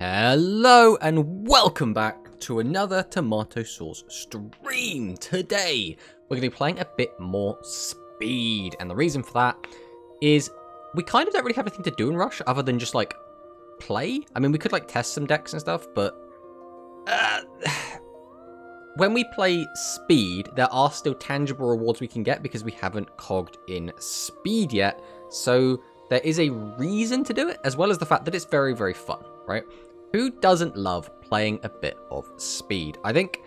Hello and welcome back to another tomato sauce stream. Today we're going to be playing a bit more speed, and the reason for that is we kind of don't really have anything to do in Rush other than just like play. I mean, we could like test some decks and stuff, but when we play speed, there are still tangible rewards we can get because we haven't KoG'd in speed yet. So there is a reason to do it, as well as the fact that it's very, very fun, right? Who doesn't love playing a bit of speed? I think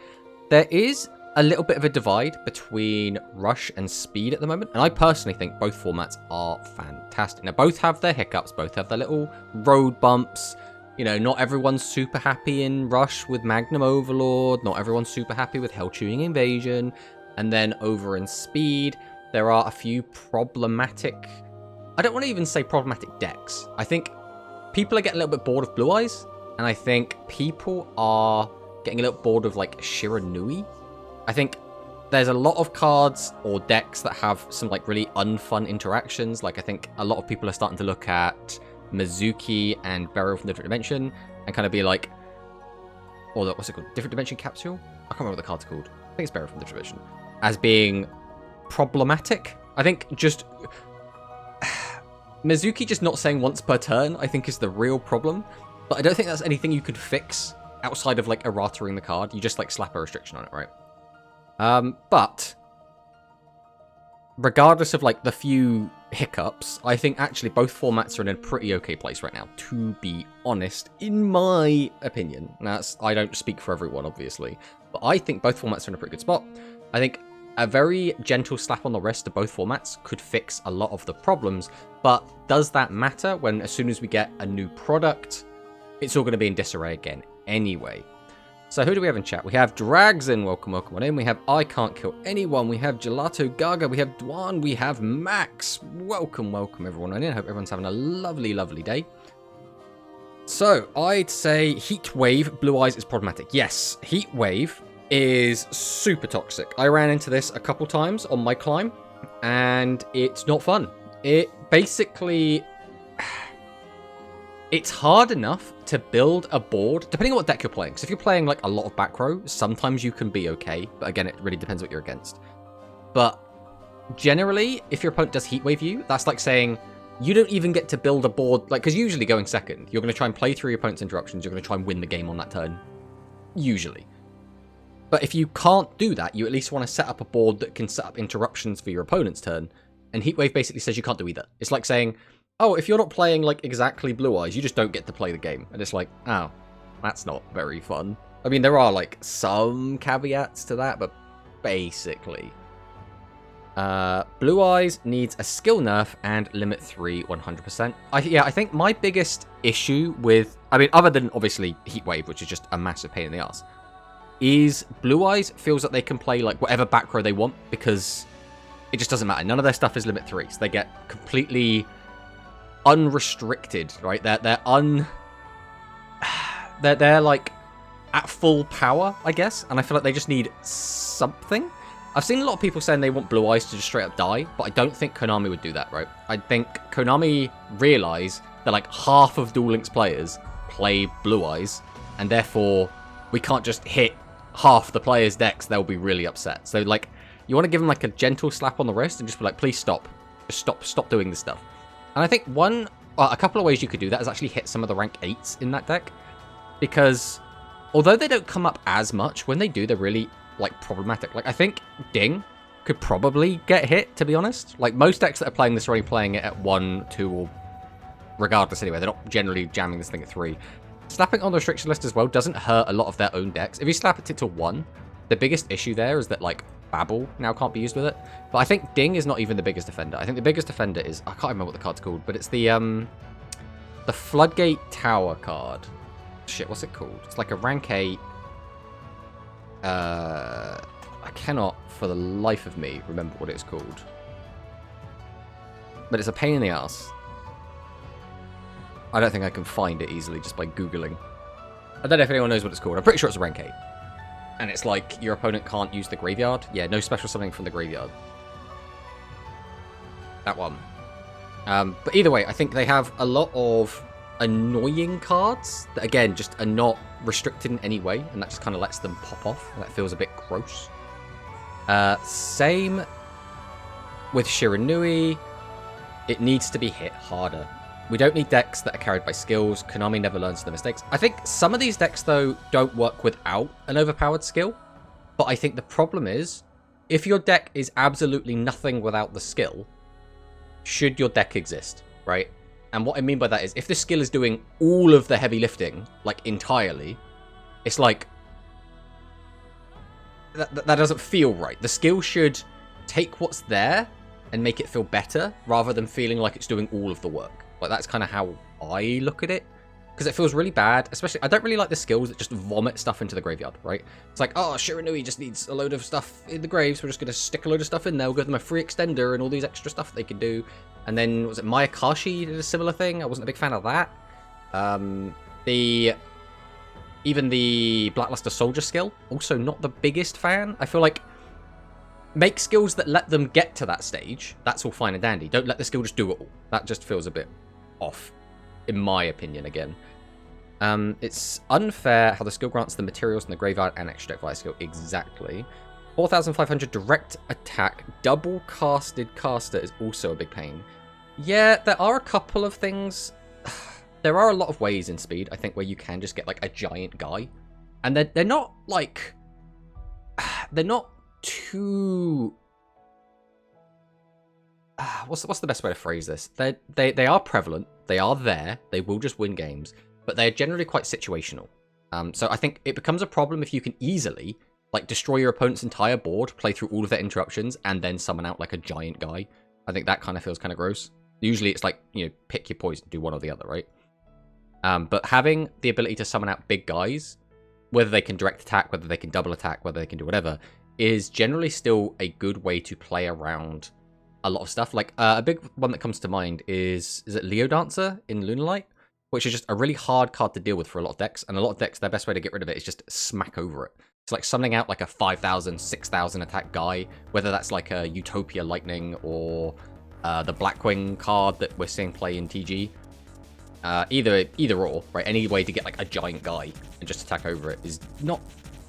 there is a little bit of a divide between Rush and speed at the moment, and I personally think both formats are fantastic. Now, both have their hiccups, both have their little road bumps. You know, not everyone's super happy in Rush with Magnum Overlord, not everyone's super happy with Hell-Chewing Invasion, and then over in speed, there are a few problematic... I don't want to even say problematic decks. I think people are getting a little bit bored of Blue Eyes, and I think people are getting a little bored of, like, Shiranui. I think there's a lot of cards or decks that have some, like, really unfun interactions. Like, I think a lot of people are starting to look at Mizuki and Burial from the Different Dimension and kind of be like... Or, what's it called? Different Dimension Capsule? I can't remember what the card's called. I think it's Burial from the Different Dimension. As being problematic. I think just... Mizuki just not saying once per turn, I think, is the real problem. But I don't think that's anything you could fix outside of, like, errata-ing the card. You just, like, slap a restriction on it, right? But regardless of, like, the few hiccups, I think actually both formats are in a pretty okay place right now, to be honest, in my opinion. Now, I don't speak for everyone, obviously, but I think both formats are in a pretty good spot. I think a very gentle slap on the wrist to both formats could fix a lot of the problems, but does that matter when as soon as we get a new product, it's all going to be in disarray again anyway? So who do we have in chat? We have Dragzin, welcome on in. We have I Can't Kill Anyone. We have Gelato Gaga. We have Dwan. We have Max. Welcome everyone on in. I hope everyone's having a lovely, lovely day. So I'd say Heat Wave, Blue Eyes is problematic. Yes, Heat Wave is super toxic. I ran into this a couple times on my climb, and it's not fun. It basically... It's hard enough to build a board, depending on what deck you're playing. Because if you're playing like a lot of back row, sometimes you can be okay. But again, it really depends what you're against. But generally, if your opponent does Heat Wave you, that's like saying you don't even get to build a board. Like, because usually going second, you're going to try and play through your opponent's interruptions. You're going to try and win the game on that turn. Usually. But if you can't do that, you at least want to set up a board that can set up interruptions for your opponent's turn. And Heat Wave basically says you can't do either. It's like saying, oh, if you're not playing, like, exactly Blue Eyes, you just don't get to play the game. And it's like, oh, that's not very fun. I mean, there are, like, some caveats to that, but basically. Blue Eyes needs a skill nerf and limit 3 100%. I think my biggest issue with... I mean, other than, obviously, Heat Wave, which is just a massive pain in the ass, is Blue Eyes feels that they can play, like, whatever back row they want, because it just doesn't matter. None of their stuff is limit 3, so they get completely... unrestricted, right? They're like at full power, I guess, and I feel like they just need something. I've seen a lot of people saying they want Blue Eyes to just straight up die, but I don't think Konami would do that, right? I think Konami realize that like half of Duel Links players play Blue Eyes, and therefore we can't just hit half the players' decks. They'll be really upset. So like, you want to give them like a gentle slap on the wrist and just be like, please stop, just stop doing this stuff. And I think a couple of ways you could do that is actually hit some of the rank 8s in that deck. Because although they don't come up as much, when they do, they're really, like, problematic. Like, I think Ding could probably get hit, to be honest. Like, most decks that are playing this are only playing it at 1, 2, or regardless anyway. They're not generally jamming this thing at 3. Slapping on the restriction list as well doesn't hurt a lot of their own decks. If you slap it to 1, the biggest issue there is that, like, Babel now can't be used with it. But I think Ding is not even the biggest offender. I think the biggest offender is... I can't remember what the card's called, but it's the Floodgate Tower card. Shit, what's it called? It's like a rank 8. I cannot, for the life of me, remember what it's called. But it's a pain in the ass. I don't think I can find it easily just by Googling. I don't know if anyone knows what it's called. I'm pretty sure it's a rank 8. And it's like, your opponent can't use the graveyard. Yeah, no special summoning from the graveyard. That one. But either way, I think they have a lot of annoying cards that, again, just are not restricted in any way, and that just kind of lets them pop off, and that feels a bit gross. Same with Shiranui. It needs to be hit harder. We don't need decks that are carried by skills. Konami never learns their mistakes. I think some of these decks, though, don't work without an overpowered skill. But I think the problem is, if your deck is absolutely nothing without the skill, should your deck exist, right? And what I mean by that is, if the skill is doing all of the heavy lifting, like, entirely, it's like... That doesn't feel right. The skill should take what's there and make it feel better, rather than feeling like it's doing all of the work. Like, that's kind of how I look at it. Because it feels really bad, especially... I don't really like the skills that just vomit stuff into the graveyard, right? It's like, oh, Shiranui just needs a load of stuff in the graves. We're just going to stick a load of stuff in there. We'll give them a free extender and all these extra stuff they can do. And then, was it Mayakashi did a similar thing? I wasn't a big fan of that. Even the Blackluster Soldier skill, also not the biggest fan. I feel like, make skills that let them get to that stage. That's all fine and dandy. Don't let the skill just do it all. That just feels a bit off, in my opinion, again. It's unfair how the skill grants the materials in the graveyard and extra deck via skill. Exactly. 4,500 direct attack, double casted caster is also a big pain. Yeah, there are a couple of things. There are a lot of ways in Speed, I think, where you can just get, like, a giant guy. And they're not, like... They're not too... What's the best way to phrase this? They are prevalent. They are there. They will just win games. But they're generally quite situational. So I think it becomes a problem if you can easily, like, destroy your opponent's entire board, play through all of their interruptions, and then summon out, like, a giant guy. I think that kind of feels kind of gross. Usually it's like, you know, pick your poison, do one or the other, right? But having the ability to summon out big guys, whether they can direct attack, whether they can double attack, whether they can do whatever, is generally still a good way to play around a lot of stuff. Like, a big one that comes to mind is it Leo Dancer in Lunalight? Which is just a really hard card to deal with for a lot of decks. And a lot of decks, their best way to get rid of it is just smack over it. It's like summoning out like a 5,000, 6,000 attack guy, whether that's like a Utopia Lightning or the Blackwing card that we're seeing play in TG. Either or, right? Any way to get like a giant guy and just attack over it is not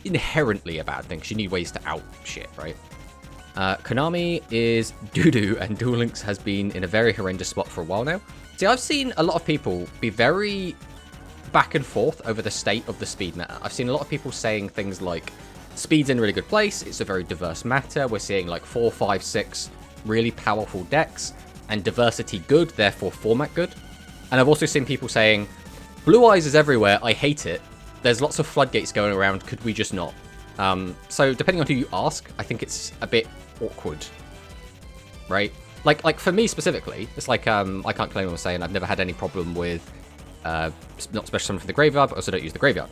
inherently a bad thing, because you need ways to out shit, right? Konami is doo-doo, and Duel Links has been in a very horrendous spot for a while now. See, I've seen a lot of people be very back and forth over the state of the Speed meta. I've seen a lot of people saying things like, Speed's in a really good place, it's a very diverse meta, we're seeing like 4, 5, 6 really powerful decks, and diversity good, therefore format good. And I've also seen people saying, Blue Eyes is everywhere, I hate it, there's lots of floodgates going around, could we just not? So depending on who you ask, I think it's a bit awkward, right? Like for me specifically, it's like, I can't claim what I'm saying, I've never had any problem with, not special summon for the graveyard, but also don't use the graveyard.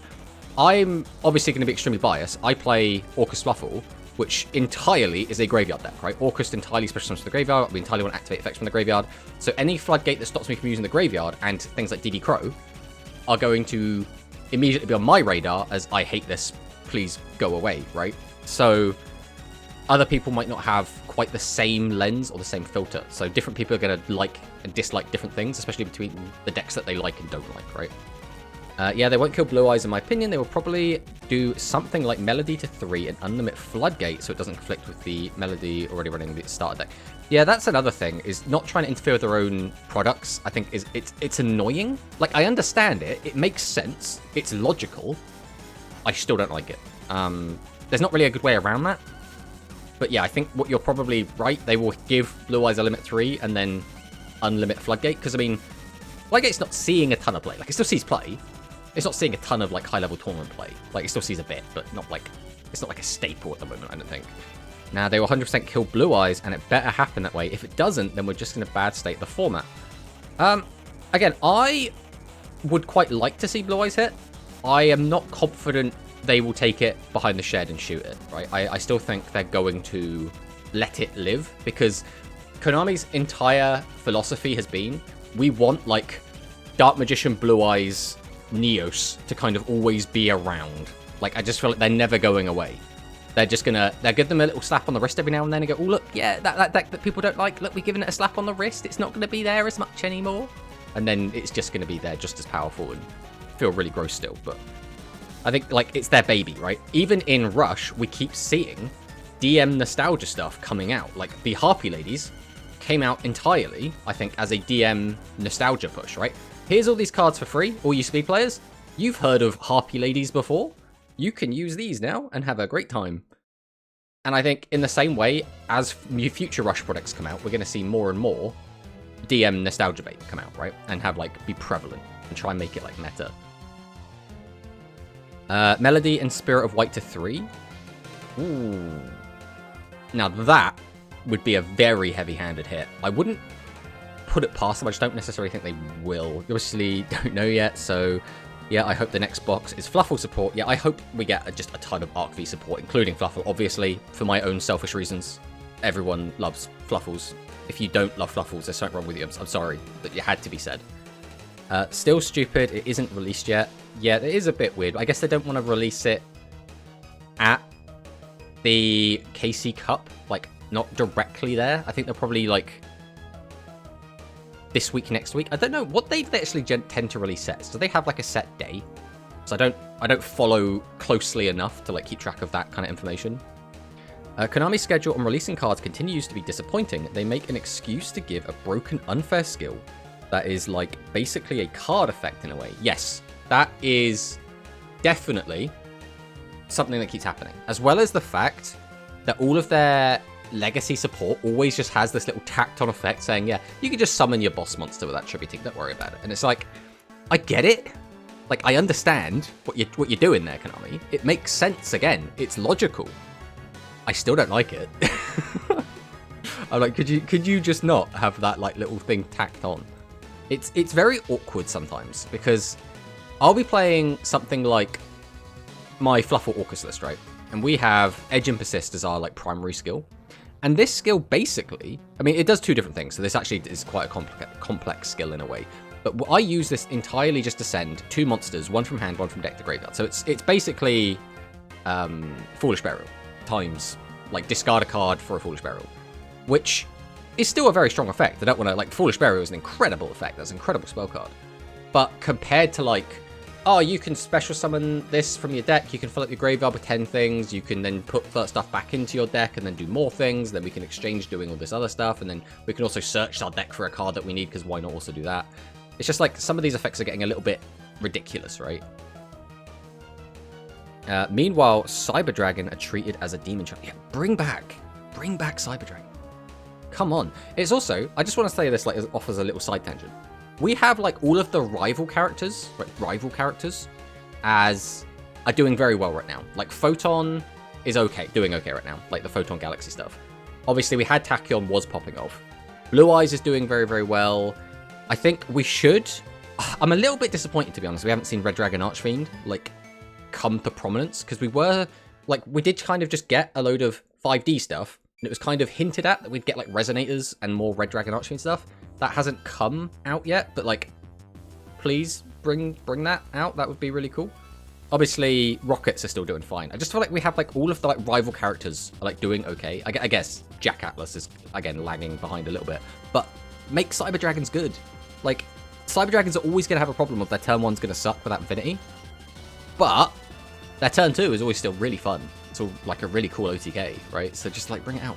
I'm obviously going to be extremely biased. I play Orcust Fluffle, which entirely is a graveyard deck, right? Orcust entirely special summons for the graveyard, we entirely want to activate effects from the graveyard, so any floodgate that stops me from using the graveyard, and things like DD Crow, are going to immediately be on my radar as I hate this, please go away, right? So other people might not have quite the same lens or the same filter. So different people are going to like and dislike different things, especially between the decks that they like and don't like, right? Yeah, they won't kill Blue Eyes in my opinion. They will probably do something like Melody to 3 and unlimit Floodgate so it doesn't conflict with the Melody already running the starter deck. Yeah, that's another thing, is not trying to interfere with their own products. I think it's annoying. Like, I understand it. It makes sense. It's logical. I still don't like it. There's not really a good way around that. But yeah, I think what you're probably right. They will give Blue Eyes a limit 3 and then unlimit Floodgate. Because, I mean, Floodgate's not seeing a ton of play. Like, it still sees play. It's not seeing a ton of, like, high-level tournament play. Like, it still sees a bit, but not, like... It's not like a staple at the moment, I don't think. Now, they will 100% kill Blue Eyes, and it better happen that way. If it doesn't, then we're just in a bad state the format. Again, I would quite like to see Blue Eyes hit. I am not confident they will take it behind the shed and shoot it, right? I still think they're going to let it live, because Konami's entire philosophy has been, we want, like, Dark Magician Blue Eyes Neos to kind of always be around. Like, I just feel like they're never going away. They're just gonna, they'll give them a little slap on the wrist every now and then and go, oh, look, yeah, that deck that people don't like, look, we're giving it a slap on the wrist. It's not going to be there as much anymore. and then it's just going to be there just as powerful and feel really gross still. But I think, like, it's their baby, right? Even in Rush, we keep seeing DM nostalgia stuff coming out. Like, the Harpy Ladies came out entirely, I think, as a DM nostalgia push, right? Here's all these cards for free, all you speed players. You've heard of Harpy Ladies before. You can use these now and have a great time. And I think in the same way, as future Rush products come out, we're going to see more and more DM nostalgia bait come out, right? And have, like, be prevalent and try and make it, like, meta. Melody and Spirit of White to 3. Ooh. Now that would be a very heavy-handed hit. I wouldn't put it past them. I just don't necessarily think they will. Obviously, don't know yet, so yeah, I hope the next box is Fluffal support. Yeah, I hope we get just a ton of Arc V support, including Fluffal. Obviously, for my own selfish reasons, everyone loves Fluffals. If you don't love Fluffals, there's something wrong with you. I'm sorry, but it had to be said. Still stupid, it isn't released yet. Yeah, it is a bit weird. I guess they don't want to release it at the KC Cup, like, not directly there. I think they're probably, like, this week, next week. I don't know. What day do they actually tend to release sets? Do they have, like, a set day? So I don't follow closely enough to, like, keep track of that kind of information. Konami's schedule on releasing cards continues to be disappointing. They make an excuse to give a broken, unfair skill that is, like, basically a card effect in a way. Yes, that is definitely something that keeps happening. As well as the fact that all of their legacy support always just has this little tacked on effect saying, yeah, you can just summon your boss monster without tributing, don't worry about it. And it's like, I get it. Like, I understand what you're doing there, Konami. It makes sense again. It's logical. I still don't like it. I'm like, could you just not have that, like, little thing tacked on? It's very awkward sometimes, because I'll be playing something like my Fluffal Orcus list, right? And we have Edge and Persist as our, like, primary skill. And this skill basically, I mean, it does two different things. So this actually is quite a complex skill in a way. But I use this entirely just to send 2 monsters, one from hand, one from deck to graveyard. So it's basically Foolish Burial times, like, discard a card for a Foolish Burial, which is still a very strong effect. I don't want to, like, Foolish Burial is an incredible effect. That's an incredible spell card. But compared to, like, oh, you can special summon this from your deck, you can fill up your graveyard with 10 things, you can then put stuff back into your deck and then do more things, then we can exchange doing all this other stuff, and then we can also search our deck for a card that we need, because why not also do that? It's just like some of these effects are getting a little bit ridiculous, right? Meanwhile, Cyber Dragon are treated as a demon child. Yeah, bring back Cyber Dragon. Come on. It's also, I just want to say this, like, off as a little side tangent. We have, like, all of the rival characters as are doing very well right now. Like, Photon is doing okay right now, like the Photon Galaxy stuff. Obviously, we had Tachyon was popping off. Blue Eyes is doing very, very well. I think we should... I'm a little bit disappointed, to be honest. We haven't seen Red Dragon Archfiend, like, come to prominence, because we did kind of just get a load of 5D stuff, and it was kind of hinted at that we'd get, like, Resonators and more Red Dragon Archfiend stuff. That hasn't come out yet, but, like, please bring that out. That would be really cool. Obviously, Rockets are still doing fine. I just feel like we have, like, all of the, like, rival characters are, like, doing okay. I guess Jack Atlas is, again, lagging behind a little bit. But make Cyber Dragons good. Like, Cyber Dragons are always going to have a problem of their turn 1's going to suck without Infinity. But their turn 2 is always still really fun. It's all, like, a really cool OTK, right? So just, like, bring it out.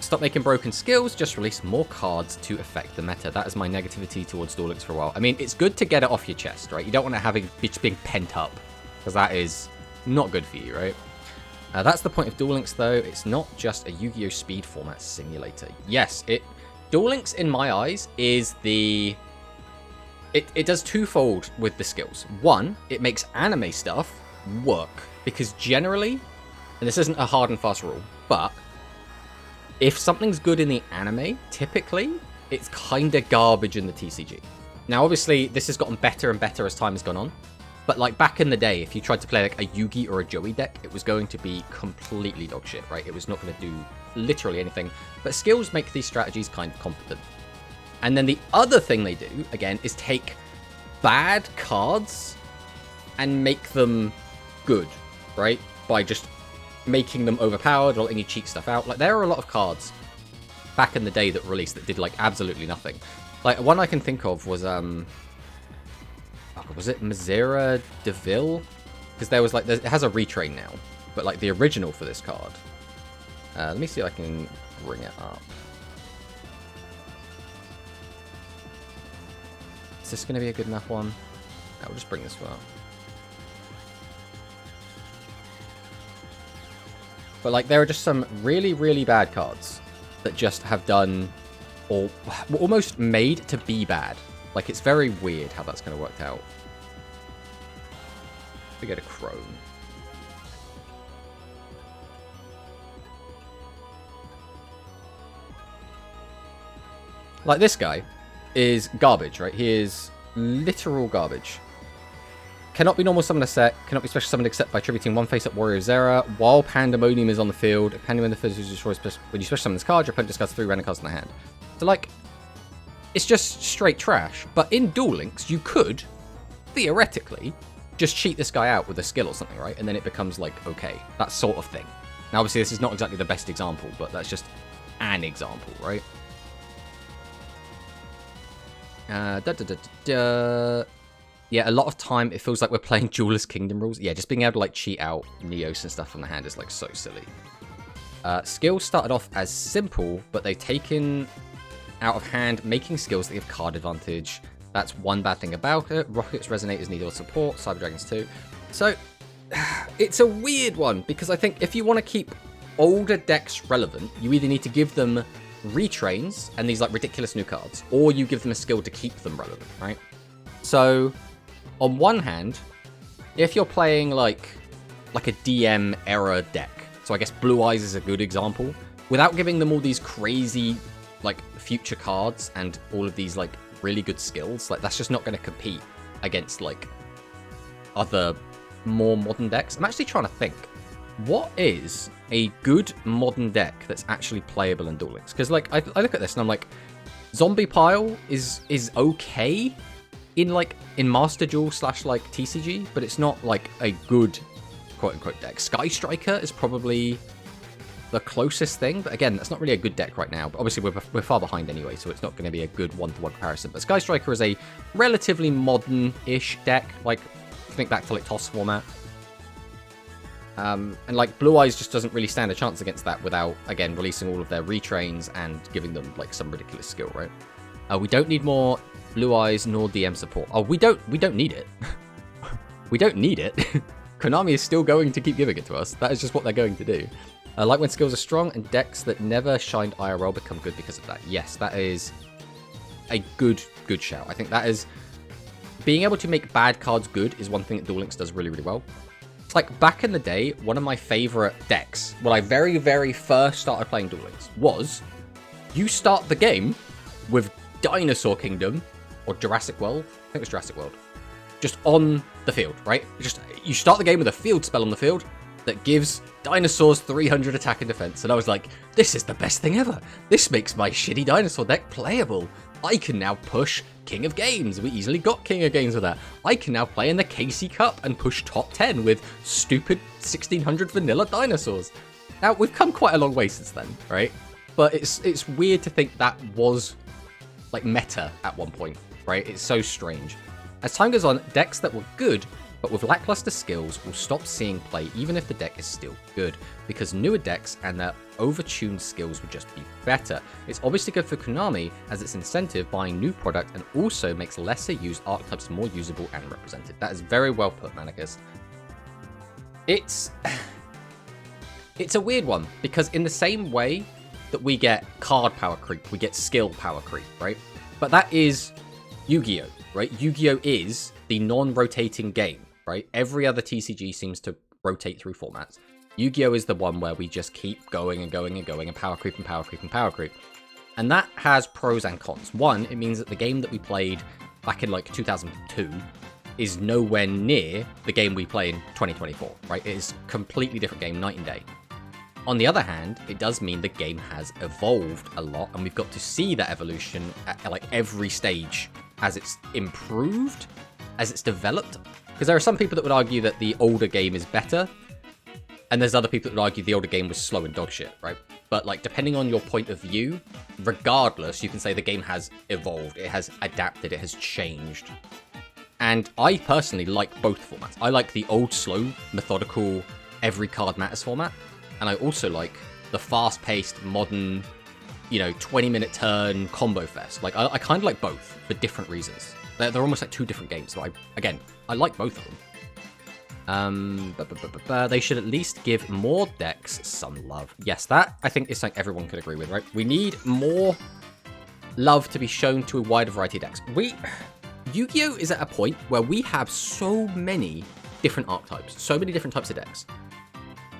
Stop making broken skills, just release more cards to affect the meta. That is my negativity towards Duel Links for a while. I mean, it's good to get it off your chest, right? You don't want to have it just being pent up, because that is not good for you, right? That's the point of Duel Links, though. It's not just a Yu-Gi-Oh! Speed format simulator. Yes, Duel Links, in my eyes, is the... It does twofold with the skills. One, it makes anime stuff work, because generally, and this isn't a hard and fast rule, but if something's good in the anime, typically, it's kind of garbage in the TCG. Now, obviously, this has gotten better and better as time has gone on. But, like, back in the day, if you tried to play, like, a Yugi or a Joey deck, it was going to be completely dog shit, right? It was not going to do literally anything. But skills make these strategies kind of competent. And then the other thing they do, again, is take bad cards and make them good, right? By just making them overpowered or letting you cheat stuff out. Like, there are a lot of cards back in the day that released that did, like, absolutely nothing. Like, one I can think of was it Mazera Deville? Because there was, like, it has a retrain now. But, like, the original for this card. Let me see if I can bring it up. Is this going to be a good enough one? No, we'll just bring this one up. But, like, there are just some really, really bad cards that just have done, or almost made to be bad. Like, it's very weird how that's going to work out. We get a Chrome. Like, this guy is garbage, right? He is literal garbage. Cannot be normal summoned a set. Cannot be special summoned except by attributing one face-up Warrior Zera while Pandemonium is on the field. Pandemonium in the field is destroyed when you special summon this card, your opponent discards 3 random cards in the hand. So, like, it's just straight trash. But in Duel Links, you could, theoretically, just cheat this guy out with a skill or something, right? And then it becomes, like, okay. That sort of thing. Now, obviously, this is not exactly the best example, but that's just an example, right? Yeah, a lot of time it feels like we're playing Duelist Kingdom rules. Yeah, just being able to, like, cheat out Neos and stuff from the hand is, like, so silly. Skills started off as simple, but they've taken out of hand, making skills that give card advantage. That's one bad thing about it. Rockets, Resonators need all support. Cyber Dragons too. So, it's a weird one, because I think if you want to keep older decks relevant, you either need to give them retrains and these, like, ridiculous new cards, or you give them a skill to keep them relevant, right? So, on one hand, if you're playing, like a DM era deck, so I guess Blue Eyes is a good example, without giving them all these crazy, like, future cards and all of these, like, really good skills, like, that's just not going to compete against, like, other more modern decks. I'm actually trying to think, what is a good modern deck that's actually playable in Duel Links? Because, like, I look at this and I'm like, Zombie Pile is okay in Master Duel / like TCG, but it's not like a good quote-unquote deck. Sky Striker is probably the closest thing, but again, that's not really a good deck right now. But obviously, we're far behind anyway, so it's not going to be a good one-to-one comparison. But Sky Striker is a relatively modern-ish deck, like, think back to, like, TOS format. And, like, Blue Eyes just doesn't really stand a chance against that without, again, releasing all of their retrains and giving them, like, some ridiculous skill, right? We don't need more Blue Eyes nor DM support. Oh, we don't need it. We don't need it. Konami is still going to keep giving it to us. That is just what they're going to do. Like when skills are strong and decks that never shined IRL become good because of that. Yes, that is a good shout. I think that is... Being able to make bad cards good is one thing that Duel Links does really, really well. Like, back in the day, one of my favorite decks, when I very, very first started playing Duel Links, was you start the game with Dinosaur Kingdom, or Jurassic World, I think it was Jurassic World, just on the field, right? Just, you start the game with a field spell on the field that gives dinosaurs 300 attack and defense, and I was like, this is the best thing ever. This makes my shitty dinosaur deck playable. I can now push King of Games. We easily got King of Games with that. I can now play in the KC Cup and push top 10 with stupid 1600 vanilla dinosaurs. Now, we've come quite a long way since then, right? But it's weird to think that was, like, meta at one point, right? It's so strange. As time goes on, decks that were good, but with lackluster skills, will stop seeing play even if the deck is still good, because newer decks and their overtuned skills would just be better. It's obviously good for Konami, as it's incentive buying new product and also makes lesser used archetypes more usable and represented. That is very well put, Manicus. It's a weird one, because in the same way that we get card power creep, we get skill power creep, right? But that is Yu-Gi-Oh, right? Yu-Gi-Oh is the non-rotating game, right? Every other TCG seems to rotate through formats. Yu-Gi-Oh is the one where we just keep going and going and going and power creep and power creep and power creep. And that has pros and cons. One, it means that the game that we played back in, like, 2002 is nowhere near the game we play in 2024, right? It is a completely different game, night and day. On the other hand, it does mean the game has evolved a lot, and we've got to see that evolution at, like, every stage as it's improved, as it's developed. Because there are some people that would argue that the older game is better, And there's other people that would argue the older game was slow and dog shit, right? But like, depending on your point of view, regardless, you can say the game has evolved, it has adapted, it has changed. And I personally like both formats. I like the old, slow, methodical, every card matters format. And I also like the fast-paced, modern, 20-minute turn combo fest. Like, I kind of like both for different reasons. They're almost like two different games. So I like both of them. They should at least give more decks some love. Yes, that I think is something everyone could agree with, right? We need more love to be shown to a wider variety of decks. Yu-Gi-Oh! Is at a point where we have so many different archetypes, so many different types of decks.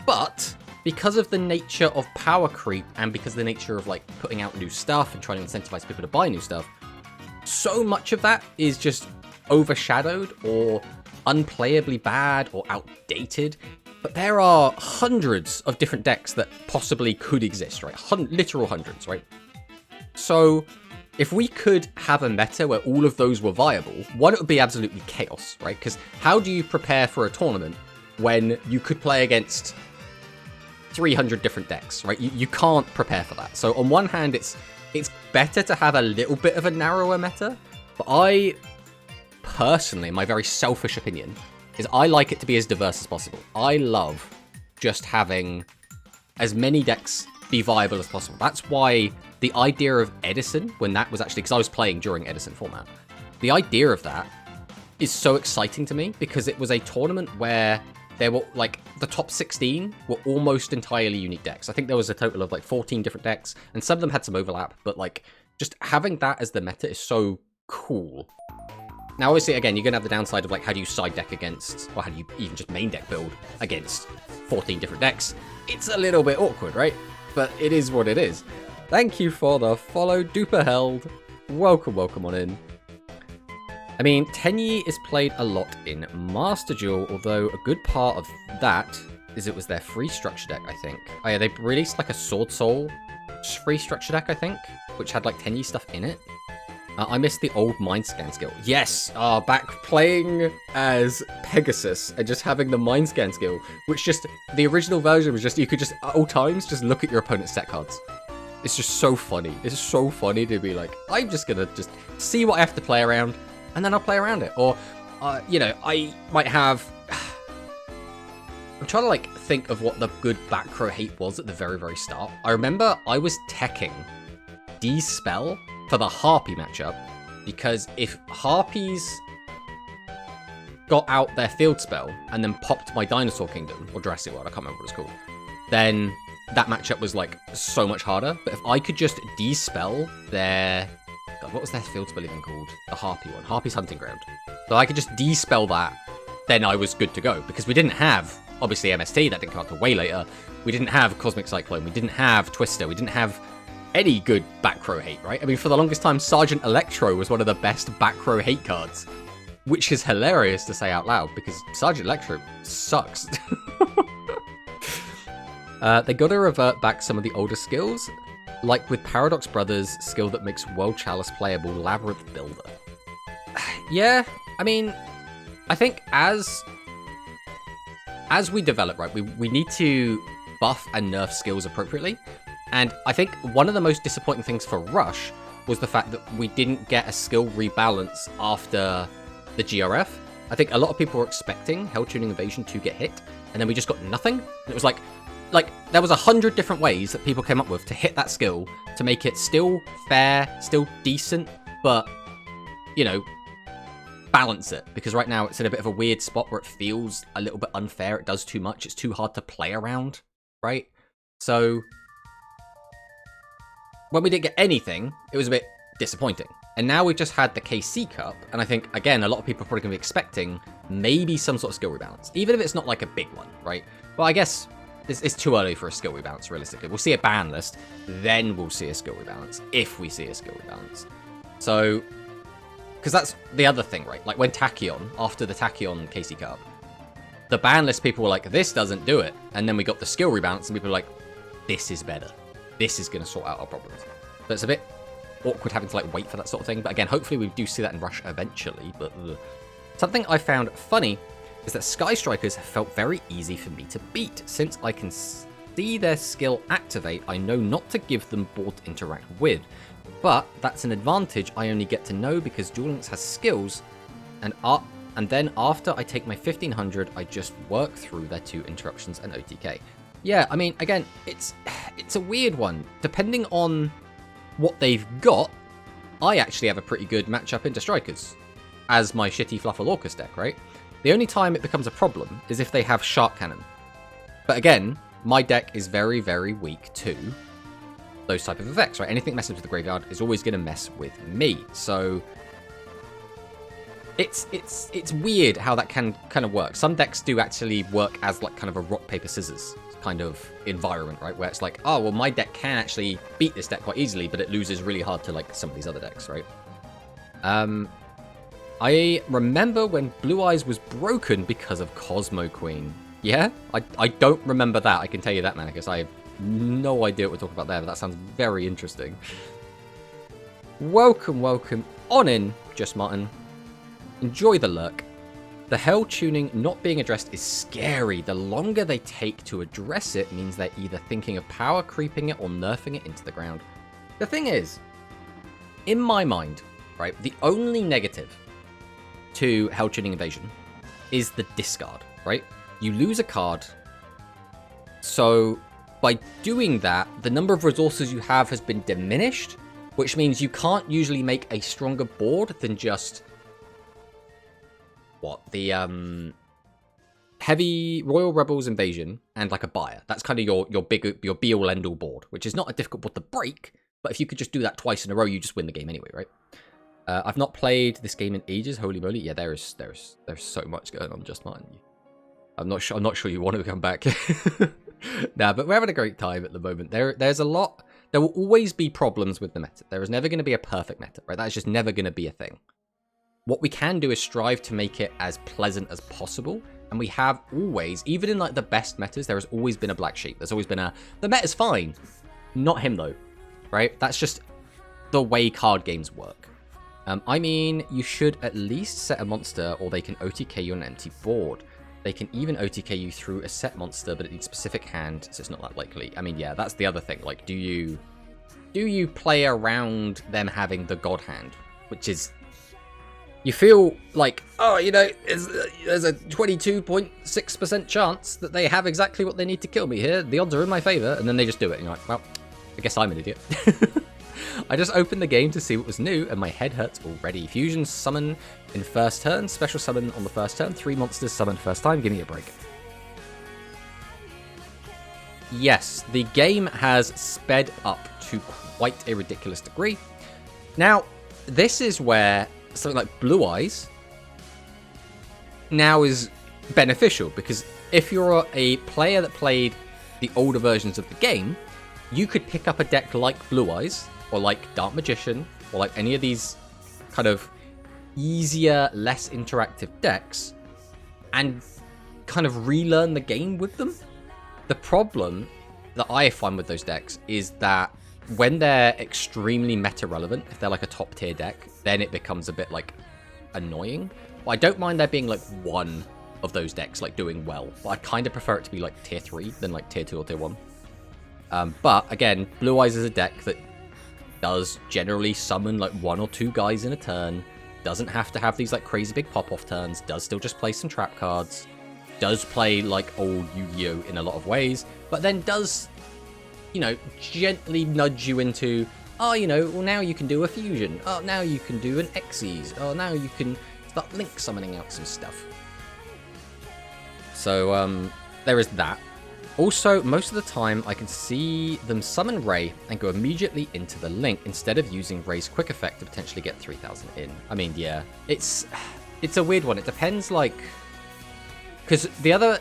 But because of the nature of power creep and because of the nature of like putting out new stuff and trying to incentivize people to buy new stuff, so much of that is just overshadowed or unplayably bad or outdated. But there are hundreds of different decks that possibly could exist, right? Literal hundreds, right? So if we could have a meta where all of those were viable, one, it would be absolutely chaos, right? Because how do you prepare for a tournament when you could play against 300 different decks, right? You can't prepare for that. So on one hand, it's better to have a little bit of a narrower meta, but I personally, my very selfish opinion, is I like it to be as diverse as possible. I love just having as many decks be viable as possible. That's why the idea of Edison, when that was actually, because I was playing during Edison format, the idea of that is so exciting to me because it was a tournament where there were like the top 16 were almost entirely unique decks. I think there was a total of like 14 different decks and some of them had some overlap, but like just having that as the meta is so cool. Now, obviously, again, you're going to have the downside of like, how do you side deck against, or how do you even just main deck build against 14 different decks? It's a little bit awkward, right? But it is what it is. Thank you for the follow, Duperheld. Welcome on in. I mean, Tenyi is played a lot in Master Duel, although a good part of that is it was their free structure deck, I think. Oh yeah, they released like a Sword Soul free structure deck, I think, which had like Tenyi stuff in it. I missed the old Mind Scan skill. Yes, back playing as Pegasus and just having the Mind Scan skill, which just, the original version was just, you could just, at all times, just look at your opponent's set cards. It's just so funny. It's so funny to be like, I'm just gonna just see what I have to play around, and then I'll play around it. Or, I might have... I'm trying to, like, think of what the good back row hate was at the very, very start. I remember I was teching D-Spell for the Harpy matchup, because if Harpies got out their field spell and then popped my Dinosaur Kingdom, or Jurassic World, I can't remember what it's called, then that matchup was like so much harder. But if I could just de-spell their... God, what was their field spell even called? The Harpy one. Harpy's Hunting Ground. So I could just de-spell that, then I was good to go. Because we didn't have, obviously, MST, that didn't come out till way later. We didn't have Cosmic Cyclone. We didn't have Twister. We didn't have any good back row hate, right? I mean, for the longest time, Sergeant Electro was one of the best back row hate cards, which is hilarious to say out loud because Sergeant Electro sucks. They gotta revert back some of the older skills, like with Paradox Brothers' skill that makes World Chalice playable, Labyrinth Builder. Yeah, I mean, I think as we develop, right, we need to buff and nerf skills appropriately. And I think one of the most disappointing things for Rush was the fact that we didn't get a skill rebalance after the GRF. I think a lot of people were expecting Hell Tuning Invasion to get hit, and then we just got nothing. And it was like there was 100 different ways that people came up with to hit that skill to make it still fair, still decent, but, balance it. Because right now it's in a bit of a weird spot where it feels a little bit unfair. It does too much. It's too hard to play around, right? So when we didn't get anything, it was a bit disappointing. And now we've just had the KC Cup, and I think, again, a lot of people are probably going to be expecting maybe some sort of skill rebalance, even if it's not like a big one, right? Well, I guess it's too early for a skill rebalance, realistically. We'll see a ban list, then we'll see a skill rebalance, if we see a skill rebalance. So, because that's the other thing, right? Like when Tachyon, after the Tachyon KC Cup, the ban list, people were like, this doesn't do it. And then we got the skill rebalance, and people were like, this is better. This is going to sort out our problems. But it's a bit awkward having to like wait for that sort of thing. But again, hopefully we do see that in Rush eventually. But something I found funny is that Sky Strikers have felt very easy for me to beat. Since I can see their skill activate, I know not to give them board to interact with. But that's an advantage I only get to know because Duel Links has skills, and then after I take my 1500, I just work through their 2 interruptions and OTK. Yeah, I mean, again, it's a weird one. Depending on what they've got, I actually have a pretty good matchup into Strikers as my shitty Fluffalcust deck, right? The only time it becomes a problem is if they have Shark Cannon. But again, my deck is very, very weak to those type of effects, right? Anything messing with the graveyard is always going to mess with me. So it's weird how that can kind of work. Some decks do actually work as like kind of a rock, paper, scissors kind of environment, right? Where it's like, oh, well, my deck can actually beat this deck quite easily, but it loses really hard to like some of these other decks, right? I remember when Blue Eyes was broken because of Cosmo Queen. Yeah? I don't remember that. I can tell you that, Manicus. I have no idea what we're talking about there, but that sounds very interesting. Welcome, welcome. On in, Just Martin. Enjoy the lurk. The hell tuning not being addressed is scary. The longer they take to address it means they're either thinking of power creeping it or nerfing it into the ground. The thing is, in my mind, right, the only negative to Hell Tuning Invasion is the discard, right? You lose a card, so by doing that, the number of resources you have has been diminished, which means you can't usually make a stronger board than just the heavy Royal Rebels Invasion and like a buyer. That's kind of your be all end all board, which is not a difficult board to break, but if you could just do that twice in a row, you just win the game anyway, right? I've not played this game in ages. Holy moly! Yeah, there's so much going on, Just Martin. I'm not sure you want to come back. Nah, but we're having a great time at the moment. There's a lot. There will always be problems with the meta. There is never going to be a perfect meta, right? That's just never going to be a thing. What we can do is strive to make it as pleasant as possible. And we have always, even in like the best metas, there has always been a black sheep. There's always been the meta's fine. Not him though, right? That's just the way card games work. I mean, you should at least set a monster or they can OTK you on an empty board. They can even OTK you through a set monster, but it needs specific hand, so it's not that likely. I mean, yeah, that's the other thing. Like, do you play around them having the god hand? Which is, you feel like, oh, you know, there's a 22.6% chance that they have exactly what they need to kill me here. The odds are in my favor, and then they just do it. And you're like, well, I guess I'm an idiot. I just opened the game to see what was new, and my head hurts already. Fusion summon in first turn, special summon on the first turn, 3 monsters summoned first time, give me a break. Yes, the game has sped up to quite a ridiculous degree. Now, this is where something like Blue Eyes now is beneficial, because if you're a player that played the older versions of the game, you could pick up a deck like Blue Eyes, or like Dark Magician, or like any of these kind of easier, less interactive decks, and kind of relearn the game with them. The problem that I find with those decks is that when they're extremely meta relevant, if they're like a top tier deck, then it becomes a bit like annoying. But I don't mind there being like one of those decks like doing well, but I kind of prefer it to be like tier 3 than like tier 2 or tier 1. But again, Blue Eyes is a deck that does generally summon like 1 or 2 guys in a turn, doesn't have to have these like crazy big pop-off turns, does still just play some trap cards, does play like old Yu-Gi-Oh in a lot of ways, but then does, you know, gently nudge you into, oh, you know, well, now you can do a fusion, oh, now you can do an Xyz, oh, now you can start link summoning out some stuff. So there is that. Also, most of the time, I can see them summon Ray and go immediately into the link instead of using Ray's quick effect to potentially get 3,000 in. I mean, yeah, it's a weird one. It depends, like, because the other,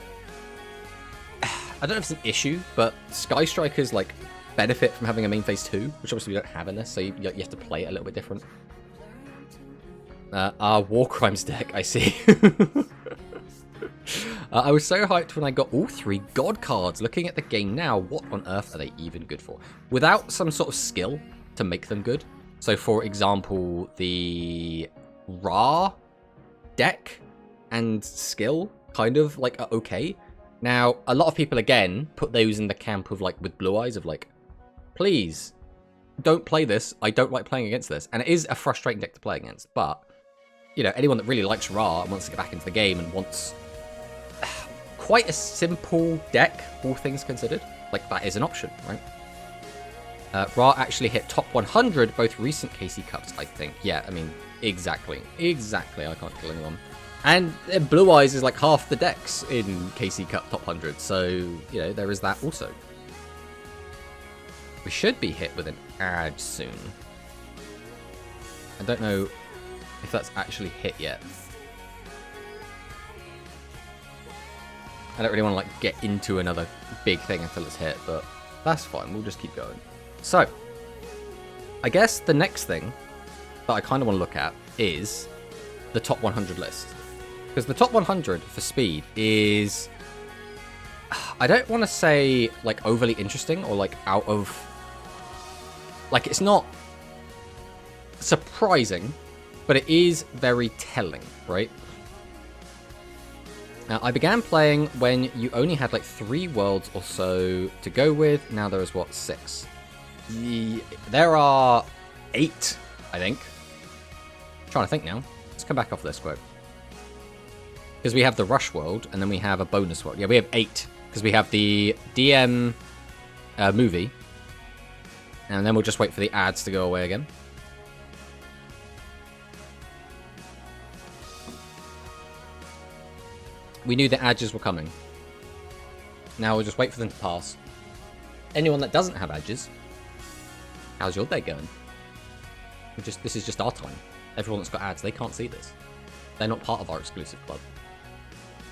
I don't know if it's an issue, but Sky Strikers, like, benefit from having a main phase 2, which obviously we don't have in this, so you have to play it a little bit different. Our War Crimes deck, I see. I was so hyped when I got all 3 God cards. Looking at the game now, what on earth are they even good for? Without some sort of skill to make them good. So, for example, the Ra deck and skill kind of like are okay. Now, a lot of people again put those in the camp of like with blue eyes of like, please don't play this. I don't like playing against this, and it is a frustrating deck to play against. But you know, anyone that really likes Ra and wants to get back into the game and wants quite a simple deck, all things considered, like that is an option, right? Ra actually hit top 100 both recent KC Cups, I think. Yeah, I mean, exactly. I can't kill anyone. And Blue Eyes is like half the decks in KC Cup top 100, so, you know, there is that also. We should be hit with an ad soon. I don't know if that's actually hit yet. I don't really want to like get into another big thing until it's hit, but that's fine. We'll just keep going. So, I guess the next thing that I kind of want to look at is the top 100 list. Because the top 100 for speed is, I don't want to say like overly interesting or like out of, like it's not surprising, but it is very telling, right? Now, I began playing when you only had like 3 worlds or so to go with. Now there is, what, 6? There are 8, I think. I'm trying to think now. Let's come back off this quote. Because we have the Rush world, and then we have a bonus world. Yeah, we have 8. Because we have the DM movie. And then we'll just wait for the ads to go away again. We knew the adges were coming. Now we'll just wait for them to pass. Anyone that doesn't have adges, how's your day going? This is just our time. Everyone that's got ads, they can't see this. They're not part of our exclusive club.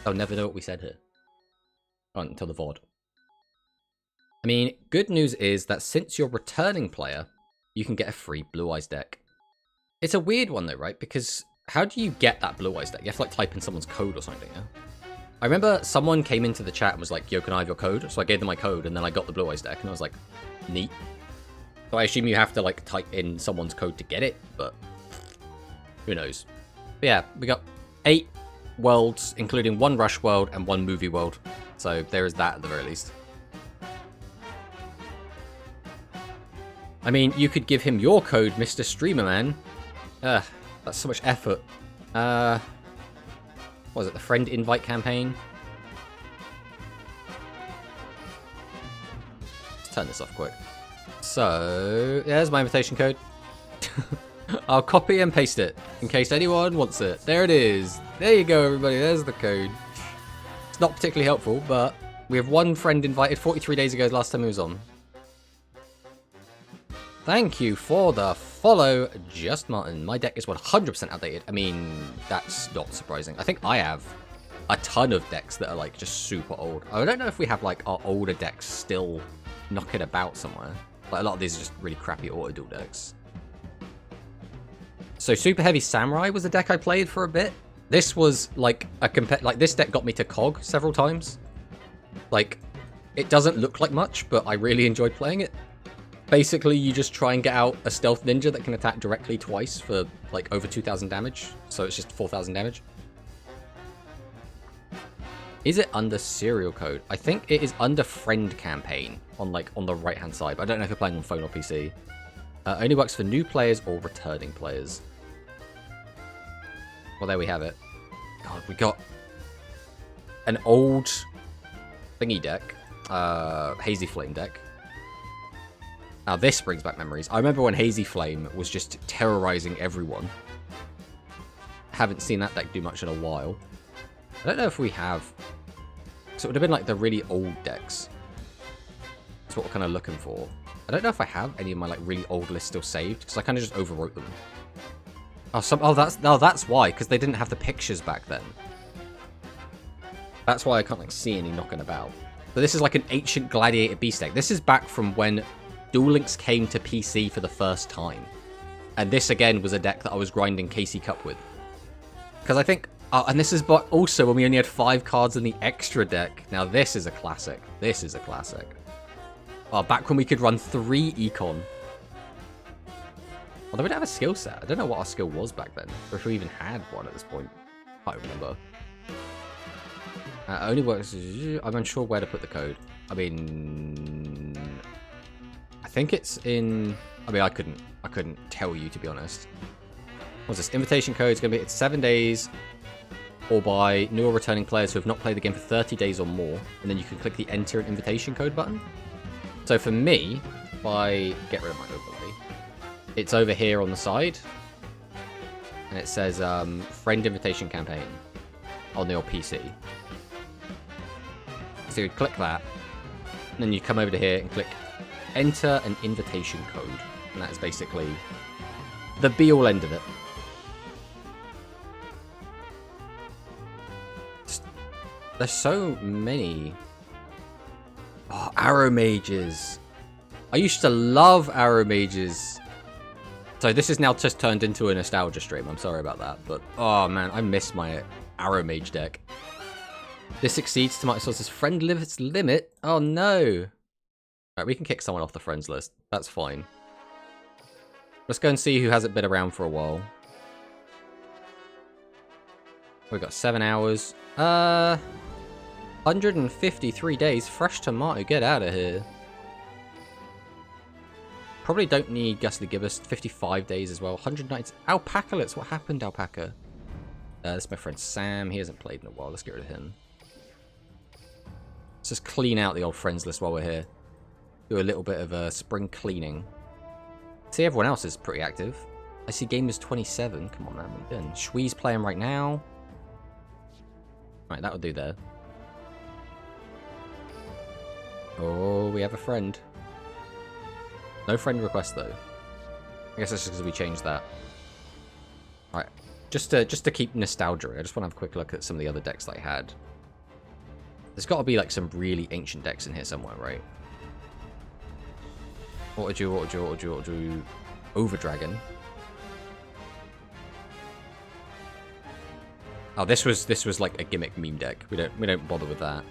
They'll never know what we said here. Until the VOD. I mean, good news is that since you're a returning player, you can get a free Blue Eyes deck. It's a weird one though, right? Because how do you get that Blue Eyes deck? You have to like type in someone's code or something, yeah? I remember someone came into the chat and was like, yo, can I have your code? So I gave them my code, and then I got the Blue Eyes deck, and I was like, neat. So I assume you have to, like, type in someone's code to get it, but who knows. But yeah, we got 8 worlds, including 1 Rush world and 1 movie world. So there is that at the very least. I mean, you could give him your code, Mr. Streamer Man. That's so much effort. What was it, the friend invite campaign? Let's turn this off quick. So, there's my invitation code. I'll copy and paste it in case anyone wants it. There it is. There you go, everybody. There's the code. It's not particularly helpful, but we have 1 friend invited 43 days ago, last time he was on. Thank you for the follow, Just Martin. My deck is 100% outdated. I mean, that's not surprising. I think I have a ton of decks that are like just super old. I don't know if we have like our older decks still knocking about somewhere. Like a lot of these are just really crappy auto duel decks. So Super Heavy Samurai was a deck I played for a bit. This was like this deck got me to KoG several times. Like, it doesn't look like much, but I really enjoyed playing it. Basically, you just try and get out a stealth ninja that can attack directly twice for like over 2,000 damage. So it's just 4,000 damage. Is it under serial code? I think it is under friend campaign on the right hand side. But I don't know if you're playing on phone or PC. Only works for new players or returning players. Well, there we have it. God, we got an old thingy deck, Hazy Flame deck. Now this brings back memories. I remember when Hazy Flame was just terrorizing everyone. Haven't seen that deck do much in a while. I don't know if we have... So it would have been like the really old decks. That's what we're kind of looking for. I don't know if I have any of my like really old lists still saved, because I kind of just overwrote them. Oh, that's why, because they didn't have the pictures back then. That's why I can't like see any knocking about. But this is like an ancient Gladiator Beast deck. This is back from when Duel Links came to PC for the first time. And this, again, was a deck that I was grinding KC Cup with. Because I think... and this is but also when we only had 5 cards in the extra deck. Now, this is a classic. This is a classic. Oh, back when we could run 3 Econ. Although we didn't have a skill set. I don't know what our skill was back then. Or if we even had one at this point. I can't remember. Only works. I'm unsure where to put the code. I mean, I think it's in. I mean, I couldn't tell you, to be honest. What's this? Invitation code is going to be, it's 7 days, or by new or returning players who have not played the game for 30 days or more, and then you can click the enter an invitation code button. So for me, if I get rid of my overlay, it's over here on the side, and it says friend invitation campaign on your PC. So you click that, and then you come over to here and click enter an invitation code, and that is basically the be-all end of it. There's so many. Oh, arrow mages. I used to love arrow mages. So this is now just turned into a nostalgia stream. I'm sorry about that, but oh man, I miss my arrow mage deck. This exceeds Tomato Sauce's friend limit. Oh no. Alright, we can kick someone off the friends list. That's fine. Let's go and see who hasn't been around for a while. We've got 7 hours. 153 days. Fresh tomato. Get out of here. Probably don't need Ghastly Gibbous. 55 days as well. 190. Alpaca-lets. What happened, Alpaca? This is my friend Sam. He hasn't played in a while. Let's get rid of him. Let's just clean out the old friends list while we're here. Do a little bit of a spring cleaning. See, everyone else is pretty active. I see Gamers 27. Come on, man. What are you doing? Shwee's playing right now. Right, that'll do there. Oh, we have a friend. No friend request though. I guess that's just because we changed that. Alright. Just to keep nostalgia, I just want to have a quick look at some of the other decks that I had. There's got to be like some really ancient decks in here somewhere, right? Auto-Dragon. Oh, this was like a gimmick meme deck. We don't bother with that.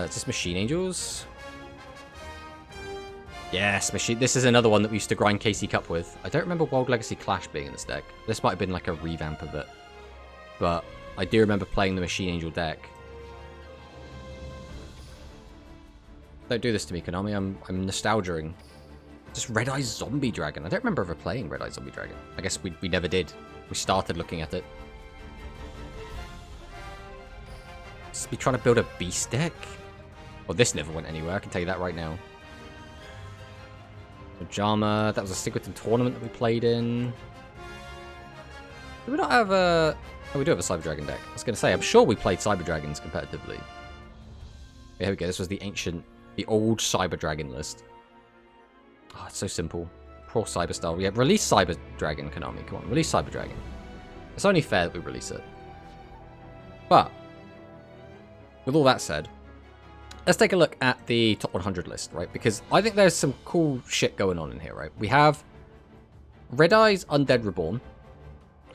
Is this Machine Angels? Yes, Machine. This is another one that we used to grind KC Cup with. I don't remember Wild Legacy Clash being in this deck. This might have been like a revamp of it. But I do remember playing the Machine Angel deck. Don't do this to me, Konami. I'm nostalgia-ing. Just Red Eye Zombie Dragon. I don't remember ever playing Red Eye Zombie Dragon. I guess we never did. We started looking at it. Just be trying to build a beast deck? Well, this never went anywhere, I can tell you that right now. Pajama, that was a Sigurton tournament that we played in. Do we not have a... Oh, we do have a Cyber Dragon deck. I was going to say, I'm sure we played Cyber Dragons competitively. Yeah, here we go, this was the old Cyber Dragon list. Oh, it's so simple. Pro Cyber style. Yeah, release Cyber Dragon, Konami. Come on, release Cyber Dragon. It's only fair that we release it. But, with all that said, let's take a look at the top 100 list, right? Because I think there's some cool shit going on in here, right? We have Red Eye's Undead Reborn.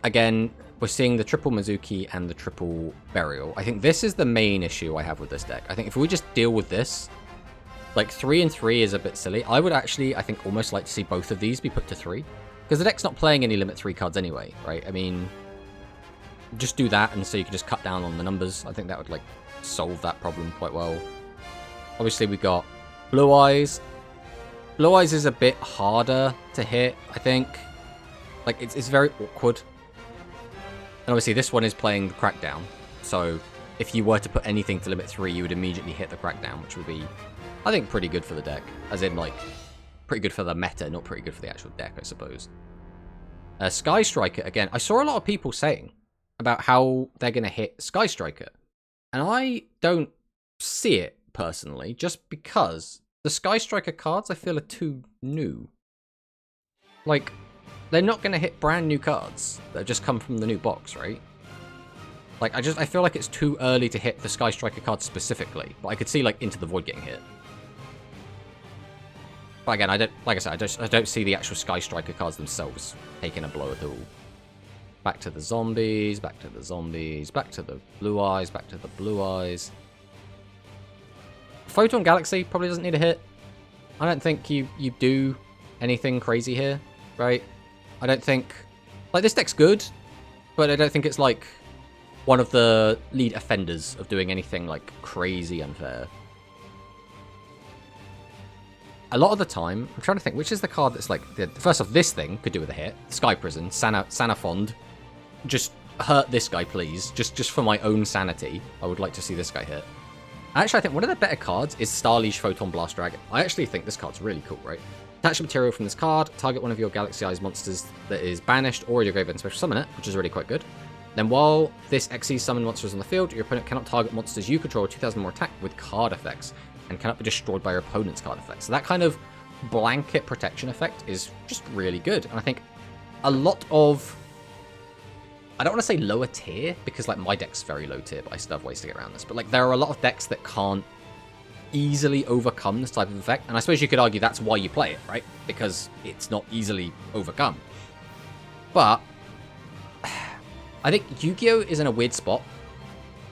Again, we're seeing the triple Mizuki and the triple Burial. I think this is the main issue I have with this deck. I think if we just deal with this, like 3 and 3 is a bit silly. I would actually, I think, almost like to see both of these be put to 3. Because the deck's not playing any limit 3 cards anyway, right? I mean, just do that and so you can just cut down on the numbers. I think that would, like, solve that problem quite well. Obviously, we got Blue Eyes. Blue Eyes is a bit harder to hit, I think. Like, it's very awkward. And obviously, this one is playing the Crackdown. So, if you were to put anything to limit 3, you would immediately hit the Crackdown, which would be, I think, pretty good for the deck. As in, like, pretty good for the meta, not pretty good for the actual deck, I suppose. Sky Striker, again, I saw a lot of people saying about how they're going to hit Sky Striker. And I don't see it, personally, just because the Sky Striker cards, I feel, are too new. Like, they're not going to hit brand new cards that have just come from the new box, right? Like, I feel like it's too early to hit the Sky Striker cards specifically. But I could see, like, Into the Void getting hit. But again, like I said, I don't see the actual Sky Striker cards themselves taking a blow at all. Back to the zombies, back to the zombies, back to the Blue Eyes, back to the Blue Eyes. Photon Galaxy probably doesn't need a hit. I don't think you do anything crazy here, right? I don't think... Like, this deck's good, but I don't think it's, like, one of the lead offenders of doing anything, like, crazy unfair. A lot of the time, I'm trying to think, which is the card that's like... First off, this thing could do with a hit. Sky Prison, Sanafond. Just hurt this guy, please. Just for my own sanity. I would like to see this guy hit. Actually, I think one of the better cards is Starliege Photon Blast Dragon. I actually think this card's really cool, right? Attach a material from this card, target one of your Galaxy-Eyes monsters that is banished, or your graveyard and special summon it, which is really quite good. Then while this Xyz summon monster is on the field, your opponent cannot target monsters you control 2,000 more attack with card effects, and cannot be destroyed by your opponent's card effects. So that kind of blanket protection effect is just really good. And I think a lot of... I don't want to say lower tier, because like my deck's very low tier, but I still have ways to get around this. But like there are a lot of decks that can't easily overcome this type of effect. And I suppose you could argue that's why you play it, right? Because it's not easily overcome. But I think Yu-Gi-Oh! Is in a weird spot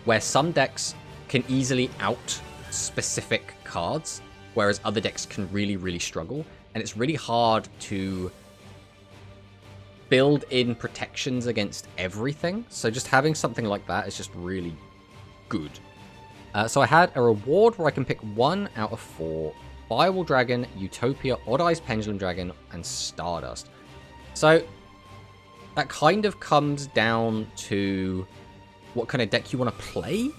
where some decks can easily out specific cards, whereas other decks can really, really struggle. And it's really hard to build in protections against everything. So just having something like that is just really good. So I had a reward where I can pick 1 out of 4. Firewall Dragon, Utopia, Odd Eyes Pendulum Dragon, and Stardust. So that kind of comes down to what kind of deck you want to play.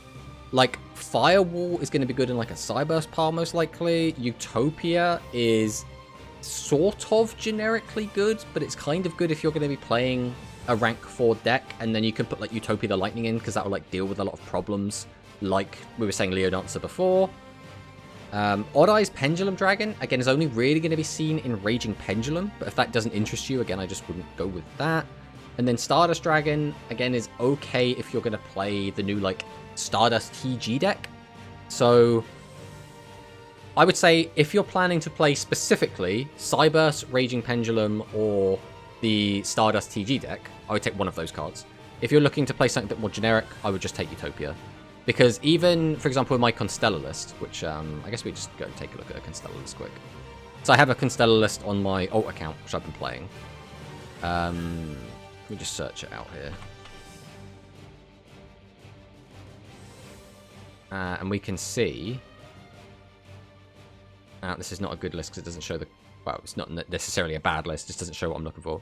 Like, Firewall is going to be good in like a Cyburst pile, most likely. Utopia is sort of generically good, but it's kind of good if you're going to be playing a rank 4 deck, and then you can put like Utopia the Lightning in, because that will like deal with a lot of problems, like we were saying Leo Dancer before. Odd Eyes Pendulum Dragon, again, is only really going to be seen in Raging Pendulum, but if that doesn't interest you, again, I just wouldn't go with that. And then Stardust Dragon, again, is okay if you're going to play the new like Stardust TG deck. So I would say if you're planning to play specifically Cyburst, Raging Pendulum, or the Stardust TG deck, I would take one of those cards. If you're looking to play something a bit more generic, I would just take Utopia. Because even, for example, with my Constellar list, which I guess we just go and take a look at a Constellar list quick. So I have a Constellar list on my alt account, which I've been playing. Let me just search it out here. And we can see... this is not a good list because it doesn't show the... Well, it's not necessarily a bad list. It just doesn't show what I'm looking for.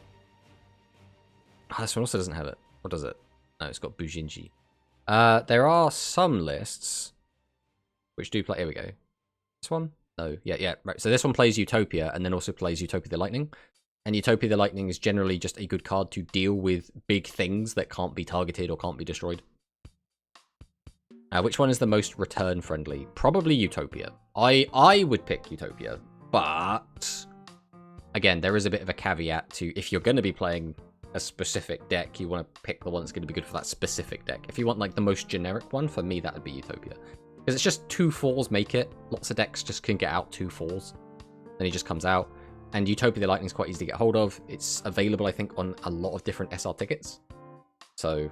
Oh, this one also doesn't have it. Or does it? No, it's got Bujinji. There are some lists which do play... Here we go. This one? No. Yeah, right. So this one plays Utopia and then also plays Utopia the Lightning. And Utopia the Lightning is generally just a good card to deal with big things that can't be targeted or can't be destroyed. Which one is the most return friendly? Probably Utopia. I would pick Utopia, but again, there is a bit of a caveat to if you're going to be playing a specific deck, you want to pick the one that's going to be good for that specific deck. If you want like the most generic one, for me that would be Utopia. Because it's just 2 4s make it. Lots of decks just can get out 2 4s. Then he just comes out. And Utopia the Lightning is quite easy to get hold of. It's available, I think, on a lot of different SR tickets. So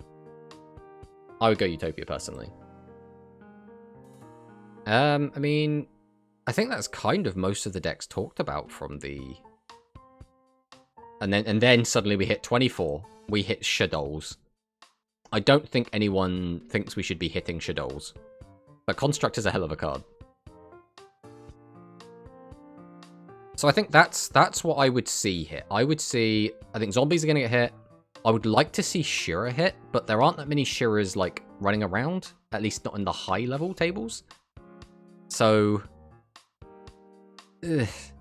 I would go Utopia personally. I mean, I think that's kind of most of the decks talked about from the... And then suddenly we hit 24. We hit Shadows. I don't think anyone thinks we should be hitting Shadows. But Construct is a hell of a card. So I think that's what I would see hit. I think Zombies are going to get hit. I would like to see Shira hit, but there aren't that many Shiras like running around. At least not in the high level tables. So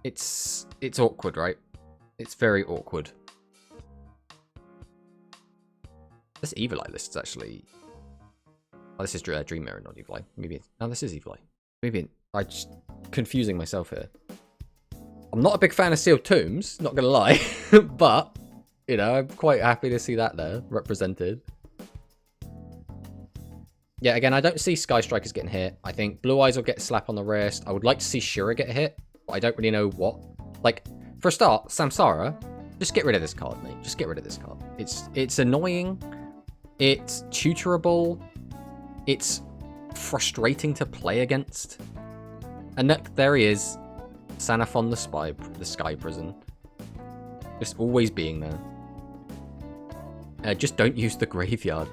it's awkward, right? It's very awkward. This Evil Eye list is actually... Oh, this is Dream Mirror, not Evil Eye. Maybe no, this is Evil Eye. Maybe I'm just confusing myself here. I'm not a big fan of Sealed Tombs, not gonna lie, but you know, I'm quite happy to see that there represented. Yeah, again, I don't see Sky Strikers getting hit. I think Blue Eyes will get a slap on the wrist. I would like to see Shira get hit, but I don't really know what. Like, for a start, Samsara, just get rid of this card, mate. Just get rid of this card. It's annoying. It's tutorable. It's frustrating to play against. And look, there he is. Sanafon the Sky Prison. Just always being there. Just don't use the graveyard.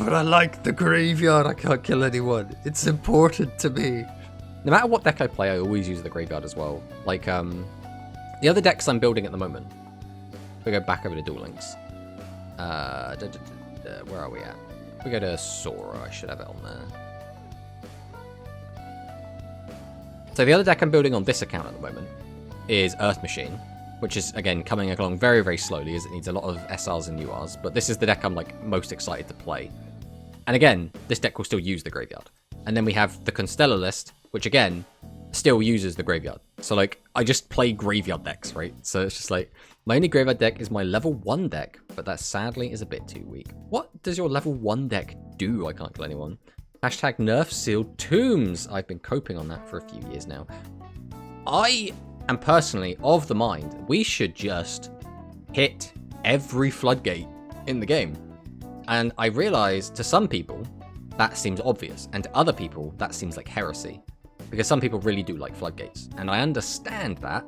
but I like the graveyard. I can't kill anyone. It's important to me. No matter what deck I play, I always use the graveyard as well. Like, the other decks I'm building at the moment. We go back over to Duel Links. Where are we at? We go to Sora. I should have it on there. So the other deck I'm building on this account at the moment is Earth Machine, which is, again, coming along very, very slowly as it needs a lot of SRs and URs. But this is the deck I'm, like, most excited to play. And again, this deck will still use the graveyard. And then we have the Constellar list, which, again, still uses the graveyard. So, like, I just play graveyard decks, right? So it's just like, my only graveyard deck is my level 1 deck, but that sadly is a bit too weak. What does your level 1 deck do? I can't kill anyone. Hashtag nerf sealed tombs. I've been coping on that for a few years now. I am personally of the mind we should just hit every floodgate in the game. And I realize to some people that seems obvious, and to other people that seems like heresy. Because some people really do like floodgates, and I understand that,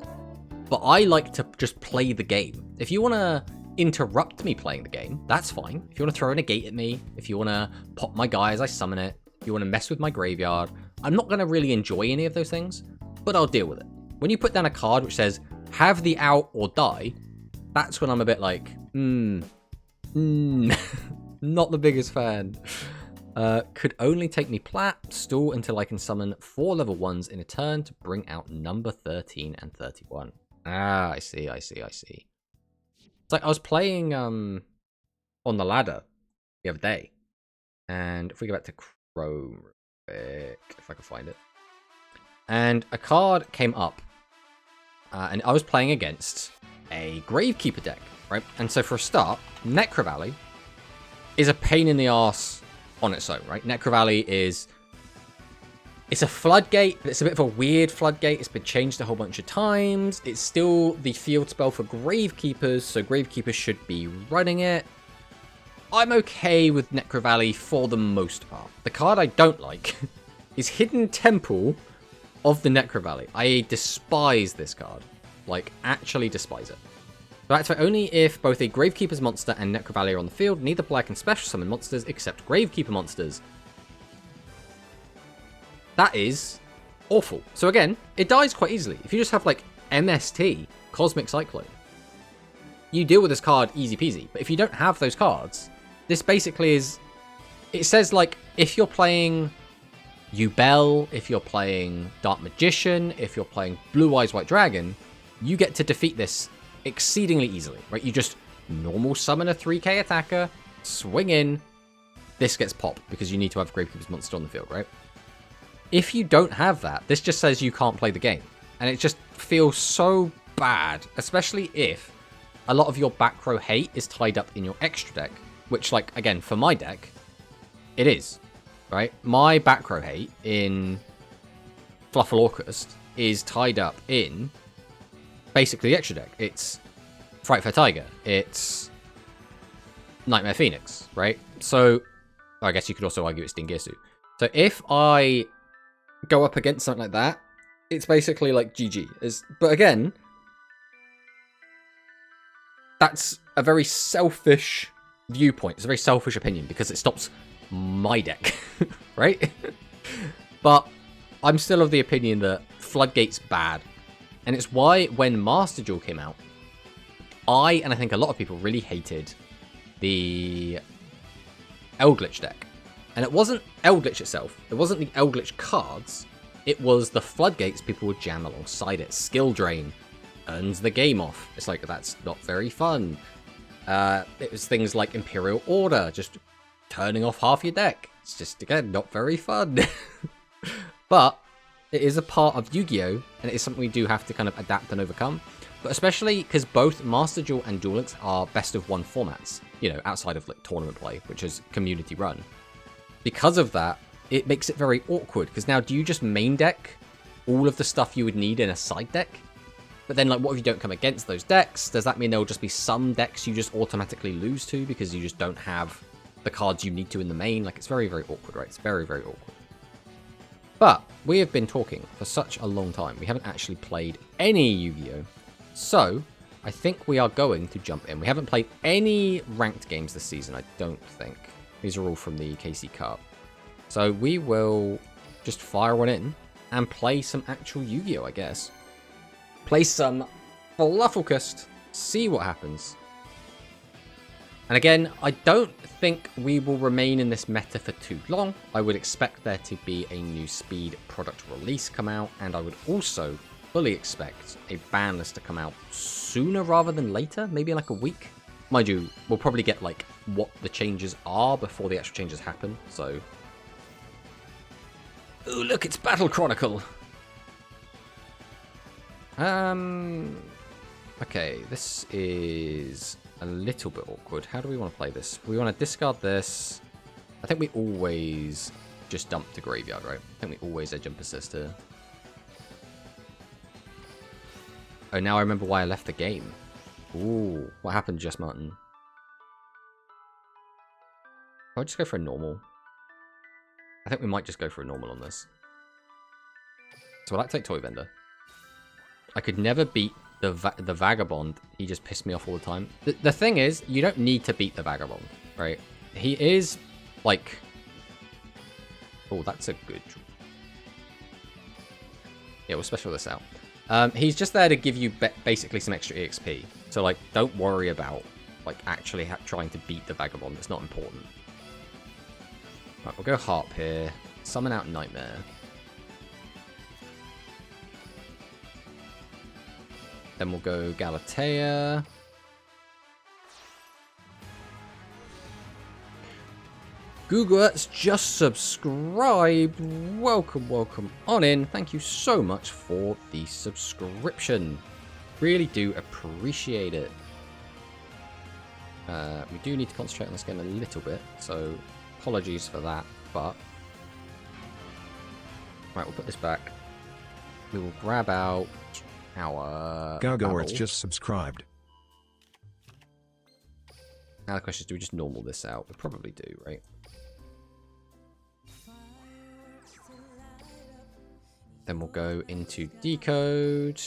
but I like to just play the game. If you want to interrupt me playing the game, that's fine. If you want to throw in a gate at me, if you want to pop my guy as I summon it, if you want to mess with my graveyard, I'm not going to really enjoy any of those things, but I'll deal with it. When you put down a card which says, have the out or die, that's when I'm a bit like, not the biggest fan. Could only take me plat, stall until I can summon 4 level 1s in a turn to bring out number 13 and 31. Ah, I see. It's like I was playing on the ladder the other day, and if we go back to Chrome real quick, if I can find it, and a card came up, and I was playing against a Gravekeeper deck, right? And so for a start, Necro Valley is a pain in the arse on its own, right? Necro Valley it's a floodgate, but it's a bit of a weird floodgate. It's been changed a whole bunch of times. It's still the field spell for Gravekeepers, so Gravekeepers should be running it. I'm okay with Necro Valley for the most part. The card I don't like is Hidden Temple of the Necro Valley. I despise this card. Like, actually despise it. So activate only if both a Gravekeeper's monster and Necro Valley are on the field. Neither player can special summon monsters except Gravekeeper monsters. That is awful. So again, it dies quite easily. If you just have like MST, Cosmic Cyclone, you deal with this card easy peasy. But if you don't have those cards, this basically is... It says like, if you're playing Yubel, if you're playing Dark Magician, if you're playing Blue Eyes White Dragon, you get to defeat this exceedingly easily, right? You just normal summon a 3k attacker, swing in, this gets popped because you need to have Gravekeeper's monster on the field, right? If you don't have that, this just says you can't play the game. And it just feels so bad, especially if a lot of your back row hate is tied up in your extra deck, which, like, again, for my deck, it is, right? My back row hate in Fluffalcust is tied up in basically the extra deck. It's Frightful Tiger. It's Nightmare Phoenix, right? So, I guess you could also argue it's Dingirsu. So if I go up against something like that, it's basically like GG. But again, that's a very selfish viewpoint. It's a very selfish opinion because it stops my deck, right? But I'm still of the opinion that Floodgate's bad. And it's why when Master Duel came out, and I think a lot of people really hated the Eldritch deck. And it wasn't Eldritch itself. It wasn't the Eldritch cards. It was the Floodgates people would jam alongside it. Skill Drain earns the game off. It's like, that's not very fun. It was things like Imperial Order, just turning off half your deck. It's just, again, not very fun. But it is a part of Yu-Gi-Oh! And it is something we do have to kind of adapt and overcome. But especially because both Master Duel and Duel Links are best of one formats, you know, outside of like tournament play, which is community run. Because of that, it makes it very awkward, because now do you just main deck all of the stuff you would need in a side deck? But then, like, what if you don't come against those decks? Does that mean there will just be some decks you just automatically lose to because you just don't have the cards you need to in the main? Like, it's very, very awkward, right? It's very, very awkward. But we have been talking for such a long time. We haven't actually played any Yu-Gi-Oh! So I think we are going to jump in. We haven't played any ranked games this season, I don't think. These are all from the KC Cup. So we will just fire one in and play some actual Yu-Gi-Oh, I guess. Play some Fluffalcust. See what happens. And again, I don't think we will remain in this meta for too long. I would expect there to be a new speed product release come out, and I would also fully expect a ban list to come out sooner rather than later, maybe in like a week. Mind you, we'll probably get like what the changes are before the actual changes happen, so... Ooh, look, it's Battle Chronicle! Okay, this is a little bit awkward. How do we want to play this? We want to discard this. I think we always just dump the graveyard, right? I think we always edge and persist here. Oh, now I remember why I left the game. Ooh, what happened, Jess Martin? I'll just go for a normal. I think we might just go for a normal on this. So I like to take Toy Vendor. I could never beat the Vagabond. He just pissed me off all the time. The thing is, you don't need to beat the Vagabond, right? He is, like... Oh, that's a good... Yeah, we'll special this out. He's just there to give you basically some extra EXP. So, like, don't worry about, like, actually trying to beat the Vagabond. It's not important. Right, we'll go Harp here. Summon out Nightmare. Then we'll go Galatea. Google's just subscribed. Welcome, welcome on in. Thank you so much for the subscription. Really do appreciate it. We do need to concentrate on this game a little bit, so apologies for that, but... Right, we'll put this back. We will grab out our... Gargoyle's just subscribed. Now the question is, do we just normal this out? We probably do, right? Then we'll go into Decode.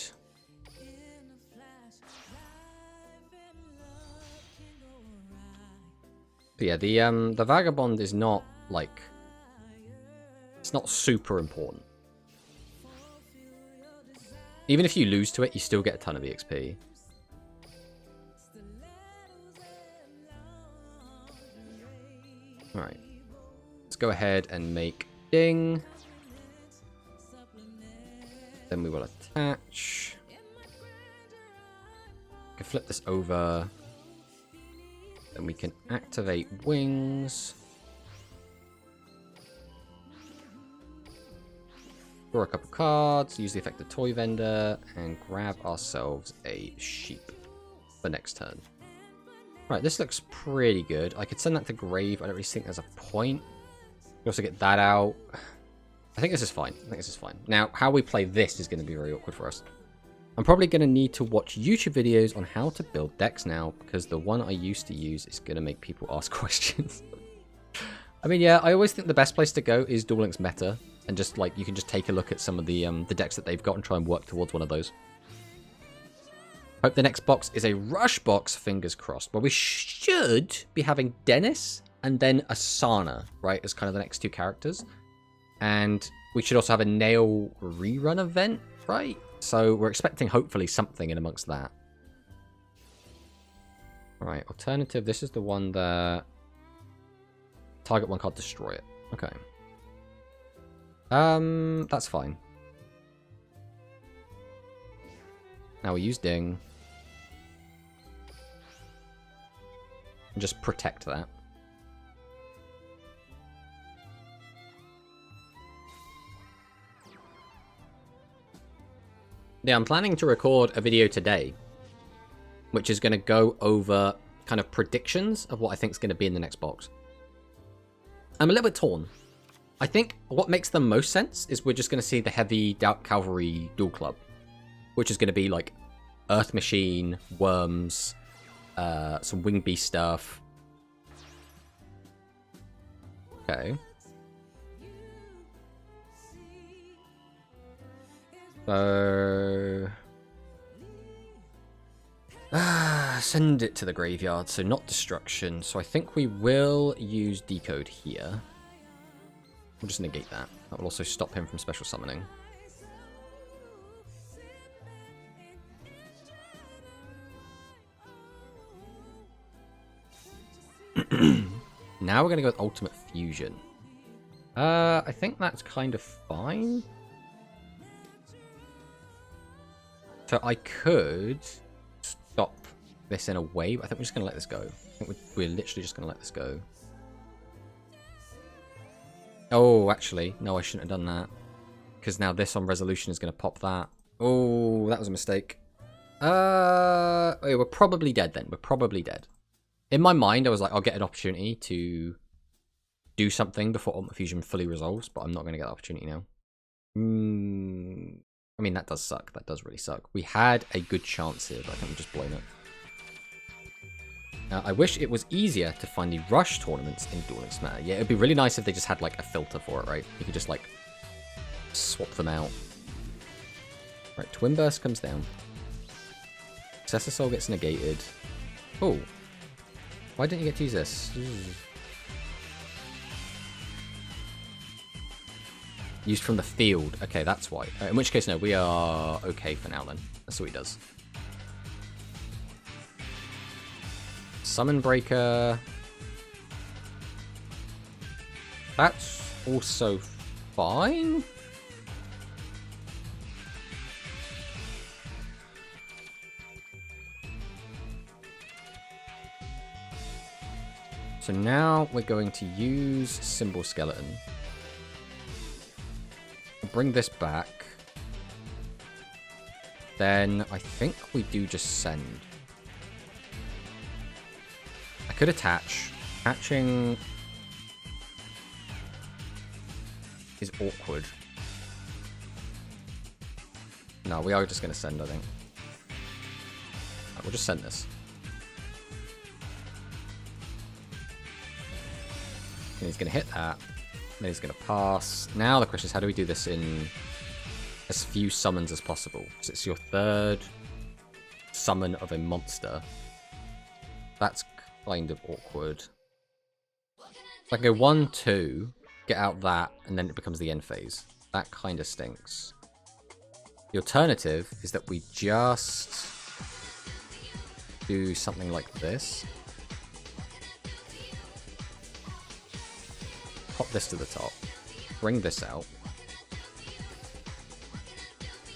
But yeah, the Vagabond is not, like... It's not super important. Even if you lose to it, you still get a ton of EXP. Alright. Let's go ahead and make Ding. Then we will attach. We can flip this over. Then we can activate Wings. Draw a couple cards, use the effect of Toy Vendor, and grab ourselves a Sheep for next turn. Right, this looks pretty good. I could send that to Grave. I don't really think there's a point. We also get that out. I think this is fine. I think this is fine. Now, how we play this is going to be very awkward for us. I'm probably going to need to watch YouTube videos on how to build decks now, because the one I used to use is going to make people ask questions. I mean, yeah, I always think the best place to go is Duel Links meta, and just, like, you can just take a look at some of the decks that they've got and try and work towards one of those. Hope the next box is a rush box, fingers crossed. Well, we should be having Dennis and then Asana, right, as kind of the next two characters. And we should also have a Nail rerun event, right? So we're expecting hopefully something in amongst that. Alright, alternative. This is the one that... Target one card, destroy it. Okay. That's fine. Now we use Ding. And just protect that. Yeah, I'm planning to record a video today, which is going to go over kind of predictions of what I think is going to be in the next box. I'm a little bit torn. I think what makes the most sense is we're just going to see the Heavy Cavalry Duel Club, which is going to be like Earth Machine, Worms, some Wing Beast stuff. Okay. So... Send it to the graveyard, so not destruction. So I think we will use decode here. We'll just negate that. That will also stop him from special summoning. Now we're going to go with Ultimate Fusion. I think that's kind of fine. So I could stop this in a way, but I think we're just going to let this go. I think we're literally just going to let this go. Oh, actually, no, I shouldn't have done that. Because now this on resolution is going to pop that. Oh, that was a mistake. Oh, we're probably dead then. We're probably dead. In my mind, I was like, I'll get an opportunity to do something before Ultimate Fusion fully resolves, but I'm not going to get that opportunity now. I mean, that does suck. That does really suck. We had a good chance here, but I think we've just blown it. I wish it was easier to find the rush tournaments in Duel Links Meta. Yeah, it'd be really nice if they just had, like, a filter for it, right? You could just, like, swap them out. Right, Twin Burst comes down. Successor Soul gets negated. Oh. Why didn't you get to use this? Used from the field. Okay, that's why. In which case, no, we are okay for now then. That's what he does. Summon Breaker. That's also fine. So now we're going to use Symbol Skeleton. Bring this back. Then I think we do just send. I could attach. Attaching is awkward. No, we are just going to send, I think. Right, we'll just send this. And he's going to hit that. Then he's going to pass. Now the question is, how do we do this in as few summons as possible? So it's your third summon of a monster. That's kind of awkward. If I go 1, 2, get out that, and then it becomes the end phase. That kind of stinks. The alternative is that we just do something like this. Pop this to the top. Bring this out.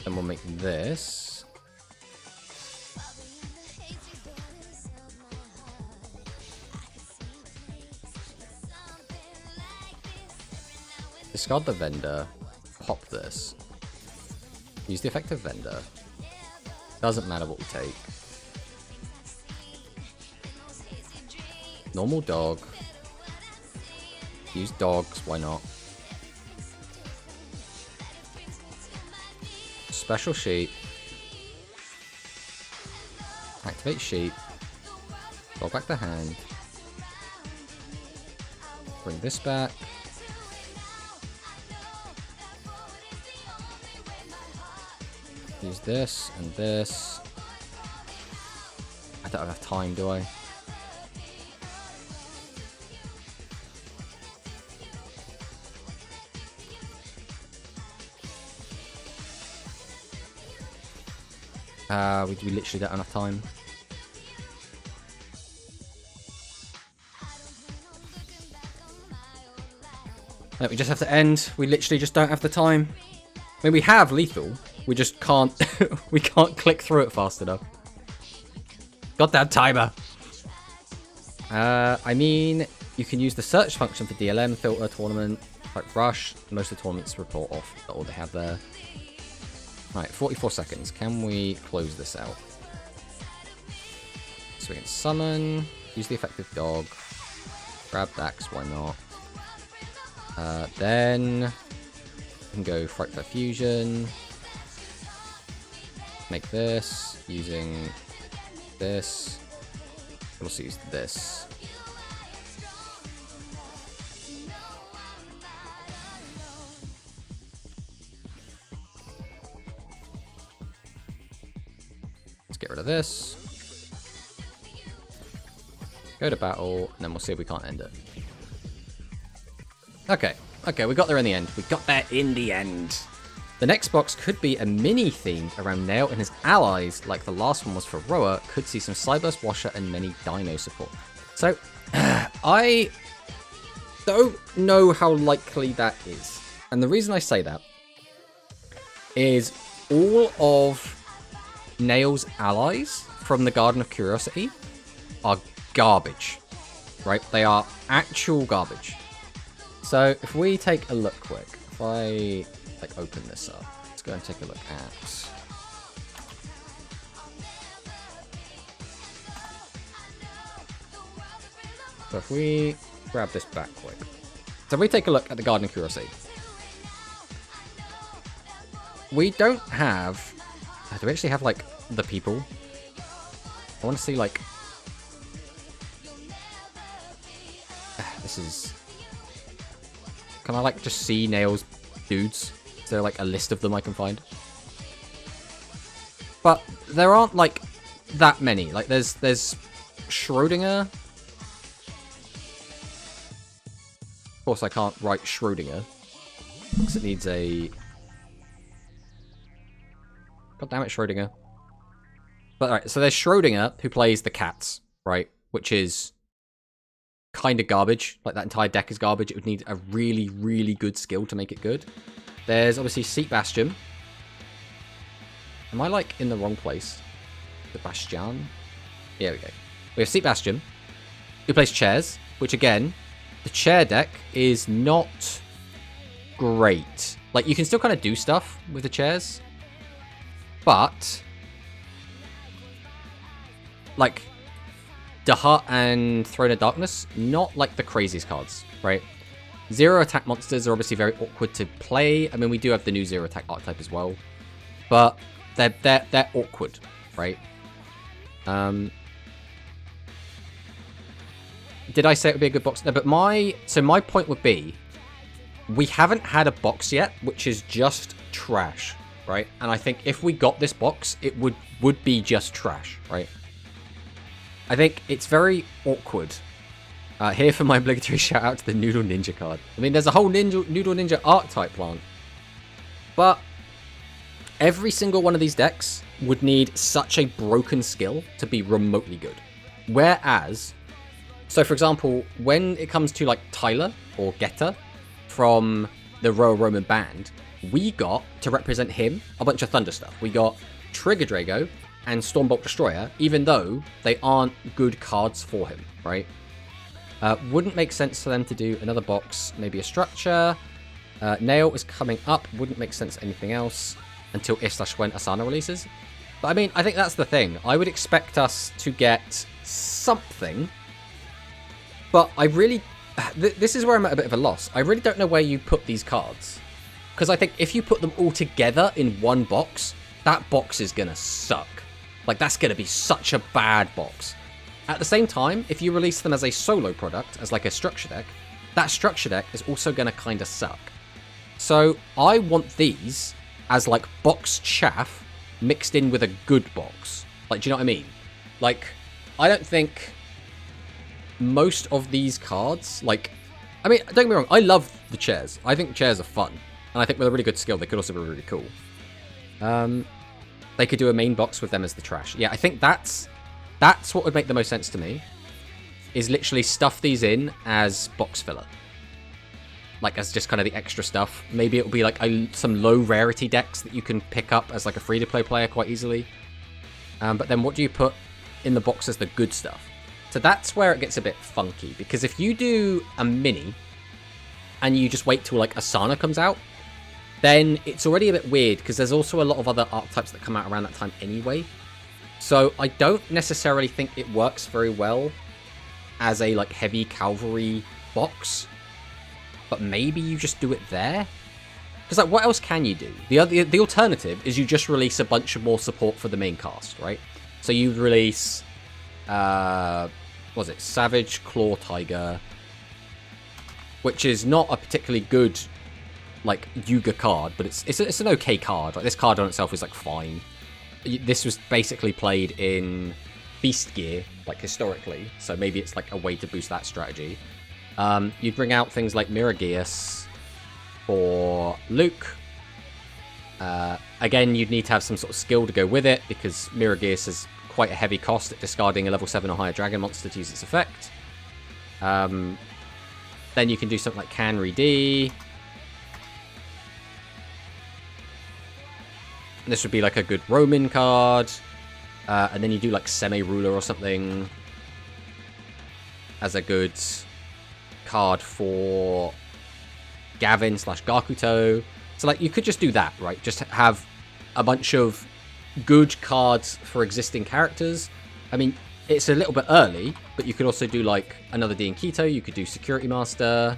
Then we'll make this. Discard the vendor. Pop this. Use the effective vendor. Doesn't matter what we take. Normal dog. Use dogs, why not? Special sheep. Activate sheep. Roll back the hand. Bring this back. Use this and this. I don't have time, do I? We literally don't have enough time. No, we just have to end. We literally just don't have the time. I mean, we have lethal. We just can't. We can't click through it fast enough. Goddamn timer. I mean, you can use the search function for DLM, filter, tournament, like rush. Most of the tournaments report off all they have there. Right, 44 seconds. Can we close this out? So we can summon, use the effective dog, grab Dax, why not? Then we can go Frightful Fusion, make this, using this, we'll also use this. Get rid of this. Go to battle, and then we'll see if we can't end it. Okay. Okay, we got there in the end. We got there in the end. The next box could be a mini themed around Nail and his allies, like the last one was for Roa. Could see some Cyburst, Washer, and many Dino support. So, I don't know how likely that is. And the reason I say that is all of Nail's allies from the Garden of Curiosity are garbage, right? They are actual garbage. So if we take a look quick, if I like open this up, let's go and take a look at. So if we grab this back quick, so if we take a look at the Garden of Curiosity, we don't have. Do we actually have like the people? I want to see like. This is. Can I like just see Nail's dudes? Is there like a list of them I can find? But there aren't like that many. Like there's Schrodinger. Of course I can't write Schrodinger because it needs a. God damn it, Schrodinger. But alright, so there's Schrodinger who plays the cats, right? Which is kind of garbage. Like that entire deck is garbage. It would need a really, really good skill to make it good. There's obviously Seat Bastion. Am I like in the wrong place? The Bastion? Here we go. We have Seat Bastion, who plays chairs, which again, the chair deck is not great. Like you can still kind of do stuff with the chairs. But, like, Dahut and Throne of Darkness, not like the craziest cards, right? Zero attack monsters are obviously very awkward to play. I mean, we do have the new zero attack archetype as well, but they're awkward, right? Did I say it would be a good box? No, but my point would be, we haven't had a box yet, which is just trash. Right, and I think if we got this box, it would be just trash, right? I think it's very awkward. Here for my obligatory shout out to the Noodle Ninja card. I mean, there's a whole Noodle Ninja archetype plant, but every single one of these decks would need such a broken skill to be remotely good. Whereas, so for example, when it comes to like Tyler or Getter from the Royal Roman Band, we got, to represent him, a bunch of Thunder stuff. We got Trigger Drago and Stormbolt Destroyer, even though they aren't good cards for him, right? Wouldn't make sense for them to do another box, maybe a structure. Nail is coming up, wouldn't make sense anything else until if/when Asana releases. But I mean, I think that's the thing. I would expect us to get something, but I really... This is where I'm at a bit of a loss. I really don't know where you put these cards. Because I think if you put them all together in one box, that box is going to suck. Like, that's going to be such a bad box. At the same time, if you release them as a solo product, as like a structure deck, that structure deck is also going to kind of suck. So, I want these as like box chaff mixed in with a good box. Like, do you know what I mean? Like, I don't think most of these cards, like... I mean, don't get me wrong, I love the chairs. I think chairs are fun. And I think with a really good skill, they could also be really cool. They could do a main box with them as the trash. Yeah, I think that's what would make the most sense to me. Is literally stuff these in as box filler. Like, as just kind of the extra stuff. Maybe it'll be like some low rarity decks that you can pick up as like a free-to-play player quite easily. But then what do you put in the box as the good stuff? So that's where it gets a bit funky. Because if you do a mini, and you just wait till like Asana comes out, then it's already a bit weird, because there's also a lot of other archetypes that come out around that time anyway. So I don't necessarily think it works very well as a like heavy cavalry box. But maybe you just do it there? Because like, what else can you do? The alternative is you just release a bunch of more support for the main cast, right? So you release, what was it? Savage Claw Tiger, which is not a particularly good like Yuga card, but it's an okay card. Like, this card on itself is like fine. This was basically played in beast gear, like historically. So maybe it's like a way to boost that strategy. You'd bring out things like Mirageus for Luke. Again, you'd need to have some sort of skill to go with it, because Mirageus is quite a heavy cost at discarding a level 7 or higher dragon monster to use its effect. Then you can do something like Canry D. This would be like a good Roman card. And then you do like Semi-Ruler or something as a good card for Gavin / Gakuto. So like you could just do that, right? Just have a bunch of good cards for existing characters. I mean, it's a little bit early, but you could also do like another D in Keto. You could do Security Master,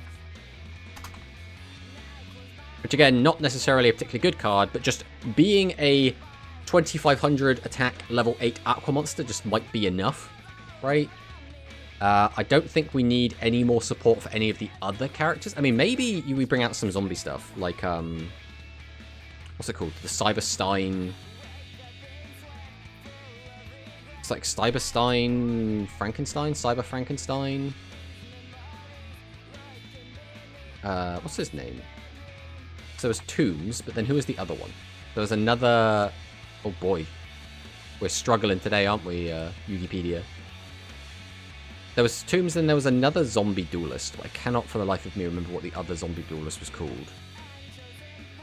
which again, not necessarily a particularly good card, but just being a 2500 attack level 8 Aqua monster just might be enough, right? I don't think we need any more support for any of the other characters. I mean, maybe we bring out some zombie stuff, like, what's it called? The Cyberstein. It's like Cyberstein Frankenstein? Cyber Frankenstein? What's his name? So it was Tombs, but then who was the other one? There was another... Oh boy. We're struggling today, aren't we, Wikipedia? There was Tombs, and there was another zombie duelist. I cannot for the life of me remember what the other zombie duelist was called.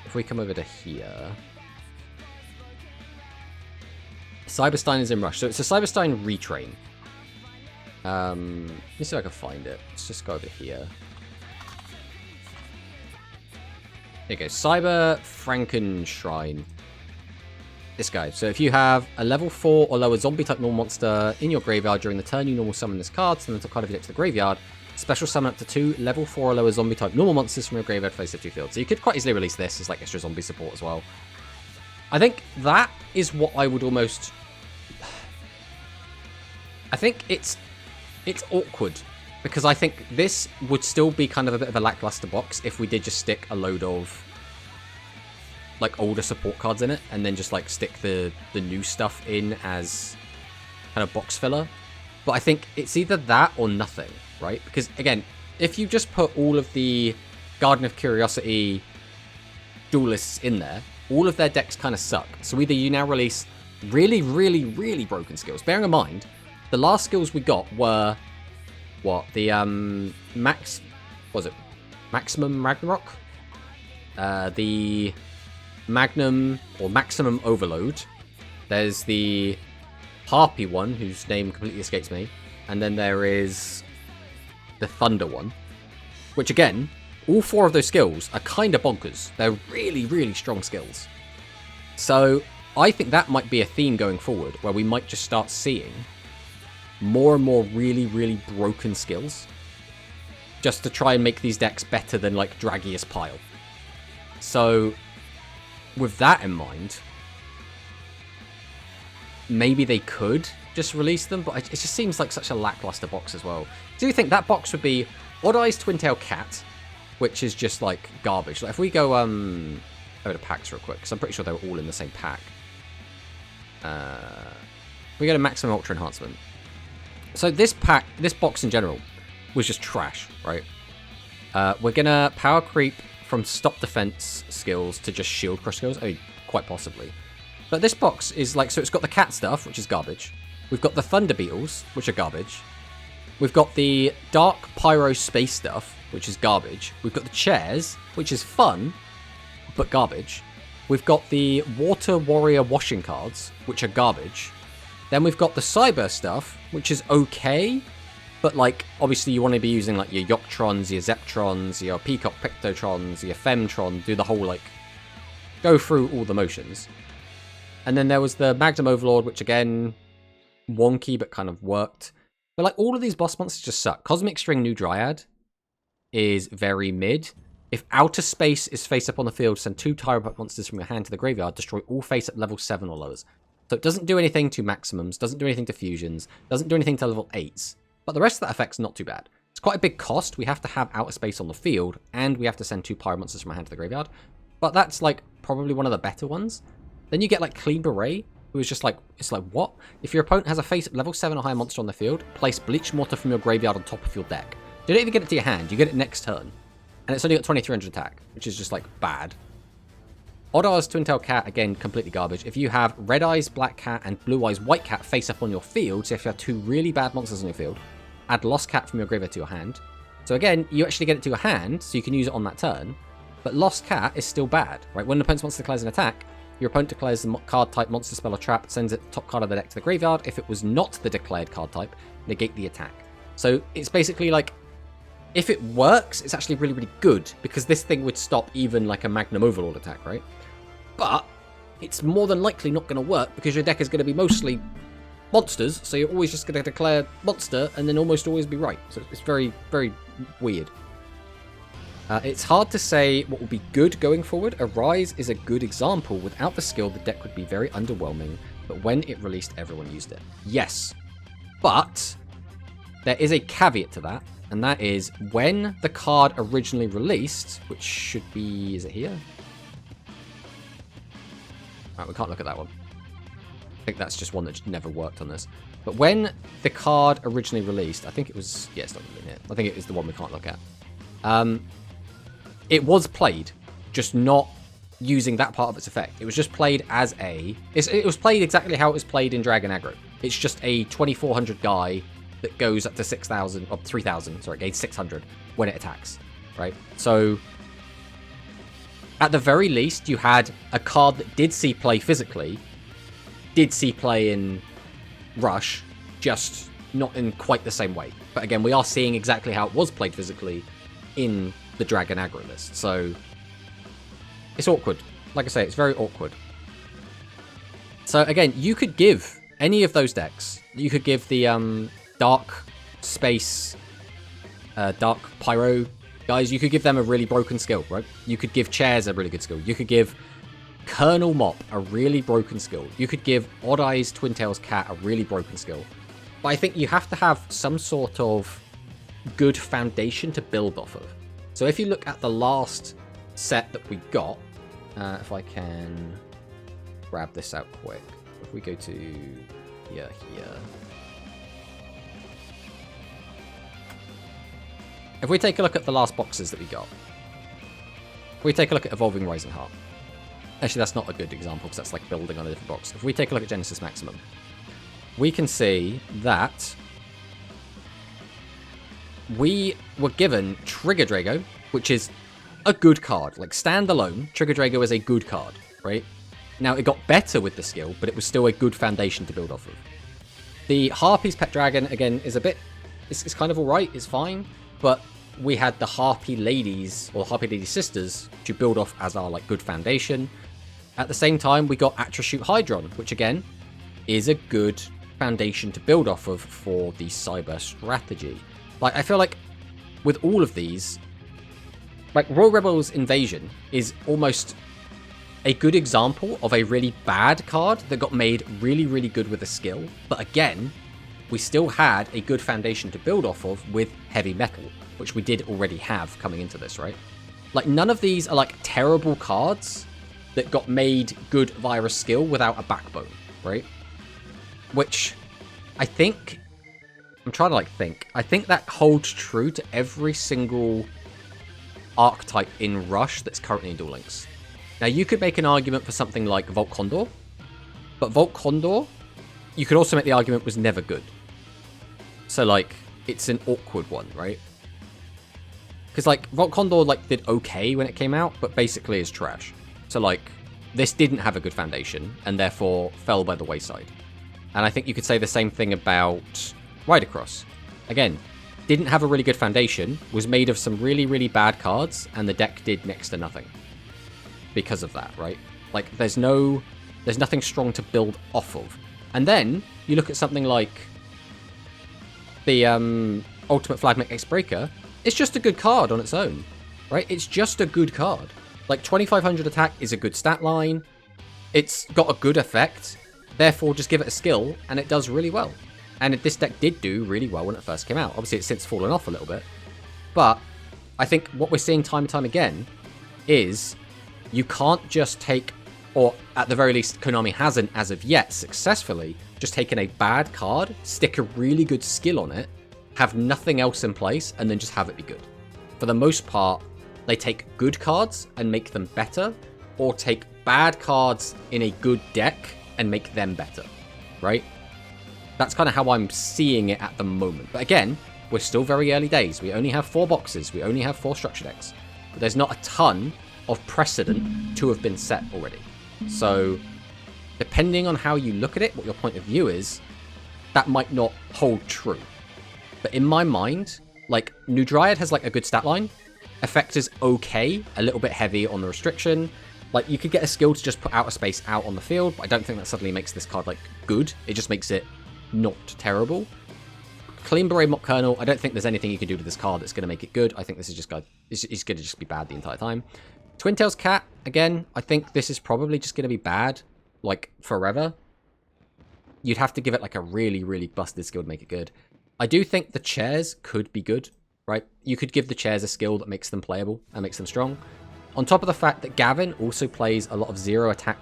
If we come over to here... Cyberstein is in Rush. So it's a Cyberstein retrain. Let me see if I can find it. Let's just go over here. There you go. Cyber Frankenstein. This guy. So if you have a level 4 or lower zombie-type normal monster in your graveyard during the turn, you normal summon this card, send the top card of your deck to the graveyard. Special summon up to 2 level 4 or lower zombie-type normal monsters from your graveyard face up to your field. So you could quite easily release this as like extra zombie support as well. I think that is what I would almost... I think it's awkward, because I think this would still be kind of a bit of a lackluster box if we did just stick a load of like older support cards in it, and then just like stick the new stuff in as kind of box filler. But I think it's either that or nothing, right? Because again, if you just put all of the Garden of Curiosity duelists in there, all of their decks kind of suck. So either you now release really, really, really broken skills. Bearing in mind, the last skills we got were what? The Maximum Ragnarok? The Magnum or Maximum Overload. There's the Harpy one, whose name completely escapes me. And then there is the Thunder one. Which again, all 4 of those skills are kind of bonkers. They're really, really strong skills. So I think that might be a theme going forward, where we might just start seeing more and more really, really broken skills, just to try and make these decks better than like Dragius Pile. So with that in mind, maybe they could just release them, but it just seems like such a lackluster box as well. Do you think that box would be Odd Eyes Twin Tail Cat, which is just like garbage? Like if we go over to packs real quick, because I'm pretty sure they were all in the same pack. We go to Maximum Ultra Enhancement. So this box in general was just trash, right? We're gonna power creep from stop defense skills to just shield crush skills. I mean, quite possibly. But this box is like, so it's got the cat stuff, which is garbage. We've got the Thunder Beetles, which are garbage. We've got the Dark Pyro Space stuff, which is garbage. We've got the chairs, which is fun, but garbage. We've got the Water Warrior washing cards, which are garbage. Then we've got the Cyber stuff, which is okay, but like, obviously you want to be using like your Yoctrons, your Zeptrons, your Peacock Pictotrons, your Femtron, do the whole like, go through all the motions. And then there was the Magnum Overlord, which again, wonky, but kind of worked. But like, all of these boss monsters just suck. Cosmic String New Dryad is very mid. If Outer Space is face up on the field, send 2 Tyrant monsters from your hand to the graveyard, destroy all face up level 7 or lowers. So it doesn't do anything to maximums, doesn't do anything to fusions, doesn't do anything to level 8s. But the rest of that effect's not too bad. It's quite a big cost. We have to have Outer Space on the field, and we have to send 2 Pyro monsters from our hand to the graveyard. But that's like probably one of the better ones. Then you get like Clean Beret, It was just like, it's like, what? If your opponent has a face level 7 or higher monster on the field, place Bleach Mortar from your graveyard on top of your deck. You don't even get it to your hand, you get it next turn. And it's only got 2300 attack, which is just like bad. Odd Eyes Twin Tail Cat, again, completely garbage. If you have Red Eyes Black Cat and Blue Eyes White Cat face up on your field, so if you have 2 really bad monsters on your field, add Lost Cat from your graveyard to your hand. So again, you actually get it to your hand, so you can use it on that turn. But Lost Cat is still bad, right? When an opponent's monster declares an attack, your opponent declares the card type monster, spell, or trap, sends it top card of the deck to the graveyard. If it was not the declared card type, negate the attack. So it's basically like, if it works, it's actually really, really good, because this thing would stop even like a Magnum Overlord attack, right? But it's more than likely not going to work, because your deck is going to be mostly monsters, so you're always just going to declare monster and then almost always be right. So it's very, very weird. It's hard to say what will be good going forward. Arise is a good example. Without the skill, the deck would be very underwhelming, but when it released, everyone used it. Yes, but there is a caveat to that, and that is when the card originally released, which should be, is it here? Alright, we can't look at that one. I think that's just one that never worked on this. But when the card originally released, I think it was, yeah, it's not in here. I think it is the one we can't look at. It was played, just not using that part of its effect. It was just played as a... It was played exactly how it was played in Dragon Aggro. It's just a 2400 guy that goes up to 6,000, or 3,000, sorry, gains 600 when it attacks, right? So, at the very least, you had a card that did see play physically, did see play in Rush, just not in quite the same way. But again, we are seeing exactly how it was played physically in the Dragon Aggro list, so it's awkward. Like I say, it's very awkward. So again, you could give any of those decks. You could give the Dark Space, Dark Pyro guys, you could give them a really broken skill, right? You could give Chairs a really good skill. You could give Colonel Mop a really broken skill. You could give Odd Eyes Twin Tails Cat a really broken skill. But I think you have to have some sort of good foundation to build off of. So if you look at the last set that we got, if I can grab this out quick. If we go to here. If we take a look at the last boxes that we got. If we take a look at Evolving Rising Heart. Actually, that's not a good example because that's like building on a different box. If we take a look at Genesis Maximum, we can see that we were given Trigger Drago, which is a good card. Like, standalone, Trigger Drago is a good card, right? Now, it got better with the skill, but it was still a good foundation to build off of. The Harpy's Pet Dragon, again, is a bit... It's kind of alright, it's fine, but we had the Harpy Ladies, or Harpy Lady Sisters, to build off as our, like, good foundation. At the same time, we got Atrashoot Hydron, which, again, is a good foundation to build off of for the Cyber strategy. Like, I feel like with all of these, like, Royal Rebels Invasion is almost a good example of a really bad card that got made really, really good with a skill. But again, we still had a good foundation to build off of with Heavy Metal, which we did already have coming into this, right? Like, none of these are, like, terrible cards that got made good via a skill without a backbone, right? Which I think... I'm trying to, like, think. I think that holds true to every single archetype in Rush that's currently in Duel Links. Now, you could make an argument for something like Volt Condor, but Volt Condor, you could also make the argument was never good. So, like, it's an awkward one, right? Because, like, Volt Condor, like, did okay when it came out, but basically is trash. So, like, this didn't have a good foundation, and therefore fell by the wayside. And I think you could say the same thing about Ridercross. Again, didn't have a really good foundation, was made of some really, really bad cards, and the deck did next to nothing. Because of that, right? Like, there's nothing strong to build off of. And then, you look at something like the Ultimate Flagmech Xbreaker, it's just a good card on its own, right? It's just a good card. Like, 2500 attack is a good stat line, it's got a good effect, therefore just give it a skill, and it does really well. And this deck did do really well when it first came out. Obviously, it's since fallen off a little bit. But I think what we're seeing time and time again is you can't just take or at the very least, Konami hasn't, as of yet, successfully just taken a bad card, stick a really good skill on it, have nothing else in place, and then just have it be good. For the most part, they take good cards and make them better, or take bad cards in a good deck and make them better, right? That's kind of how I'm seeing it at the moment. But again, we're still very early days. We only have 4 boxes. We only have 4 structure decks. But there's not a ton of precedent to have been set already. So, depending on how you look at it, what your point of view is, that might not hold true. But in my mind, like, New Dryad has, like, a good stat line. Effect is okay, a little bit heavy on the restriction. Like, you could get a skill to just put Outer Space out on the field, but I don't think that suddenly makes this card, like, good. It just makes it not terrible. Clean Beret Mock Kernel, I don't think there's anything you can do to this card that's going to make it good. I think this is just going to just be bad the entire time. Twin Tails Cat, again, I think this is probably just going to be bad, like, forever. You'd have to give it, like, a really, really busted skill to make it good. I do think the chairs could be good, right? You could give the chairs a skill that makes them playable and makes them strong. On top of the fact that Gavin also plays a lot of 0 attack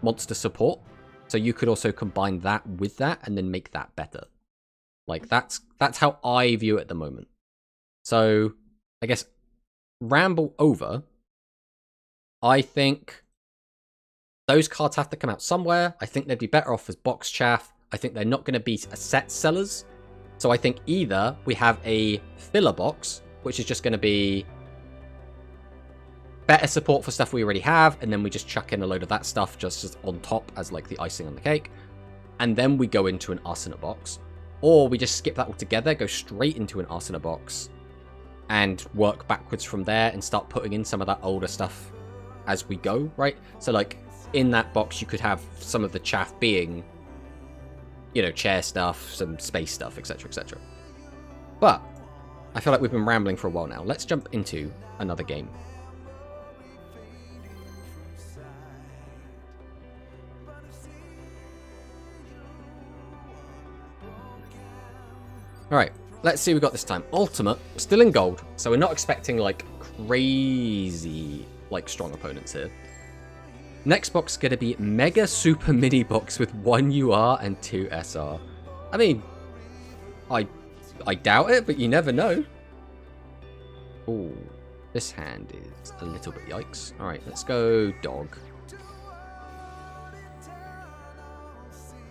monster support, so you could also combine that with that and then make that better. Like, that's how I view it at the moment. So, I guess, ramble over. I think those cards have to come out somewhere. I think they'd be better off as box chaff. I think they're not going to be set sellers. So I think either we have a filler box, which is just going to be better support for stuff we already have, and then we just chuck in a load of that stuff just on top as like the icing on the cake. And then we go into an Arsena box. Or we just skip that altogether, go straight into an Arsena box, and work backwards from there and start putting in some of that older stuff as we go, right? So, like, in that box, you could have some of the chaff being, you know, chair stuff, some space stuff, etc., etc. But I feel like we've been rambling for a while now. Let's jump into another game. Alright, let's see what we got this time. Ultimate, still in gold, so we're not expecting, like, crazy, like, strong opponents here. Next box is going to be Mega Super Mini Box with 1 UR and 2 SR. I mean, I doubt it, but you never know. Ooh, this hand is a little bit yikes. Alright, let's go Dog.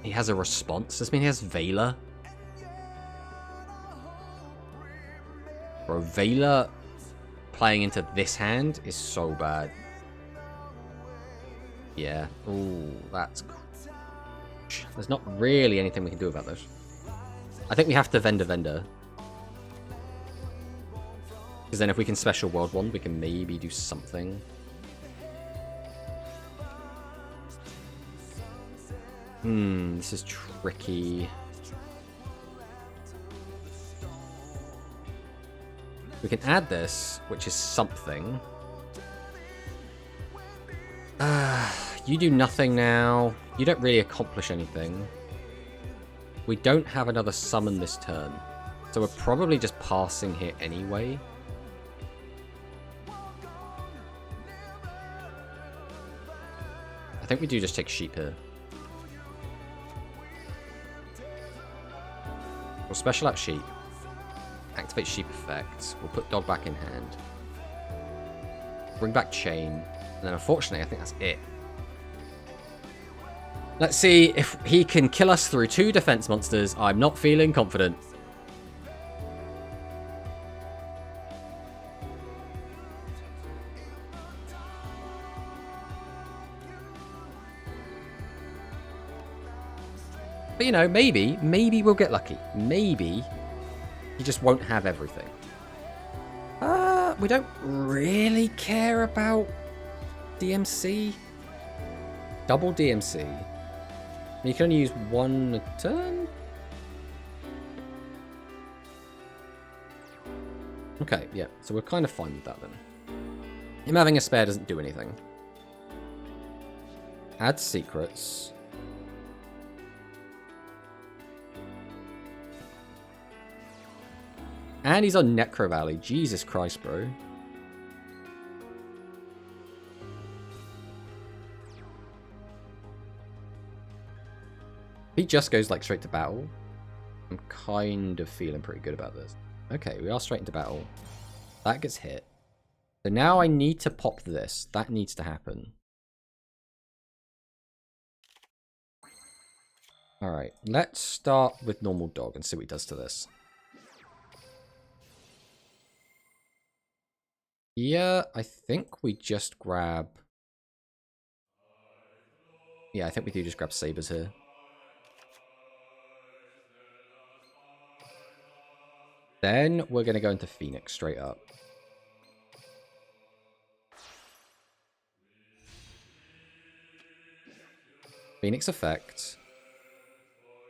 He has a response. Does this mean he has Veiler? Bro, Veiler playing into this hand is so bad. Yeah. Ooh, that's... There's not really anything we can do about this. I think we have to Vendor. Because then if we can Special World one, we can maybe do something. This is tricky. We can add this, which is something. You do nothing now. You don't really accomplish anything. We don't have another summon this turn. So we're probably just passing here anyway. I think we do just take Sheep here. We'll special out Sheep. Activate Sheep effects. We'll put Dog back in hand. Bring back Chain. And then unfortunately, I think that's it. Let's see if he can kill us through 2 defense monsters. I'm not feeling confident. But you know, maybe we'll get lucky. Maybe he just won't have everything. We don't really care about DMC. Double DMC. You can only use 1 a turn? Okay, yeah. So we're kind of fine with that then. Him having a spare doesn't do anything. Add secrets. And he's on Necro Valley. Jesus Christ, bro. He just goes like straight to battle. I'm kind of feeling pretty good about this. Okay, we are straight into battle. That gets hit. So now I need to pop this. That needs to happen. Alright, let's start with normal dog and see what he does to this. Yeah, I think we just grab... Yeah, I think we do just grab sabers here. Then we're going to go into Phoenix straight up. Phoenix effect.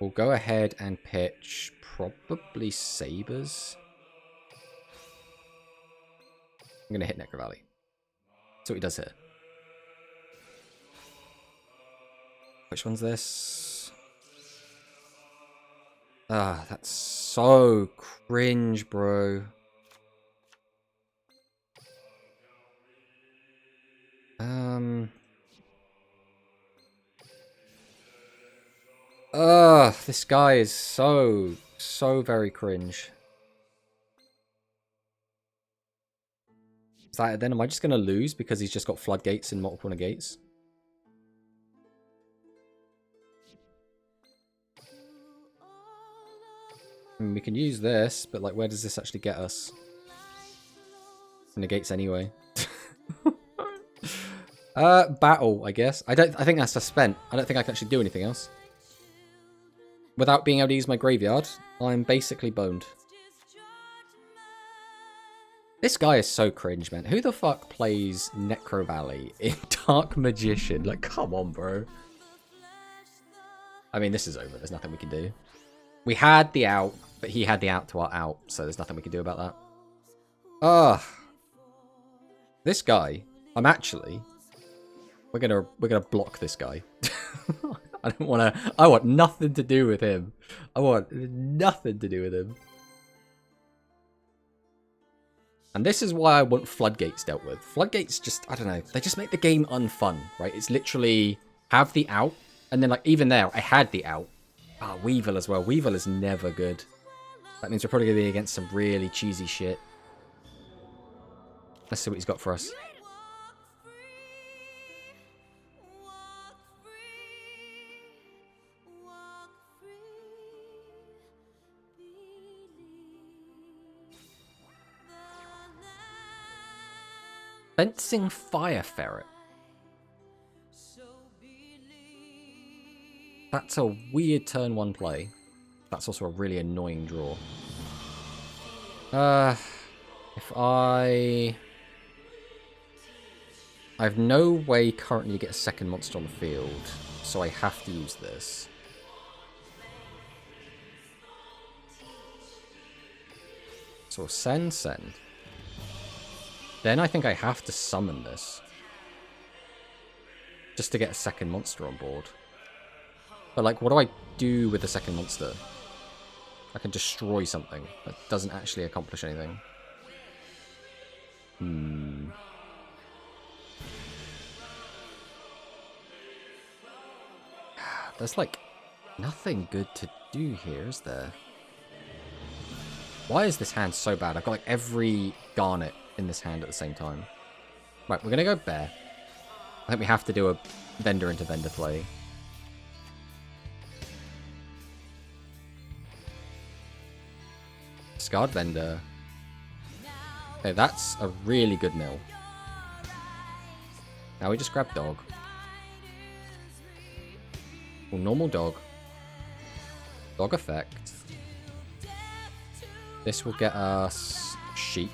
We'll go ahead and pitch probably sabers. I'm going to hit Necro Valley. So what he does here. Which one's this? Ah, that's so cringe, bro. Ugh, this guy is so very cringe. Is that it then? Am I just going to lose because he's just got floodgates and multiple negates? I mean, we can use this, but like, where does this actually get us? Negates anyway. Battle, I guess. I think that's suspend. I don't think I can actually do anything else. Without being able to use my graveyard, I'm basically boned. This guy is so cringe, man. Who the fuck plays Necro Valley in Dark Magician? Like, come on, bro. I mean, this is over. There's nothing we can do. We had the out, but he had the out to our out, so there's nothing we can do about that. Ugh. This guy, I'm actually... We're gonna block this guy. I want nothing to do with him. I want nothing to do with him. And this is why I want floodgates dealt with. Floodgates just, I don't know, they just make the game unfun, right? It's literally have the out, and then like even there, I had the out. Ah, Weevil as well. Weevil is never good. That means we're probably gonna be against some really cheesy shit. Let's see what he's got for us. Fencing Fire Ferret. That's a weird turn one play. That's also a really annoying draw. If I have no way currently to get a second monster on the field, so I have to use this. So send. Then I think I have to summon this. Just to get a second monster on board. But like, what do I do with the second monster? I can destroy something that doesn't actually accomplish anything. There's like nothing good to do here, is there? Why is this hand so bad? I've got like every garnet in this hand at the same time. Right, we're gonna go bear. I think we have to do a vendor into vendor play. Scarred vendor. Okay, that's a really good mill. Now we just grab dog. Well, normal dog. Dog effect. This will get us sheep.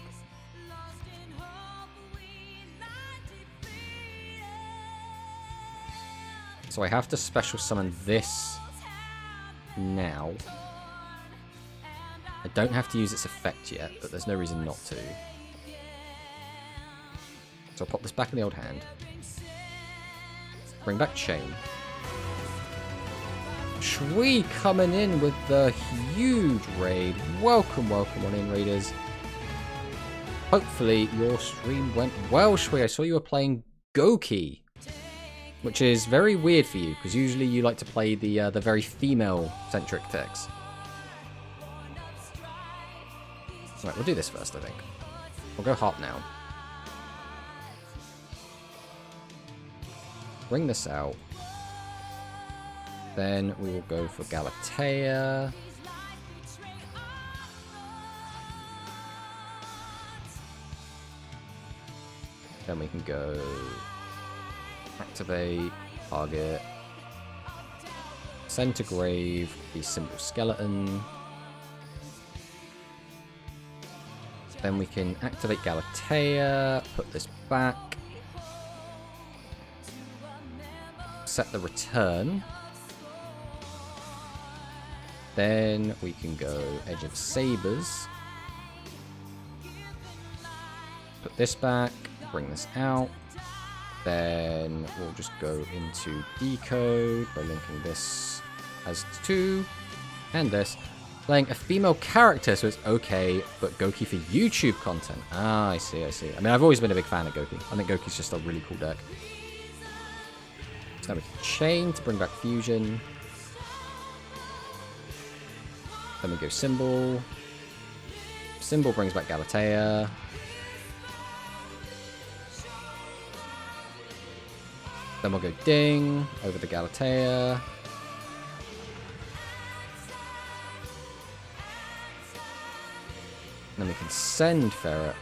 So I have to special summon this now. I don't have to use its effect yet, but there's no reason not to. So I'll pop this back in the old hand. Bring back Chain. Shui coming in with the huge raid. Welcome on in, raiders. Hopefully your stream went well, Shui. I saw you were playing KoG. which is very weird for you, because usually you like to play the very female-centric decks. Right, we'll do this first, I think. We'll go Harp now. Bring this out. Then we will go for Galatea. Then we can go activate, target, send to grave the Symbol Skeleton. Then we can activate Galatea, put this back, set the return. Then we can go Edge of Sabers, put this back, bring this out. Then we'll just go into decode by linking this as 2 and this. Playing a female character, so it's okay, but Goki for YouTube content. Ah, I see, I see. I mean, I've always been a big fan of Goki. I think Goki's just a really cool deck. So now we can chain to bring back Fusion. Then we go Symbol. Symbol brings back Galatea. Then we'll go Ding over the Galatea. Then we can send Ferret.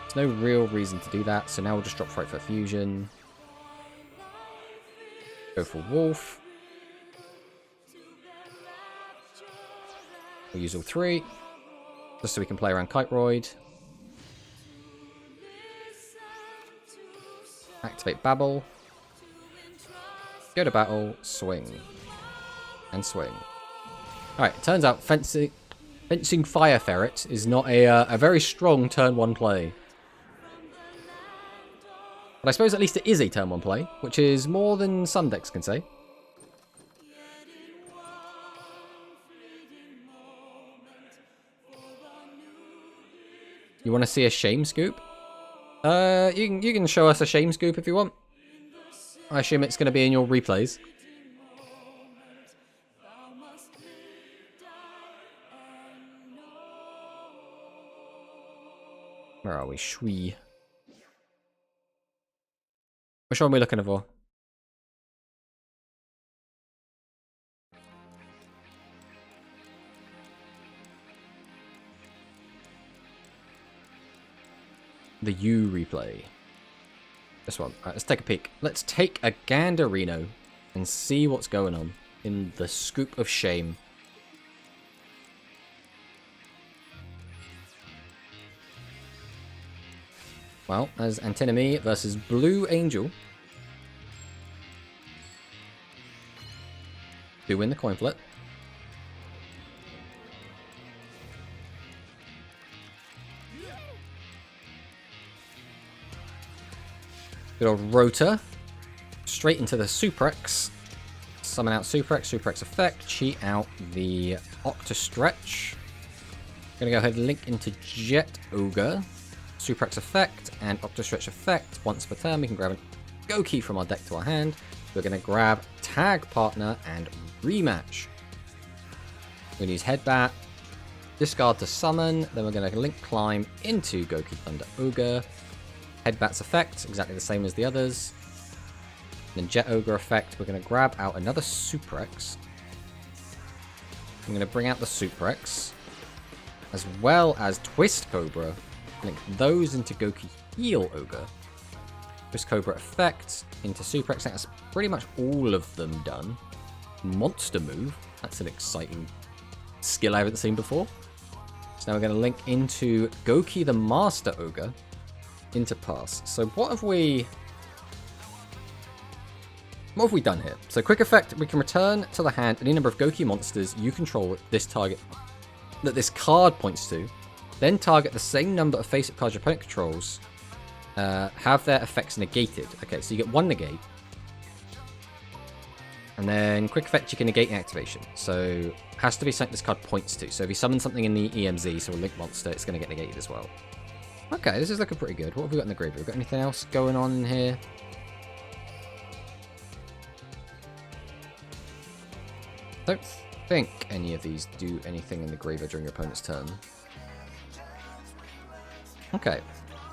There's no real reason to do that, so now we'll just drop Fright for Fusion. Go for Wolf. We'll use all 3, just so we can play around Kiteroid. Activate Babble. Go to battle, swing. And swing. Alright, it turns out Fencing Fire Ferret is not a very strong turn 1 play. But I suppose at least it is a turn 1 play, which is more than some decks can say. You want to see a Shame Scoop? You can show us a Shame Scoop if you want. I assume it's going to be in your replays. Where are we? Shui. Which one are we looking for? The U replay. This one. Alright, let's take a peek. Let's take a gander, Reno, and see what's going on in the Scoop of Shame. Well, as Antinomy versus Blue Angel. Do win the coin flip. Good old Rota. Straight into the Suprex. Summon out Suprex. Suprex effect. Cheat out the Octastretch. Gonna go ahead and link into Jet Ogre. Suprex effect and Octastretch effect. Once per turn, we can grab a Goki from our deck to our hand. We're going to grab Tag Partner and Rematch. We're going to use Headbat, discard to summon. Then we're going to link Climb into Goki Thunder Ogre. Headbat's effect, exactly the same as the others. Then Jet Ogre effect, we're going to grab out another Suprex. I'm going to bring out the Suprex, as well as Twist Cobra. Link those into Goki Heal Ogre. Twist Cobra effect into Suprex. That's pretty much all of them done. Monster move. That's an exciting skill I haven't seen before. So now we're going to link into Goki the Master Ogre into Pass. So what have we done here? So quick effect, we can return to the hand any number of Goki monsters you control at this target that this card points to. Then target the same number of face-up cards your opponent controls. Have their effects negated. Okay, so you get 1 negate. And then quick effect, you can negate an activation. So it has to be something this card points to. So if you summon something in the EMZ, so a Link monster, it's going to get negated as well. Okay, this is looking pretty good. What have we got in the graveyard? Got anything else going on in here? Don't think any of these do anything in the graveyard during your opponent's turn. Okay,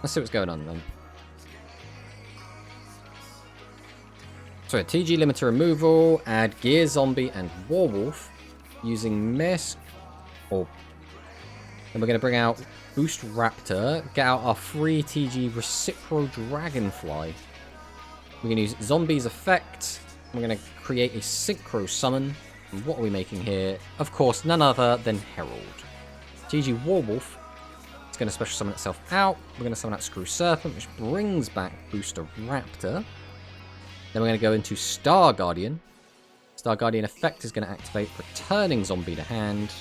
let's see what's going on then. So TG limiter removal, add Gear Zombie and Warwolf using Mist. Or then we're going to bring out Boost Raptor, get out our free TG Recipro Dragonfly. We're going to use Zombie's effect. We're going to create a Synchro Summon. And what are we making here? Of course, none other than Herald. TG Warwolf. It's going to special summon itself out. We're going to summon out Screw Serpent, which brings back Booster Raptor. Then we're going to go into Star Guardian. Star Guardian effect is going to activate, returning Zombie to hand.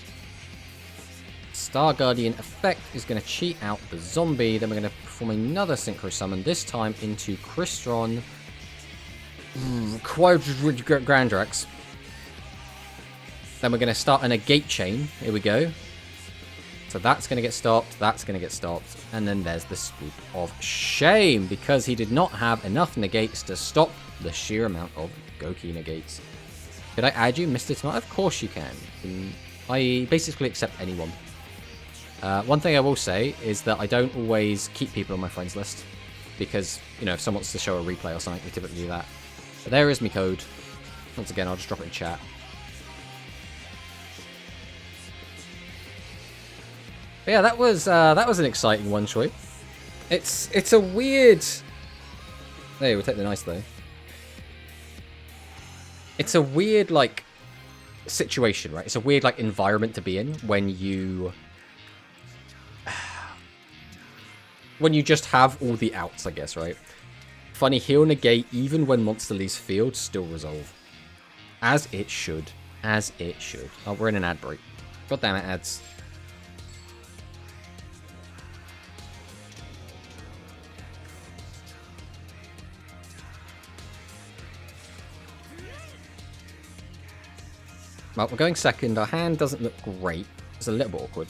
Star Guardian effect is going to cheat out the Zombie. Then we're going to perform another Synchro Summon, this time into Crystron Grandrax. Then we're going to start a Negate Chain. Here we go. So that's going to get stopped, that's going to get stopped, and then there's the Swoop of Shame, because he did not have enough negates to stop the sheer amount of Goki negates. Could I add you, Mr. Tomato? Of course you can. I basically accept anyone. One thing I will say is that I don't always keep people on my friends list, because, you know, if someone wants to show a replay or something, we typically do that. But there is my code. Once again, I'll just drop it in chat. But yeah, that was an exciting one, Shui. It's a weird. Hey, we'll take the nice though. It's a weird like situation, right? It's a weird like environment to be in when you just have all the outs, I guess, right? Funny, heal negate even when monster leaves field, still resolve. As it should. As it should. Oh, we're in an ad break. God damn it, ads. Well, we're going second. Our hand doesn't look great. It's a little bit awkward.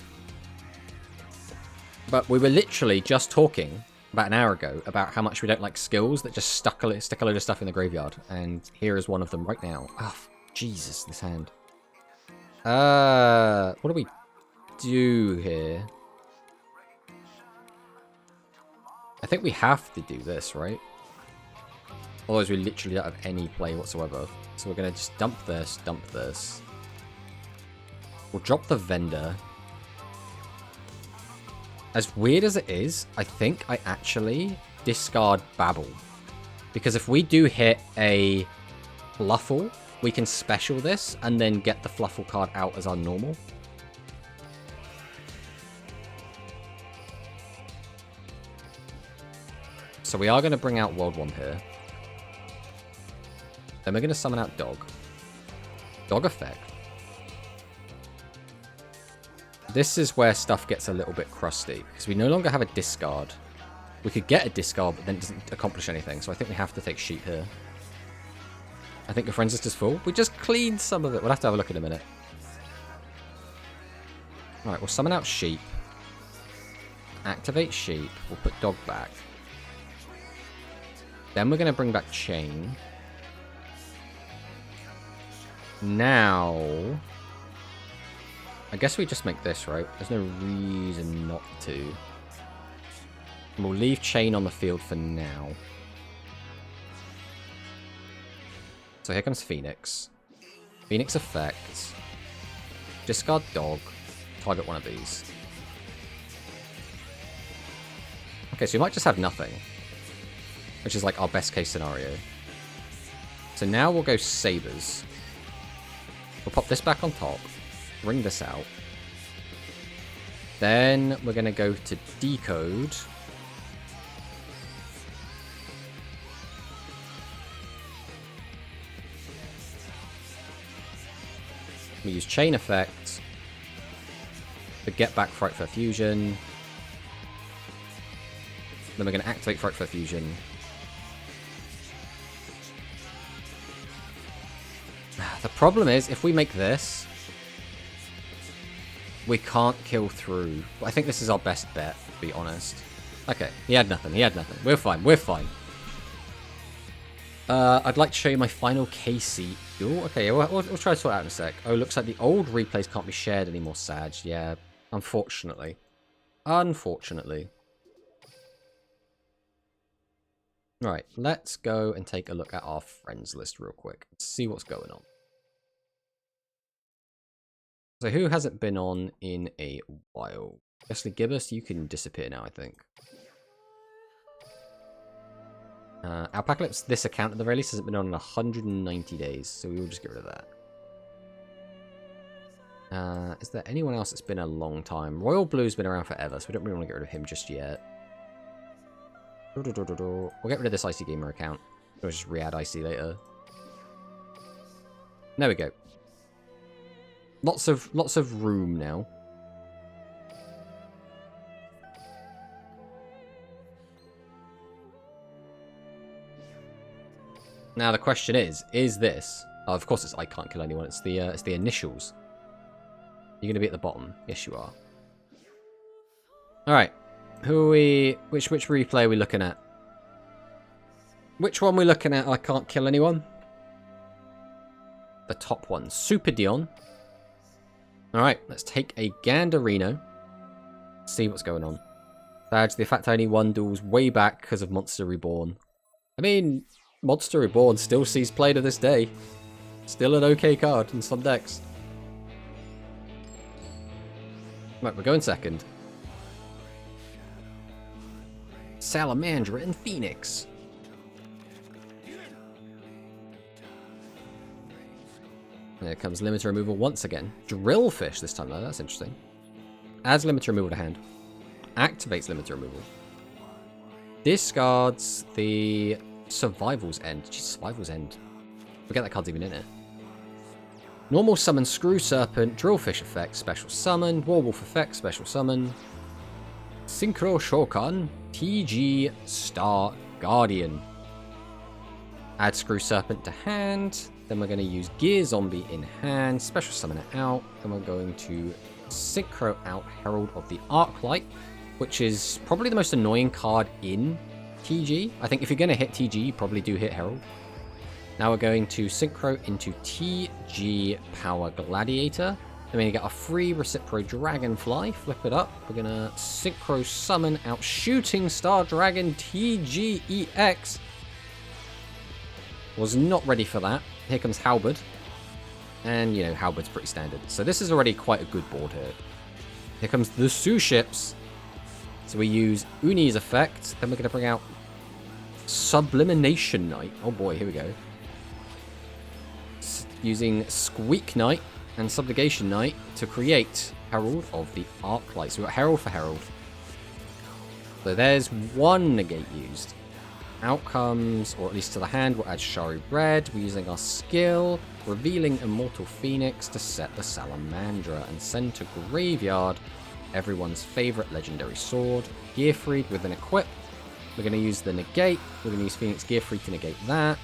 But we were literally just talking about an hour ago about how much we don't like skills that just stick a load of stuff in the graveyard. And here is one of them right now. Oh, Jesus, this hand. What do we do here? I think we have to do this, right? Otherwise we literally don't have any play whatsoever. So we're going to just dump this, dump this. We'll drop the vendor. As weird as it is, I think I actually discard Babble. Because if we do hit a Fluffle, we can special this and then get the Fluffle card out as our normal. So we are going to bring out World 1 here. Then we're going to summon out Dog. Dog effect. This is where stuff gets a little bit crusty, because we no longer have a discard. We could get a discard, but then it doesn't accomplish anything, so I think we have to take Sheep here. I think your friend's list is full. We just cleaned some of it. We'll have to have a look in a minute. Alright, we'll summon out Sheep. Activate Sheep. We'll put Dog back. Then we're going to bring back Chain. Now, I guess we just make this, right? There's no reason not to. We'll leave Chain on the field for now. So here comes Phoenix. Phoenix effect. Discard Dog. Target one of these. Okay, so we might just have nothing. Which is like our best case scenario. So now we'll go Sabers. We'll pop this back on top. Bring this out. Then we're going to go to Decode. We use Chain Effect. The Get Back Frightful Fusion. Then we're going to activate Frightful Fusion. The problem is, if we make this, we can't kill through. I think this is our best bet, to be honest. Okay, he had nothing. He had nothing. We're fine. We're fine. I'd like to show you my final K seat Ooh, okay, yeah, we'll try to sort it out in a sec. Oh, looks like the old replays can't be shared anymore, Sag. Yeah, unfortunately. Unfortunately. Right, let's go and take a look at our friends list real quick. See what's going on. So who hasn't been on in a while? Wesley Gibbous, you can disappear now, I think. Alpacalypse, this account at the very least, hasn't been on in 190 days, so we will just get rid of that. Is there anyone else that's been a long time? Royal Blue's been around forever, so we don't really want to get rid of him just yet. We'll get rid of this Icy Gamer account. We'll just re-add Icy later. There we go. Lots of room now. Now the question is this? Oh, of course it's I can't kill anyone. It's the initials. You're gonna be at the bottom. Yes, you are. All right. Who are we? Which replay are we looking at? Which one are we looking at? I can't kill anyone. The top one, Super Dion. All right, let's take a Gandarino. See what's going on. Badge, the fact I only won duels way back because of Monster Reborn. I mean, Monster Reborn still sees play to this day. Still an okay card in some decks. Right, we're going second. Salamandra and Phoenix. There comes limiter removal once again. Drillfish this time though, that's interesting. Adds limiter removal to hand. Activates limiter removal. Discards the Survival's End. Jeez, Survival's End. Forget that card's even in it. Normal summon Screw Serpent, Drillfish effect, special summon, Warwolf effect, special summon. Synchro Shokan, TG Star Guardian. Add Screw Serpent to hand. Then we're going to use Gear Zombie in hand, special summon it out. Then we're going to synchro out Herald of the Arclight, which is probably the most annoying card in TG. I think if you're going to hit TG, you probably do hit Herald. Now we're going to synchro into TG Power Gladiator. Then we're going to get a free Recipro Dragonfly, flip it up. We're going to synchro summon out Shooting Star Dragon TGEX. Was not ready for that. Here comes Halberd. And, you know, Halberd's pretty standard. So this is already quite a good board here. Here comes the Sue Ships. So we use Uni's effect. Then we're going to bring out Sublimination Knight. Oh boy, here we go. Using Squeak Knight and Subligation Knight to create Herald of the Arclight. So we've got Herald for Herald. So there's one negate used. Outcomes, or at least to the hand, we'll add Shari Red. We're using our skill, revealing Immortal Phoenix to set the Salamandra and send to Graveyard everyone's favorite legendary sword, Gearfried with an equip. We're going to use the negate. We're going to use Phoenix Gearfried to negate that.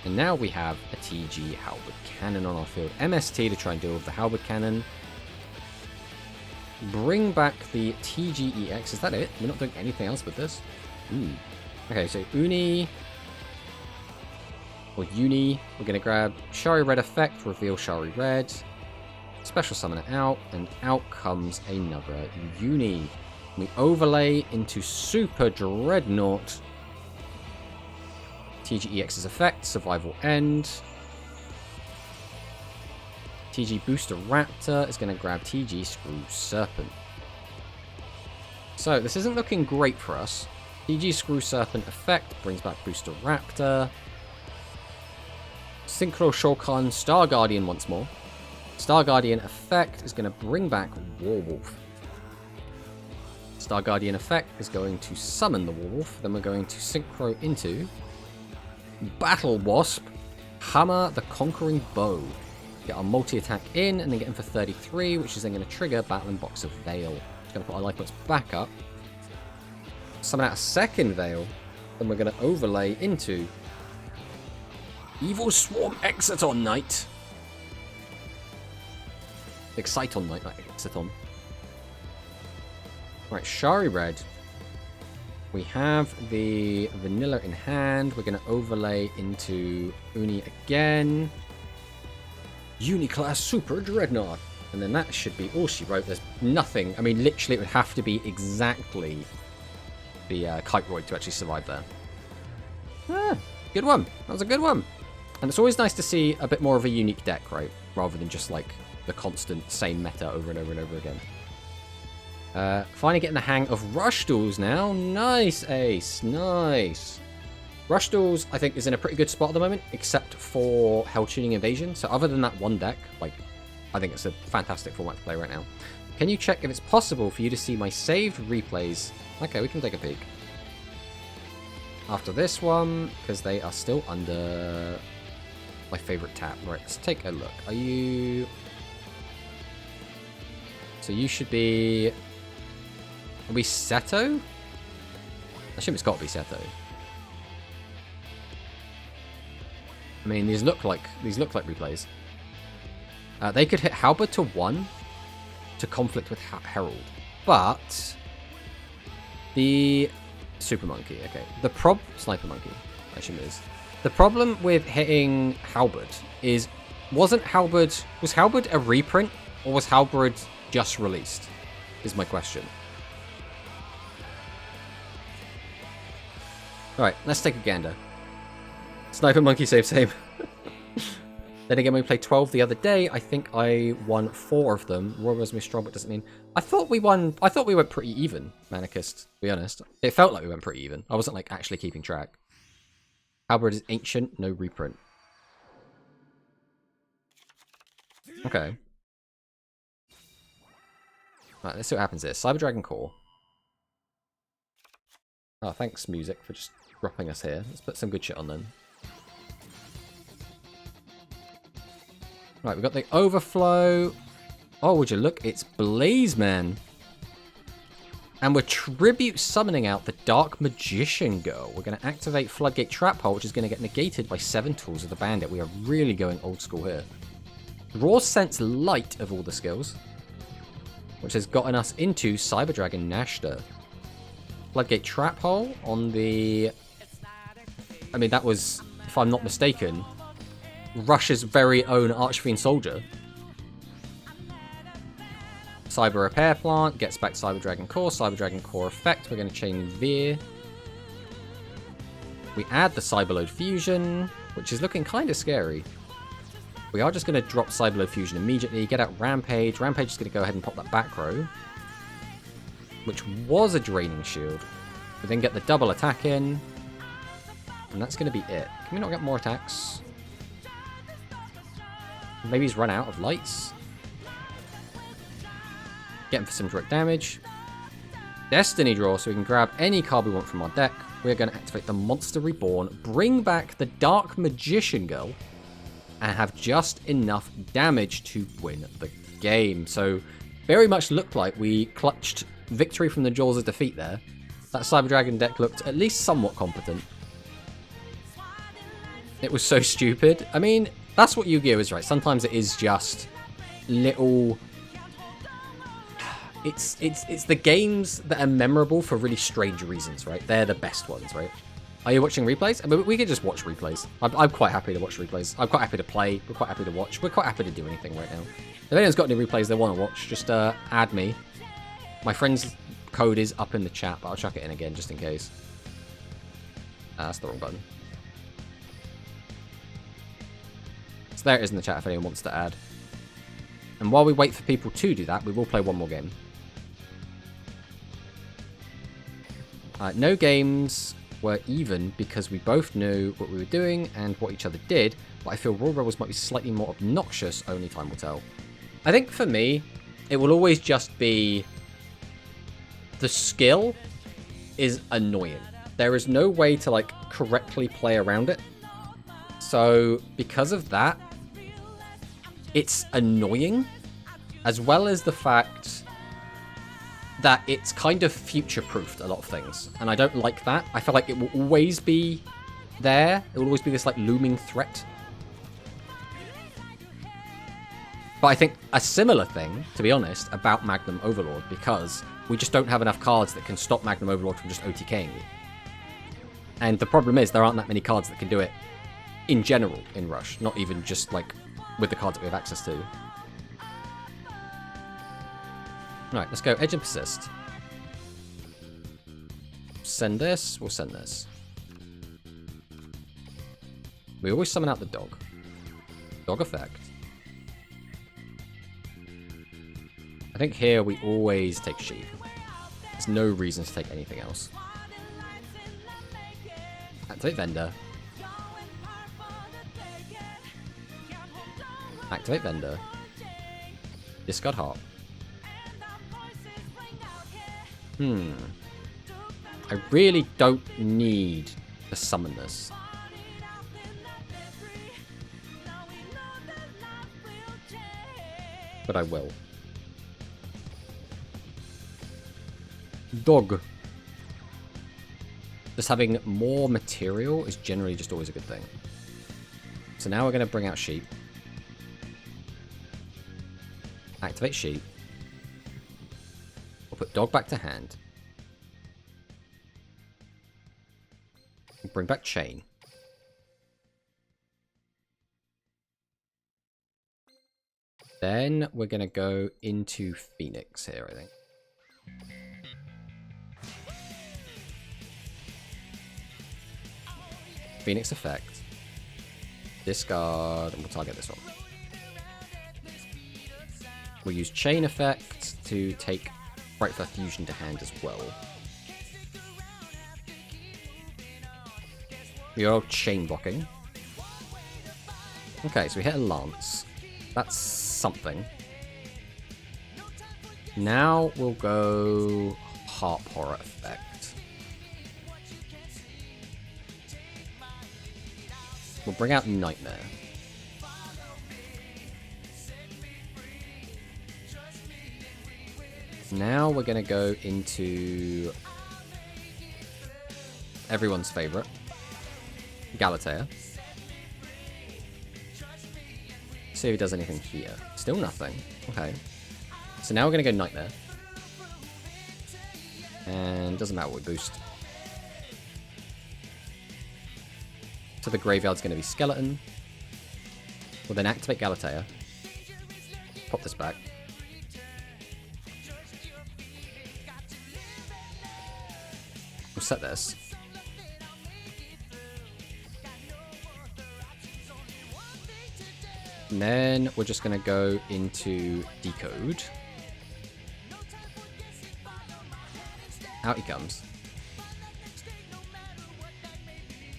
And now we have a TG Halberd Cannon on our field. MST to try and deal with the Halberd Cannon. Bring back the TGEX. Is that it? We're not doing anything else with this. Okay, so Uni, we're going to grab Shari Red effect, reveal Shari Red, special summon it out, and out comes another Uni. We overlay into Super Dreadnought, TGEX's effect, Survival End. TG Booster Raptor is going to grab TG Screw Serpent. So this isn't looking great for us. TG Screw Serpent effect brings back Booster Raptor. Synchro Shokan Star Guardian once more. Star Guardian effect is going to bring back Warwolf. Star Guardian effect is going to summon the Warwolf. Then we're going to synchro into Battle Wasp, Hammer the Conquering Bow. Get our multi-attack in and then get in for 33, which is then going to trigger Battling Box of Veil. Just going to put our life points back up. Summon out a second Veil. Then we're going to overlay into Evil Swarm Exiton Knight. Exciton Knight, not Exiton. Right, Shari Red. We have the vanilla in hand. We're going to overlay into Uni again. Uni-class Super Dreadnought. And then that should be all she wrote. There's nothing. I mean, literally, it would have to be exactly the Kiteroid to actually survive there. Ah, good one. That was a good one. And it's always nice to see a bit more of a unique deck, right? Rather than just, like, the constant same meta over and over and over again. Finally getting the hang of Rush Duels now. Nice, Ace. Nice. Rush Duels, I think, is in a pretty good spot at the moment, except for Hell Tuning Invasion. So other than that one deck, like, I think it's a fantastic format to play right now. Can you check if it's possible for you to see my saved replays? Okay, we can take a peek. After this one, because they are still under my favorite tab. Right, let's take a look. Are you... So you should be... Are we Seto? I assume it's got to be Seto. I mean, these look like replays. They could hit Halberd to 1 to conflict with Herald, but the Super Monkey, okay. The Sniper Monkey, I assume it is. The problem with hitting Halberd is, was Halberd a reprint, or was Halberd just released? Is my question. Alright, let's take a gander. Sniper Monkey same. Then again, we played 12 the other day. I think I won 4 of them. Roy was strong, but doesn't mean... I thought we went pretty even, Manicust, to be honest. It felt like we went pretty even. I wasn't, like, actually keeping track. Halberd is ancient, no reprint. Okay. Right, let's see what happens here. Cyber Dragon Core. Oh, thanks, Music, for just dropping us here. Let's put some good shit on then. Right, we've got the Overflow. Oh, would you look? It's Blazeman. And we're tribute summoning out the Dark Magician Girl. We're going to activate Floodgate Trap Hole, which is going to get negated by 7 tools of the Bandit. We are really going old school here. Raw Sense Light of all the skills, which has gotten us into Cyber Dragon Nashta. Floodgate Trap Hole on the... I mean, that was, if I'm not mistaken, Russia's very own Archfiend Soldier. Cyber Repair Plant gets back Cyber Dragon Core. Cyber Dragon Core effect. We're going to chain Veer. We add the Cyberload Fusion, which is looking kind of scary. We are just going to drop Cyberload Fusion immediately. Get out Rampage. Rampage is going to go ahead and pop that back row, which was a Draining Shield. We then get the double attack in, and that's going to be it. Can we not get more attacks? Maybe he's run out of lights. Get him for some direct damage. Destiny draw, so we can grab any card we want from our deck. We're going to activate the Monster Reborn, bring back the Dark Magician Girl, and have just enough damage to win the game. So, very much looked like we clutched victory from the jaws of defeat there. That Cyber Dragon deck looked at least somewhat competent. It was so stupid. I mean, that's what Yu-Gi-Oh! Is, right? Sometimes it is just little... It's the games that are memorable for really strange reasons, right? They're the best ones, right? Are you watching replays? I mean, we could just watch replays. I'm quite happy to watch replays. I'm quite happy to play. We're quite happy to watch. We're quite happy to do anything right now. If anyone's got any replays they want to watch, just add me. My friend's code is up in the chat, but I'll chuck it in again just in case. That's the wrong button. So there it is in the chat if anyone wants to add. And while we wait for people to do that, we will play one more game. No games were even because we both knew what we were doing and what each other did, but I feel Royal Rebels might be slightly more obnoxious, only time will tell. I think for me, it will always just be the skill is annoying. There is no way to like correctly play around it. So because of that, it's annoying, as well as the fact that it's kind of future-proofed a lot of things, and I don't like that. I feel like it will always be there. It will always be this like looming threat. But I think a similar thing, to be honest, about Magnum Overlord, because we just don't have enough cards that can stop Magnum Overlord from just OTKing you. And the problem is there aren't that many cards that can do it in general in Rush, not even just like with the cards that we have access to. Right, let's go Edge and Persist. Send this, we'll send this. We always summon out the dog. Dog effect. I think here we always take sheep. There's no reason to take anything else. Activate vendor. Activate vendor. Discard heart. I really don't need to summon this. But I will. Dog. Just having more material is generally just always a good thing. So now we're going to bring out sheep. Activate sheep. We'll put dog back to hand. We'll bring back chain. Then we're going to go into Phoenix here, I think. Phoenix effect. Discard, and we'll target this one. We'll use chain effect to take Frightful Fusion to hand as well. We are chain blocking. Okay, so we hit a lance. That's something. Now we'll go Harp Horror effect. We'll bring out Nightmare. Now we're going to go into everyone's favorite, Galatea. See if he does anything here. Still nothing. Okay. So now we're going to go Nightmare. And doesn't matter what we boost. So the graveyard's going to be Skeleton. We'll then activate Galatea. Pop this back. We'll set this. And then we're just going to go into Decode. Out he comes.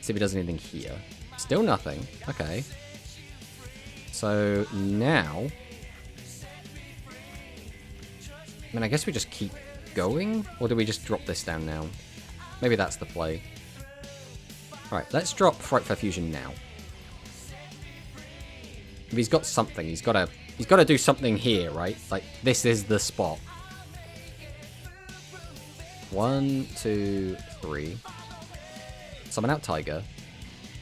See if he does anything here. Still nothing. Okay. So now... I mean, I guess we just keep going? Or do we just drop this down now? Maybe that's the play. Alright, let's drop Frightful Fusion now. If he's got something, he's got to do something here, right? Like, this is the spot. 1, 2, 3. Summon out Tiger.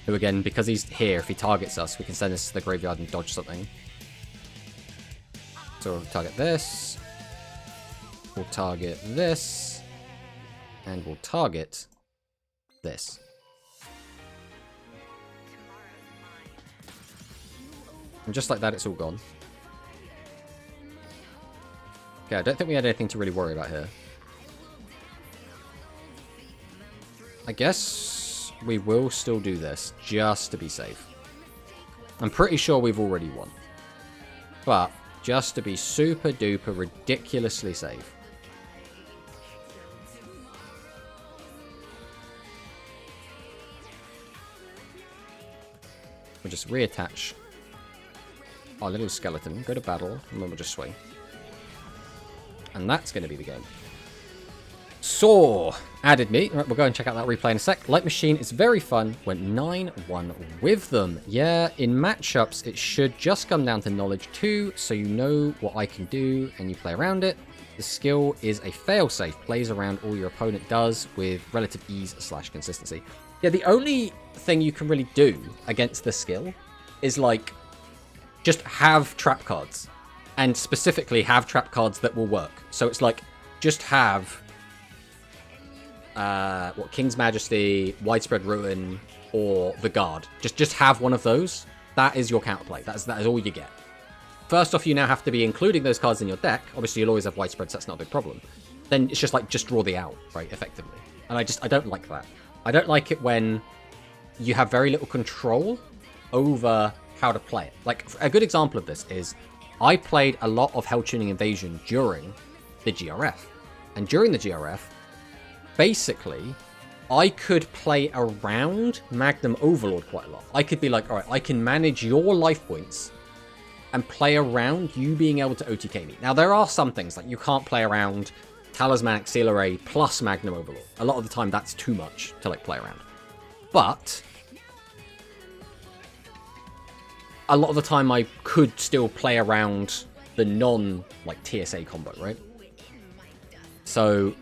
Who again, because he's here, if he targets us, we can send this to the graveyard and dodge something. So we'll target this. We'll target this. And we'll target this. And just like that, it's all gone. Okay, I don't think we had anything to really worry about here. I guess we will still do this, just to be safe. I'm pretty sure we've already won. But, just to be super duper ridiculously safe. We'll just reattach our little skeleton, go to battle, and then we'll just swing. And that's going to be the game. So, added me. Right, we'll go and check out that replay in a sec. Light Machine is very fun. Went 9-1 with them. Yeah, in matchups, it should just come down to knowledge 2, so you know what I can do, and you play around it. The skill is a failsafe, plays around all your opponent does with relative ease / consistency. Yeah, the only thing you can really do against this skill is, like, just have trap cards. and specifically have trap cards that will work. So it's like, just have King's Majesty, Widespread Ruin, or the Guard. Just have one of those. That is your counterplay. That is all you get. First off, you now have to be including those cards in your deck. Obviously, you'll always have Widespread, so that's not a big problem. Then it's just like, just draw the out, right, effectively. And I don't like that. I don't like it when you have very little control over how to play it. Like, a good example of this is, I played a lot of Hell-Tuning Invasion during the GRF. And during the GRF, basically, I could play around Magnum Overlord quite a lot. I could be like, alright, I can manage your life points and play around you being able to OTK me. Now, there are some things, like you can't play around Talismanic Seal Array plus Magnum Overlord. A lot of the time, that's too much to, like, play around. But a lot of the time, I could still play around the like, TSA combo, right? So,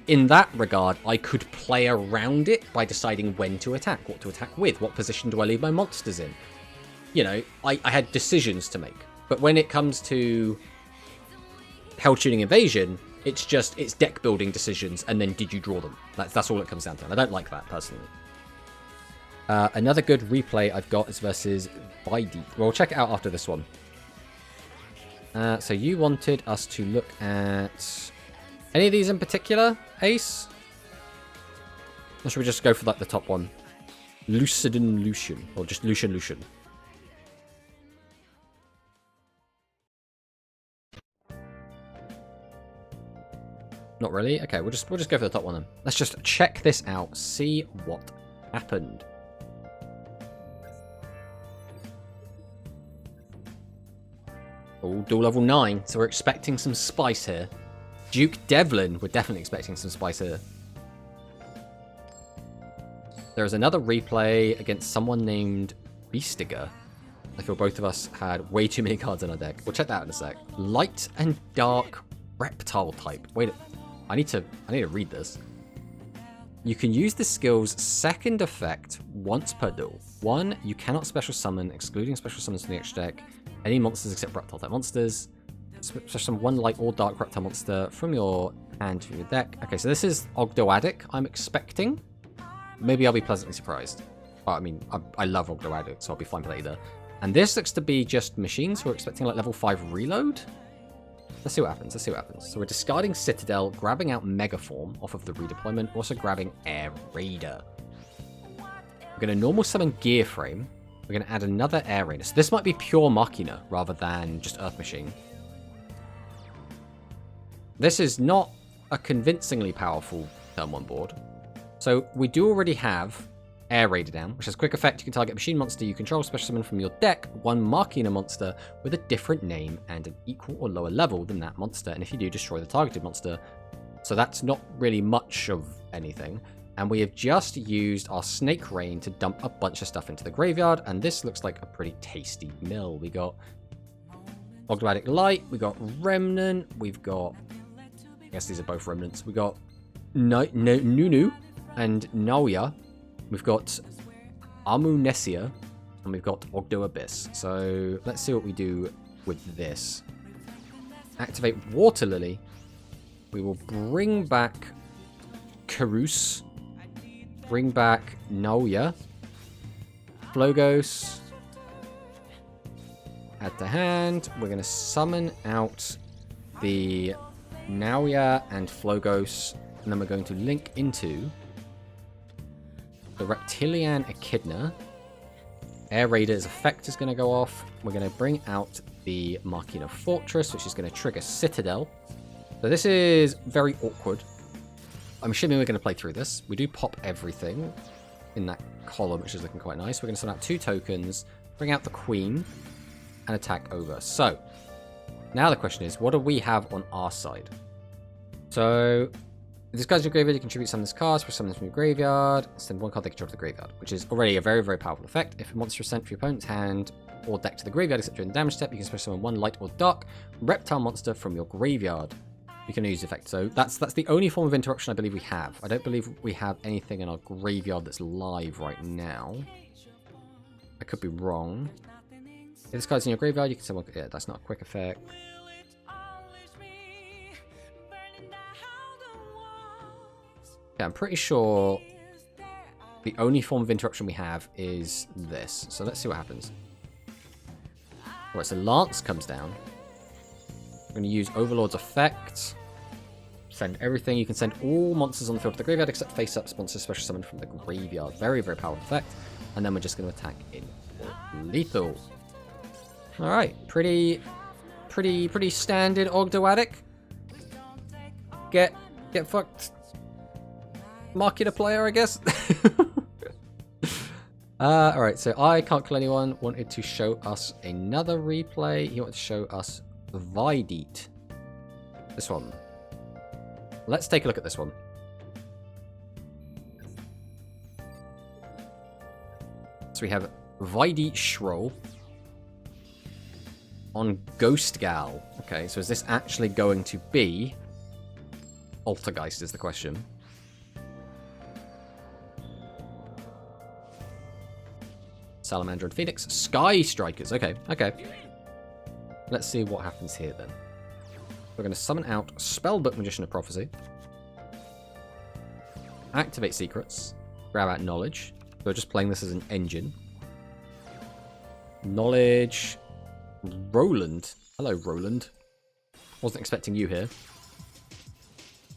in that regard, I could play around it by deciding when to attack, what to attack with, what position do I leave my monsters in. You know, I had decisions to make. But when it comes to Hell-Tuning Invasion, it's deck building decisions, and then did you draw them? That's all it comes down to, and I don't like that, personally. Another good replay I've got is versus Bidey. We'll check it out after this one. So you wanted us to look at any of these in particular, Ace? Or should we just go for, like, the top one? Lucidin Lucian, or just Lucian. Not really? Okay, we'll just go for the top one then. Let's just check this out, see what happened. Oh, dual level 9, so we're expecting some spice here. Duke Devlin, we're definitely expecting some spice here. There is another replay against someone named Beastiger. I feel both of us had way too many cards in our deck. We'll check that out in a sec. Light and Dark Reptile type. Wait, I need to read this. You can use the skill's second effect once per duel. 1, you cannot special summon, excluding special summons from the extra deck, any monsters except reptile type monsters. Special summon 1 light or dark reptile monster from your hand to your deck. Okay, so this is Ogdoadic, I'm expecting. Maybe I'll be pleasantly surprised. Well, I mean, I love Ogdoadic, so I'll be fine with that either. And this looks to be just machines, so we're expecting like level 5 reload. Let's see what happens. So we're discarding Citadel, grabbing out Megaform off of the redeployment, also grabbing Air Raider. We're going to normal summon Gear Frame. We're going to add another Air Raider. So this might be pure Machina rather than just Earth Machine. This is not a convincingly powerful turn 1 board. So we do already have Air Raider down, which has quick effect. You can target machine monster you control, special summon from your deck, 1 Machina monster with a different name and an equal or lower level than that monster. And if you do, destroy the targeted monster. So that's not really much of anything. And we have just used our Snake Rain to dump a bunch of stuff into the graveyard. And this looks like a pretty tasty mill. We got Ogdoadic Light, we got Remnant, we've got, I guess these are both Remnants. We got Nunu and Naoya. We've got Amunesia, and we've got Ogdo Abyss. So let's see what we do with this. Activate Water Lily. We will bring back Karus. Bring back Naoya. Flogos. Add to hand. We're going to summon out the Naoya and Flogos, and then we're going to link into the Reptilian Echidna. Air Raider's effect is going to go off. We're going to bring out the Machina Fortress, which is going to trigger Citadel. So this is very awkward. I'm assuming we're going to play through this. We do pop everything in that column, which is looking quite nice. We're going to send out 2 tokens, bring out the Queen, and attack over. So now the question is, what do we have on our side? So if this guy's your graveyard, you contribute some of this cards, for summons from your graveyard, send 1 card they control to the graveyard, which is already a very, very powerful effect. If a monster is sent from your opponent's hand or deck to the graveyard, except during the damage step, you can special summon 1 light or dark reptile monster from your graveyard. You can use the effect. So that's the only form of interruption I believe we have. I don't believe we have anything in our graveyard that's live right now. I could be wrong. If this card's in your graveyard, you can send one. Yeah, that's not a quick effect. Yeah, I'm pretty sure the only form of interruption we have is this. So let's see what happens. Alright, so Lance comes down. We're going to use Overlord's effect. Send everything. You can send all monsters on the field to the graveyard except face-up monsters special summoned from the graveyard. Very, very powerful effect. And then we're just going to attack in lethal. Alright, pretty standard Ogdoadic. Get fucked. Market a player, I guess. Alright, so I can't kill anyone. Wanted to show us another replay. He wanted to show us Vidit. This one. Let's take a look at this one. So we have Vidit Shroll on Ghost Gal. Okay, so is this actually going to be Altergeist is the question. Salamander and Phoenix. Sky Strikers. Okay. Let's see what happens here then. We're going to summon out Spellbook Magician of Prophecy. Activate Secrets. Grab out Knowledge. We're just playing this as an engine. Knowledge. Roland. Hello, Roland. Wasn't expecting you here.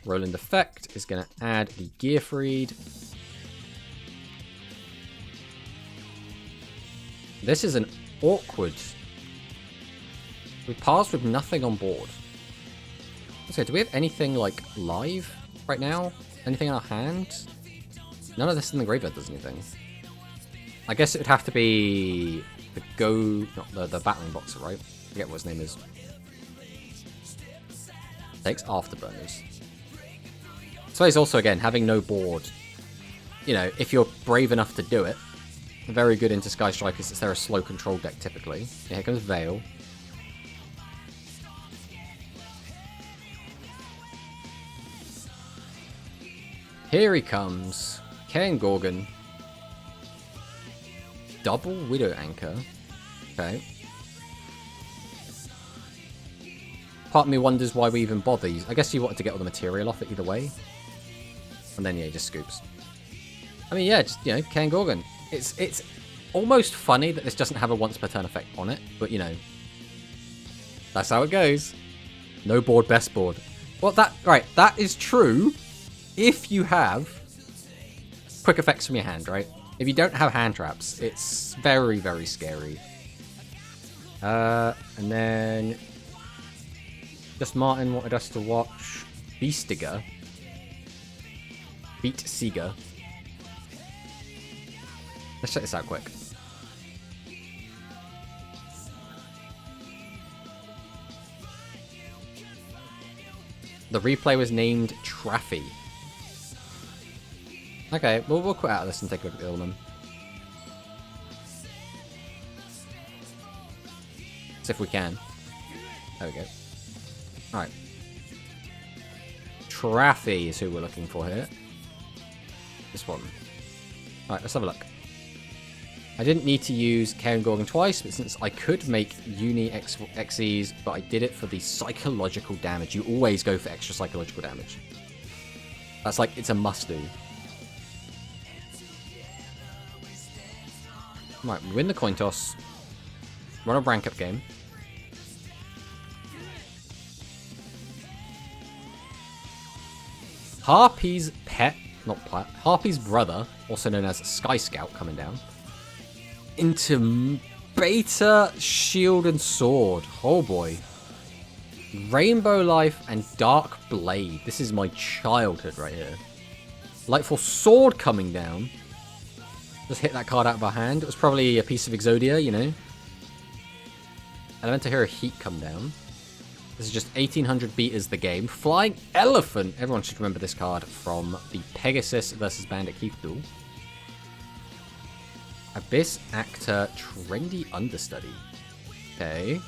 Roland effect is going to add the Gearfried. This is an awkward... We paused with nothing on board. Okay, do we have anything, like, live right now? Anything in our hand? None of this in the graveyard does anything. I guess it would have to be the battling boxer, right? I forget what his name is. Takes Afterburners. So it's also, again, having no board. You know, if you're brave enough to do it, very good into Sky Strikers since they're a slow control deck typically. Yeah, here comes Veil. Here he comes. Cairn Gorgon. Double Widow Anchor. Okay. Part of me wonders why we even bother. I guess you wanted to get all the material off it either way. And then, yeah, he just scoops. I mean, yeah, just, you know, Cairn Gorgon. It's almost funny that this doesn't have a once per turn effect on it, but you know, that's how it goes. No board, best board. Well, that is true if you have quick effects from your hand, right? If you don't have hand traps, it's very, very scary. And then just Martin wanted us to watch Beastiger. Beat Seeger. Let's check this out quick. The replay was named Traffy. Okay, well, we'll quit out of this and take a look at the Ilman. See if we can. There we go. Alright. Traffy is who we're looking for here. This one. Alright, let's have a look. I didn't need to use Cairn Gorgon twice, but since I could make Uni XEs, but I did it for the psychological damage. You always go for extra psychological damage. That's like, it's a must-do. Right, we win the coin toss. Run a rank-up game. Harpy's pet, not pet, Harpy's brother, also known as Sky Scout, coming down. Into Beta, Shield, and Sword. Oh boy. Rainbow Life and Dark Blade. This is my childhood right here. Lightfall Sword coming down. Just hit that card out of our hand. It was probably a piece of Exodia, you know. Elemental Hero Heat come down. This is just 1800 beaters the game. Flying Elephant. Everyone should remember this card from the Pegasus versus Bandit Keith duel. Abyss Actor Trendy Understudy. Okay.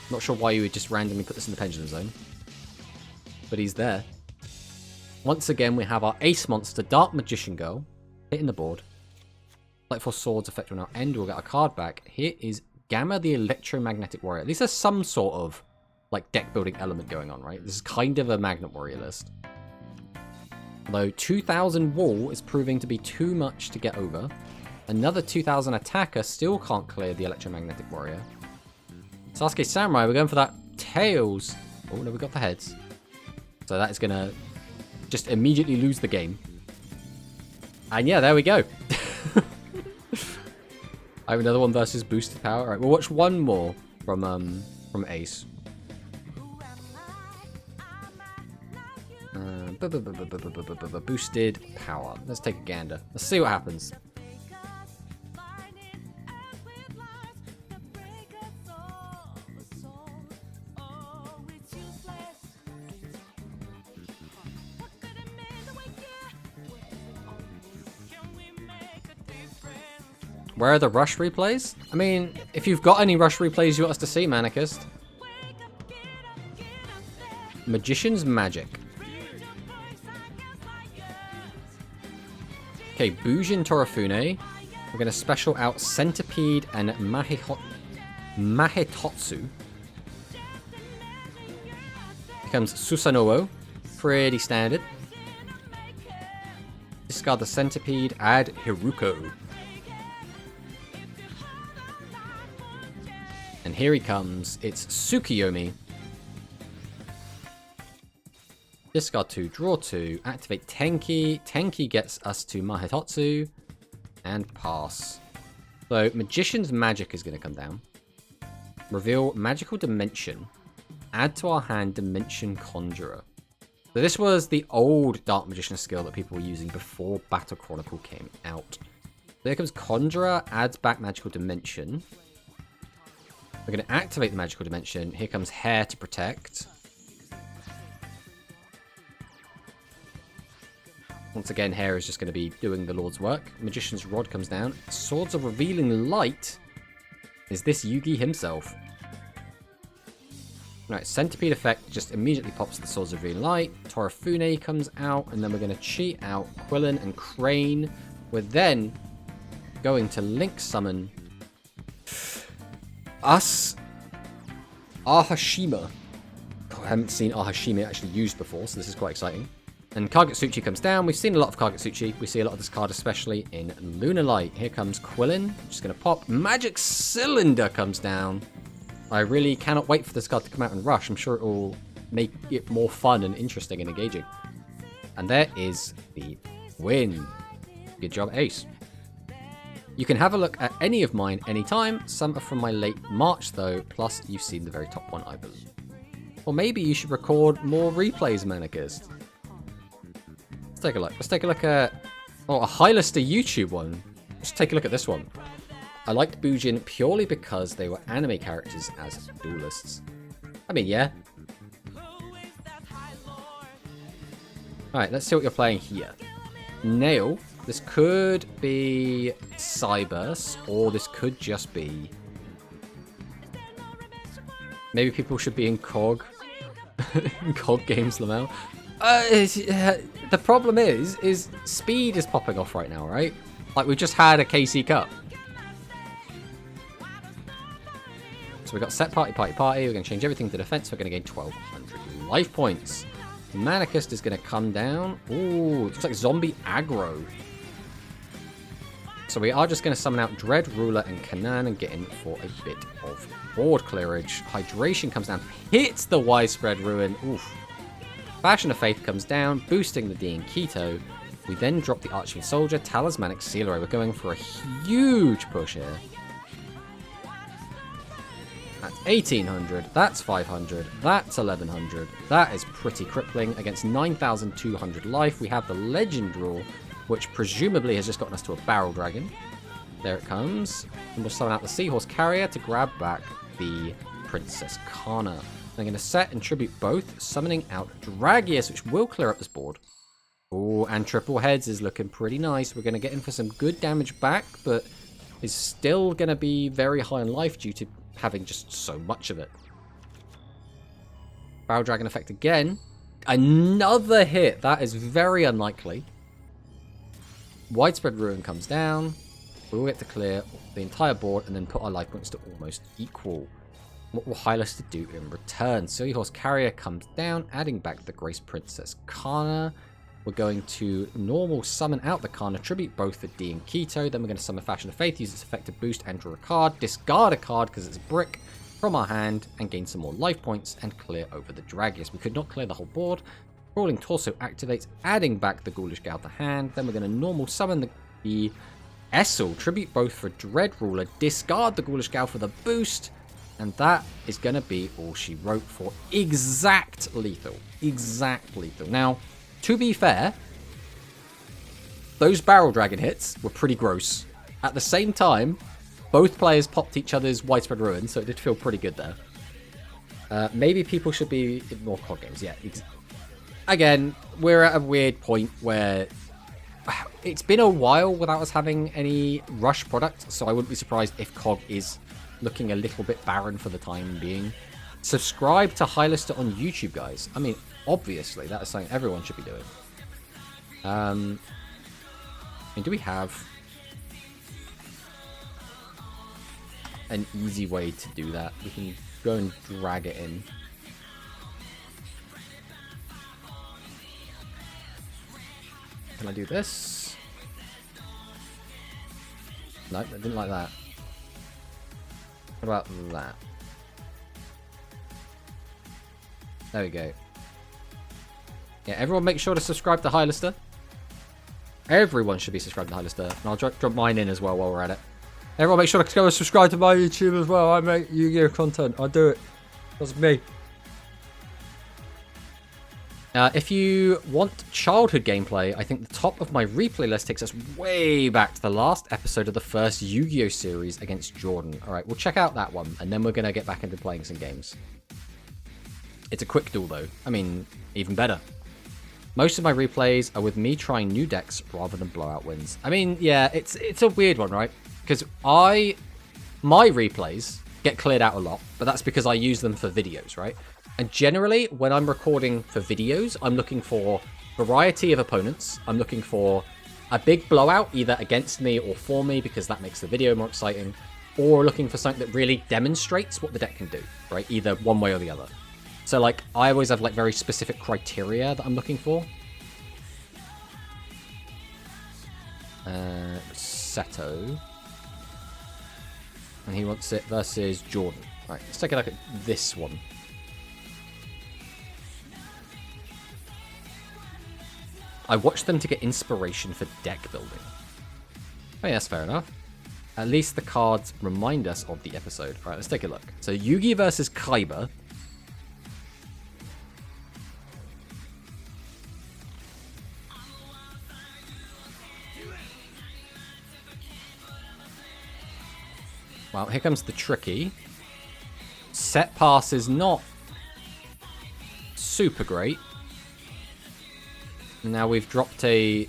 Not sure why you would just randomly put this in the Pendulum Zone. But he's there. Once again, we have our Ace Monster, Dark Magician Girl, hitting the board. Lightfall Sword's effect will now end. We'll get our card back. Here is Gamma the Electromagnetic Warrior. At least there's some sort of like deck building element going on, right? This is kind of a Magnet Warrior list. Although 2000 wall is proving to be too much to get over. Another 2000 attacker still can't clear the Electromagnetic Warrior. Sasuke Samurai, we're going for that tails. Oh no, we got the heads. So that is going to just immediately lose the game. And yeah, there we go. I have another one versus boosted power. All right, we'll watch one more from Ace. Boosted power. Let's take a gander. Let's see what happens. Where are the rush replays? I mean, if you've got any rush replays you want us to see, Manicust. Magician's Magic. Okay, Bujin Torifune. We're going to special out Centipede and Mahetotsu. Here comes Susanoo. Pretty standard. Discard the Centipede, add Hiruko. And here he comes. It's Tsukiyomi. Discard 2, draw 2, activate Tenki. Tenki gets us to Mahetotsu. And pass. So, Magician's Magic is going to come down. Reveal Magical Dimension. Add to our hand Dimension Conjurer. So this was the old Dark Magician skill that people were using before Battle Chronicle came out. So here comes Conjurer, adds back Magical Dimension. We're going to activate the Magical Dimension. Here comes Hair to protect. Once again, Hair is just going to be doing the Lord's work. Magician's Rod comes down. Swords of Revealing Light. Is this Yugi himself? Right, Centipede effect just immediately pops the Swords of Revealing Light. Torifune comes out, and then we're going to cheat out Quillen and Crane. We're then going to Link Summon us Ahashima. God, I haven't seen Ahashima actually used before, so this is quite exciting. And Kagetsuchi comes down. We've seen a lot of Kagetsuchi. We see a lot of this card, especially in Lunar Light. Here comes Quillen. Just going to pop. Magic Cylinder comes down. I really cannot wait for this card to come out and rush. I'm sure it will make it more fun and interesting and engaging. And there is the win. Good job, Ace. You can have a look at any of mine anytime. Some are from my late March, though. Plus, you've seen the very top one, I believe. Or maybe you should record more replays, Manicust. Let's take a look. Let's take a look at... Oh, a Hylister YouTube one. Let's take a look at this one. I liked Bujin purely because they were anime characters as duelists. I mean, yeah. Alright, let's see what you're playing here. Nail. This could be Cyburst, or this could just be... Maybe people should be in KoG. In KoG games, Lamel. The problem is speed is popping off right now, right? Like, we've just had a KC Cup. So we've got set party, party, party. We're going to change everything to defense. We're going to gain 1,200 life points. Manicust is going to come down. Ooh, looks like zombie aggro. So we are just going to summon out Dread, Ruler, and Kanan and get in for a bit of board clearage. Hydration comes down, hits the Widespread Ruin. Oof. Fashion of Faith comes down, boosting the D in Keto. We then drop the Arching Soldier, Talismanic Sealer. We're going for a huge push here. That's 1,800, that's 500, that's 1,100. That is pretty crippling. Against 9,200 life, we have the Legend rule, which presumably has just gotten us to a Barrel Dragon. There it comes. And we'll summon out the Seahorse Carrier to grab back the Princess Kana. I'm going to set and tribute both, summoning out Dragius, which will clear up this board. Oh, and Triple Heads is looking pretty nice. We're going to get in for some good damage back, but is still going to be very high in life due to having just so much of it. Barrel Dragon effect again. Another hit. That is very unlikely. Widespread Ruin comes down. We will get to clear the entire board and then put our life points to almost equal. What will Hylister do in return? Silly Horse Carrier comes down, adding back the Grace Princess Kana. We're going to normal summon out the Kana Tribute, both for D and Keto. Then we're going to summon Fashion of Faith, use its effective boost and draw a card. Discard a card because it's a brick from our hand and gain some more life points and clear over the drag. Yes, we could not clear the whole board. Crawling Torso activates, adding back the Ghoulish Gal to hand. Then we're going to normal summon the Essel Tribute, both for Dread Ruler. Discard the Ghoulish Gal for the boost. And that is going to be all she wrote for exact lethal. Exact lethal. Now, to be fair, those Barrel Dragon hits were pretty gross. At the same time, both players popped each other's Widespread Ruin, so it did feel pretty good there. Maybe people should be in more KoG games. Yeah, again, we're at a weird point where it's been a while without us having any Rush product, so I wouldn't be surprised if KoG is looking a little bit barren for the time being. Subscribe to Hylister on YouTube, guys. I mean, obviously, that is something everyone should be doing. And do we have an easy way to do that? We can go and drag it in. Can I do this? No, I didn't like that. What about that? There we go. Yeah, everyone make sure to subscribe to Hylister. Everyone should be subscribed to Hylister. And I'll drop mine in as well while we're at it. Everyone make sure to go and subscribe to my YouTube as well. I make Yu-Gi-Oh content. I do it. That's me. If you want childhood gameplay, I think the top of my replay list takes us way back to the last episode of the first Yu-Gi-Oh series against Jordan. Alright, we'll check out that one, and then we're going to get back into playing some games. It's a quick duel, though. I mean, even better. Most of my replays are with me trying new decks rather than blowout wins. I mean, yeah, it's a weird one, right? Because my replays get cleared out a lot, but that's because I use them for videos, right? And generally, when I'm recording for videos, I'm looking for variety of opponents. I'm looking for a big blowout, either against me or for me, because that makes the video more exciting, or looking for something that really demonstrates what the deck can do, right? Either one way or the other. So, like, I always have, like, very specific criteria that I'm looking for. Seto. And he wants it versus Jordan. Right, let's take a look at this one. I watched them to get inspiration for deck building. Oh yeah, that's fair enough. At least the cards remind us of the episode. Alright, let's take a look. So, Yugi versus Kaiba. Well, here comes the tricky. Set pass is not super great. Now we've dropped a...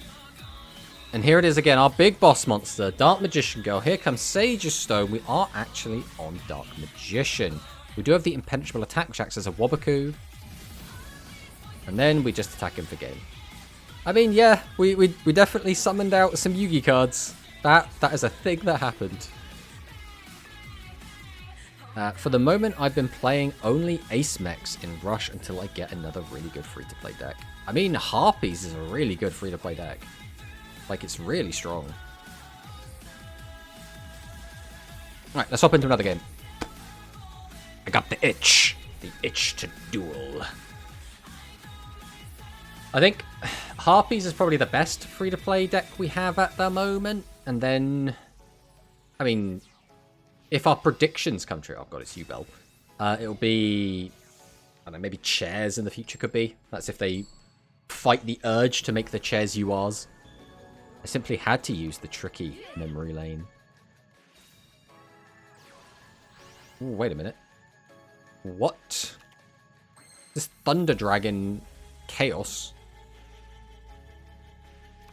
And here it is again, our big boss monster, Dark Magician Girl. Here comes Sage of Stone. We are actually on Dark Magician. We do have the Impenetrable Attack, which acts as a Wabaku. And then we just attack him for game. I mean, yeah, we definitely summoned out some Yugi cards. That is a thing that happened. For the moment, I've been playing only Ace Mechs in Rush until I get another really good free-to-play deck. I mean, Harpies is a really good free-to-play deck. Like, it's really strong. Alright, let's hop into another game. I got the itch. The itch to duel. I think Harpies is probably the best free-to-play deck we have at the moment. And then, I mean... If our predictions come true, oh god, it's Ubel. It'll be, I don't know, maybe chairs in the future could be. That's if they fight the urge to make the chairs URs. I simply had to use the tricky memory lane. Ooh, wait a minute. What? This Thunder Dragon Chaos.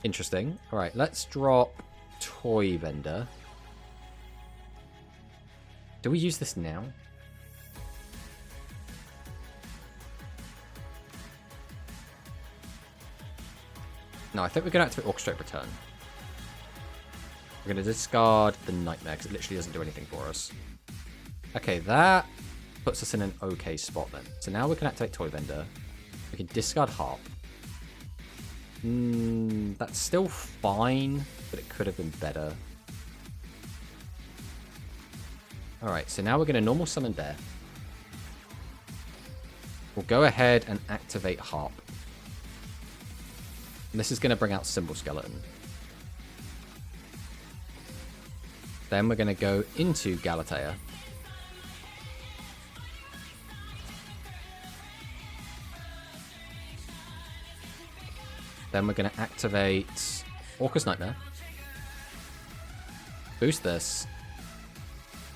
Interesting. Alright, let's drop Toy Vendor. Do we use this now? No, I think we're going to activate Orchestrate Return. We're going to discard the Nightmare because it literally doesn't do anything for us. Okay, that puts us in an okay spot then. So now we can activate Toy Vendor. We can discard Harp. That's still fine, but it could have been better. Alright, so now we're going to normal summon Bear. We'll go ahead and activate Harp. And this is going to bring out Symbol Skeleton. Then we're going to go into Galatea. Then we're going to activate Orcus Nightmare. Boost this.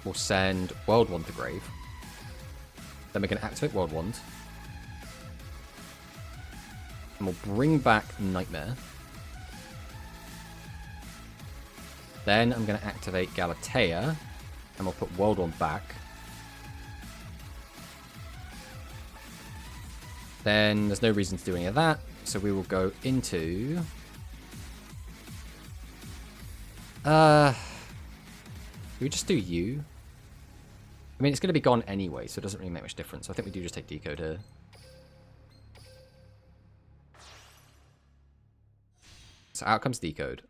We'll send World Wand to Grave. Then we're going to activate World Wand. And we'll bring back Nightmare. Then I'm going to activate Galatea. And we'll put World Wand back. Then there's no reason to do any of that. So we will go into... we just do you? I mean, it's going to be gone anyway, so it doesn't really make much difference. So I think we do just take Decode here. So out comes Decode.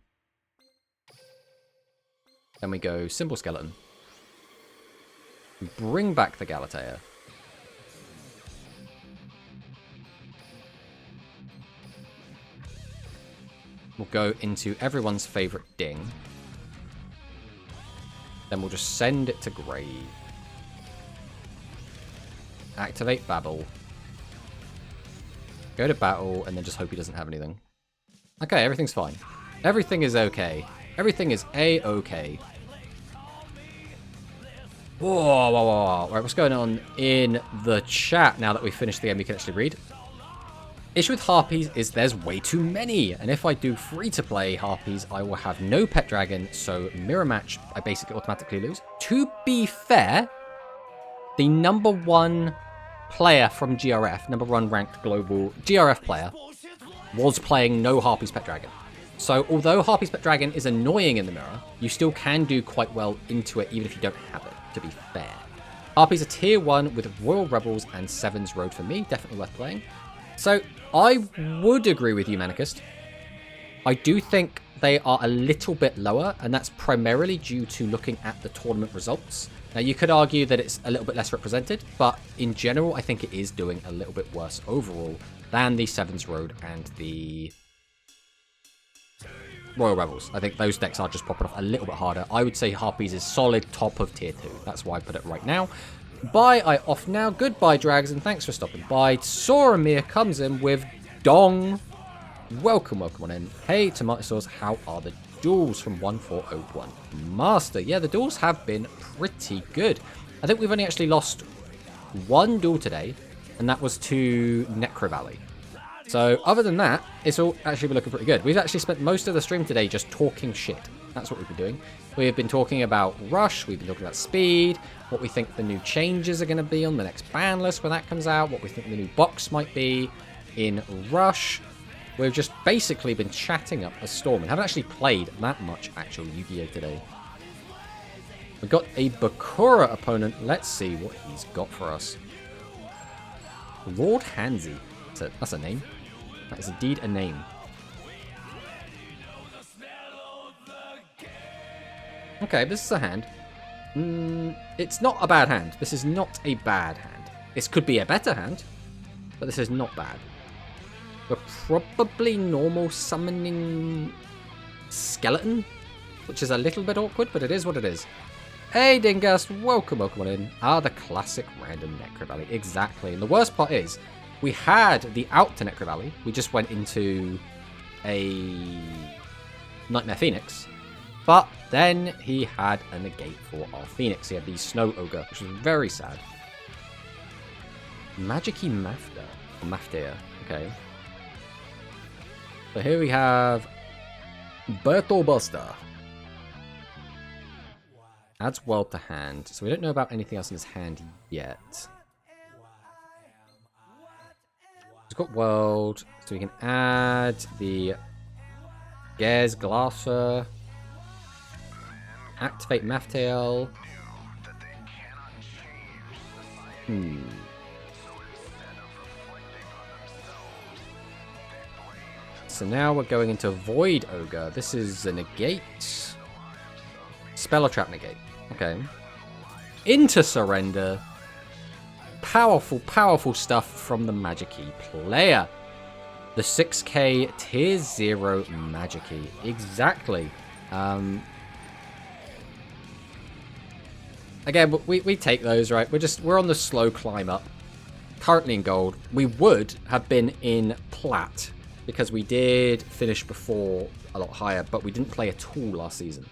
Then we go Symbol Skeleton. Bring back the Galatea. We'll go into everyone's favourite Ding. Then we'll just send it to Grave. Activate Babel. Go to battle, and then just hope he doesn't have anything. Okay, everything's fine. Everything is okay. Everything is A-okay. Whoa, whoa, whoa, whoa. Right, what's going on in the chat now that we've finished the game we can actually read? Issue with Harpies is there's way too many, and if I do free-to-play Harpies, I will have no Pet Dragon, so Mirror Match, I basically automatically lose. To be fair, the number one player from GRF, number one ranked global GRF player, was playing no Harpies Pet Dragon. So although Harpies Pet Dragon is annoying in the mirror, you still can do quite well into it even if you don't have it, to be fair. Harpies are tier 1 with Royal Rebels and Seven's Road for me, definitely worth playing. So I would agree with you, Manicust. I do think they are a little bit lower, and that's primarily due to looking at the tournament results. Now, you could argue that it's a little bit less represented, but in general, I think it is doing a little bit worse overall than the Seven's Road and the Royal Rebels. I think those decks are just popping off a little bit harder. I would say Harpies is solid top of tier 2. That's why I put it right now. Bye, I off now. Goodbye, Drags, and thanks for stopping by. Soramir comes in with Dong. Welcome, welcome on in. Hey, Tomato Sauce, how are the duels from 1401? Master, yeah, the duels have been pretty good. I think we've only actually lost one duel today, and that was to Necro Valley. So, other than that, it's all actually been looking pretty good. We've actually spent most of the stream today just talking shit. That's what we've been doing. We've been talking about Rush, we've been talking about Speed, what we think the new changes are going to be on the next ban list when that comes out, what we think the new box might be in Rush. We've just basically been chatting up a storm and haven't actually played that much actual Yu-Gi-Oh! Today. We've got a Bakura opponent. Let's see what he's got for us. Lord Hansi. That's a name. That is indeed a name. Okay, this is a hand. It's not a bad hand. This is not a bad hand. This could be a better hand, but this is not bad. We're probably normal summoning Skeleton, which is a little bit awkward, but it is what it is. Hey, Dingast, welcome on in. The classic random Necro Valley. Exactly. And the worst part is, we had the out to Necro Valley. We just went into a Nightmare Phoenix. But then he had a negate for our Phoenix. He had the Snow Ogre, which was very sad. Magic-y Mafda. Or Mafdea. Okay. So here we have Berto Buster. Adds World to hand. So we don't know about anything else in his hand yet. He's got World. So we can add the Gez Glasser. Activate Maftail. So now we're going into Void Ogre. This is a negate. Spell or trap negate. Okay. Into Surrender. Powerful, powerful stuff from the Magic-y player. The 6k tier 0 Magic-y. Exactly. Again, we take those, right? We're on the slow climb up. Currently in gold. We would have been in plat because we did finish before a lot higher, but we didn't play at all last season.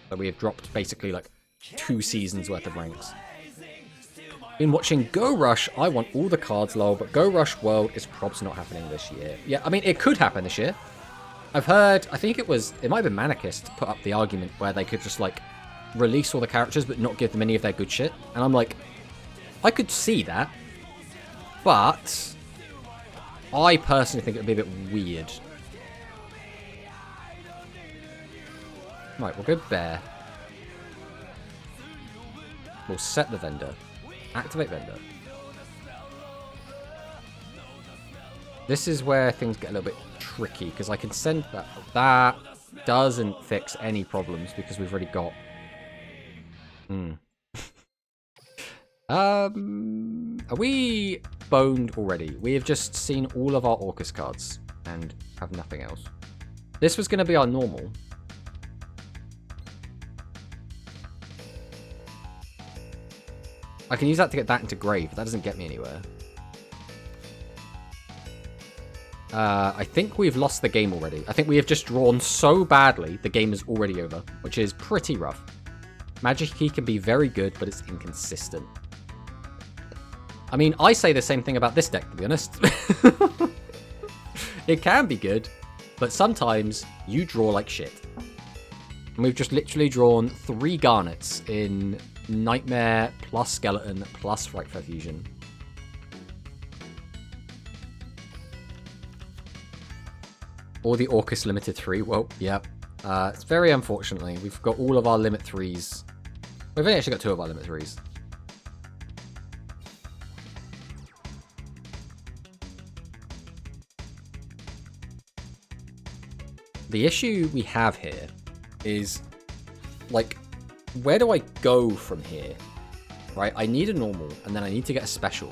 So we have dropped basically like 2 seasons worth of ranks. Been watching Go Rush. I want all the cards, lol, but Go Rush World is probs not happening this year. Yeah, I mean, it could happen this year. I've heard, I think it might have been Manicist put up the argument where they could just like release all the characters but not give them any of their good shit. And I'm like, I could see that, but I personally think it would be a bit weird. Right, we'll go Bear. We'll set the vendor. Activate vendor. This is where things get a little bit tricky because I can send that. That doesn't fix any problems because we've already got. Are we boned already? We have just seen all of our Orcus cards and have nothing else. This was going to be our normal. I can use that to get that into grave, but that doesn't get me anywhere. I think we've lost the game already. I think we have just drawn so badly, the game is already over, which is pretty rough. Magic Key can be very good, but it's inconsistent. I mean, I say the same thing about this deck, to be honest. It can be good, but sometimes you draw like shit. And we've just literally drawn 3 Garnets in Nightmare plus Skeleton plus Right Fair Fusion. Or the Orcus Limited 3. Well, yeah. It's very unfortunately. We've got all of our Limit 3s. We've only actually got 2 of our Limit 3s. The issue we have here is, like, where do I go from here? Right, I need a normal, and then I need to get a special.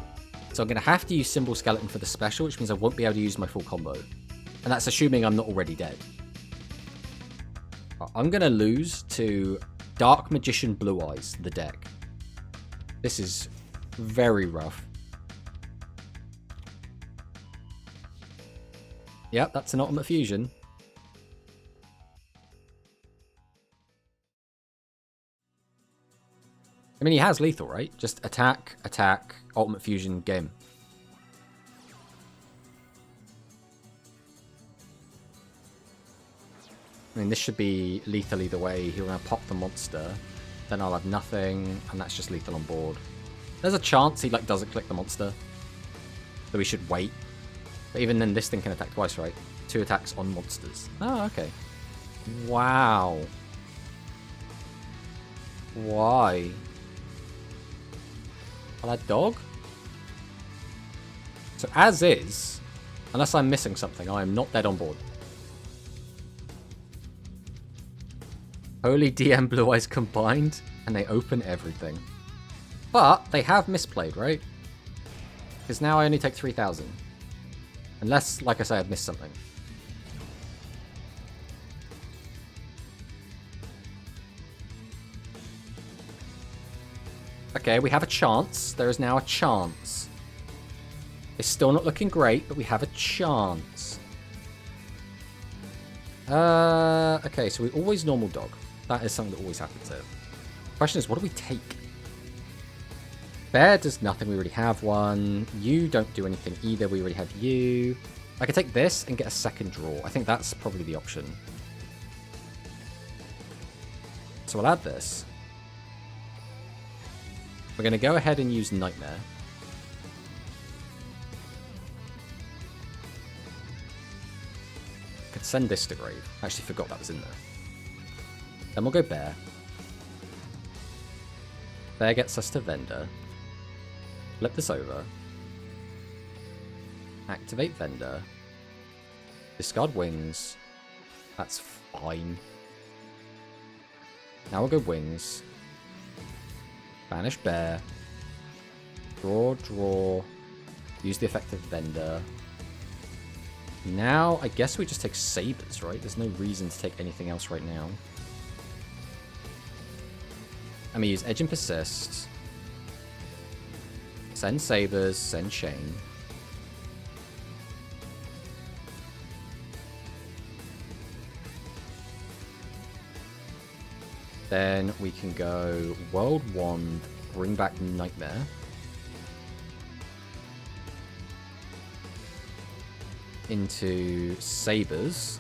So I'm going to have to use Symbol Skeleton for the special, which means I won't be able to use my full combo. And that's assuming I'm not already dead. I'm going to lose to Dark Magician Blue Eyes, the deck. This is very rough. Yep, that's an Ultimate Fusion. I mean, he has lethal, right? Just attack, attack, Ultimate Fusion, game. I mean, this should be lethal either way. He'll gonna pop the monster, then I'll have nothing, and that's just lethal on board. There's a chance he like doesn't click the monster, so we should wait. But even then, this thing can attack twice, right? 2 attacks on monsters. Oh, okay. Wow. Why? Well, that dog? So as is, unless I'm missing something, I am not dead on board. Holy DM Blue Eyes combined, and they open everything. But they have misplayed, right? Because now I only take 3,000. Unless, like I say, I've missed something. Okay, we have a chance. There is now a chance. It's still not looking great, but we have a chance. Okay, so we always normal dog. That is something that always happens here. Question is, what do we take? Bear does nothing. We already have one. You don't do anything either. We already have you. I could take this and get a second draw. I think that's probably the option. So we'll add this. We're going to go ahead and use Nightmare. Could send this to grave. I actually forgot that was in there. Then we'll go Bear. There gets us to Vendor. Flip this over. Activate Vendor. Discard Wings. That's fine. Now we'll go Wings. Banish Bear. Draw. Use the effect of Vendor. Now, I guess we just take Sabers, right? There's no reason to take anything else right now. I'm going to use Edge and Persist. Send Sabers, send Chain. Then we can go World Wand, bring back Nightmare. Into Sabers.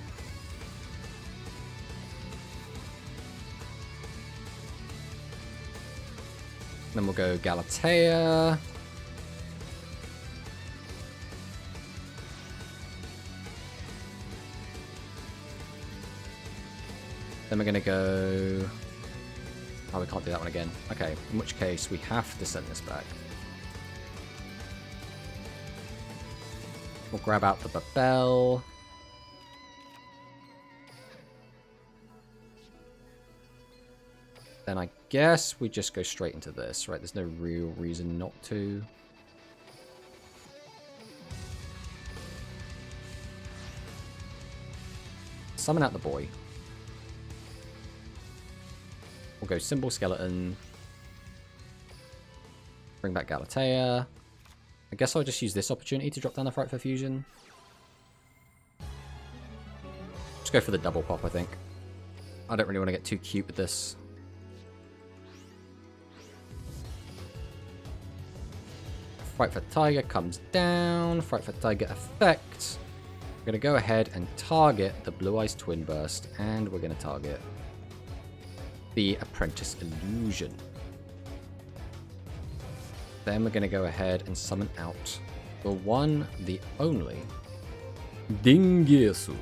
Then we'll go Galatea. Then we're going to go... Oh, we can't do that one again. Okay, in which case we have to send this back. We'll grab out the Babel. Then I guess we just go straight into this, right? There's no real reason not to. Summon out the boy. We'll go Symbol Skeleton. Bring back Galatea. I guess I'll just use this opportunity to drop down the Frightful Fusion. Just go for the double pop, I think. I don't really want to get too cute with this. Frightful Tiger comes down. Frightful Tiger effect. We're going to go ahead and target the Blue Eyes Twin Burst. And we're going to target the Apprentice Illusion. Then we're going to go ahead and summon out the one, the only Dingesu.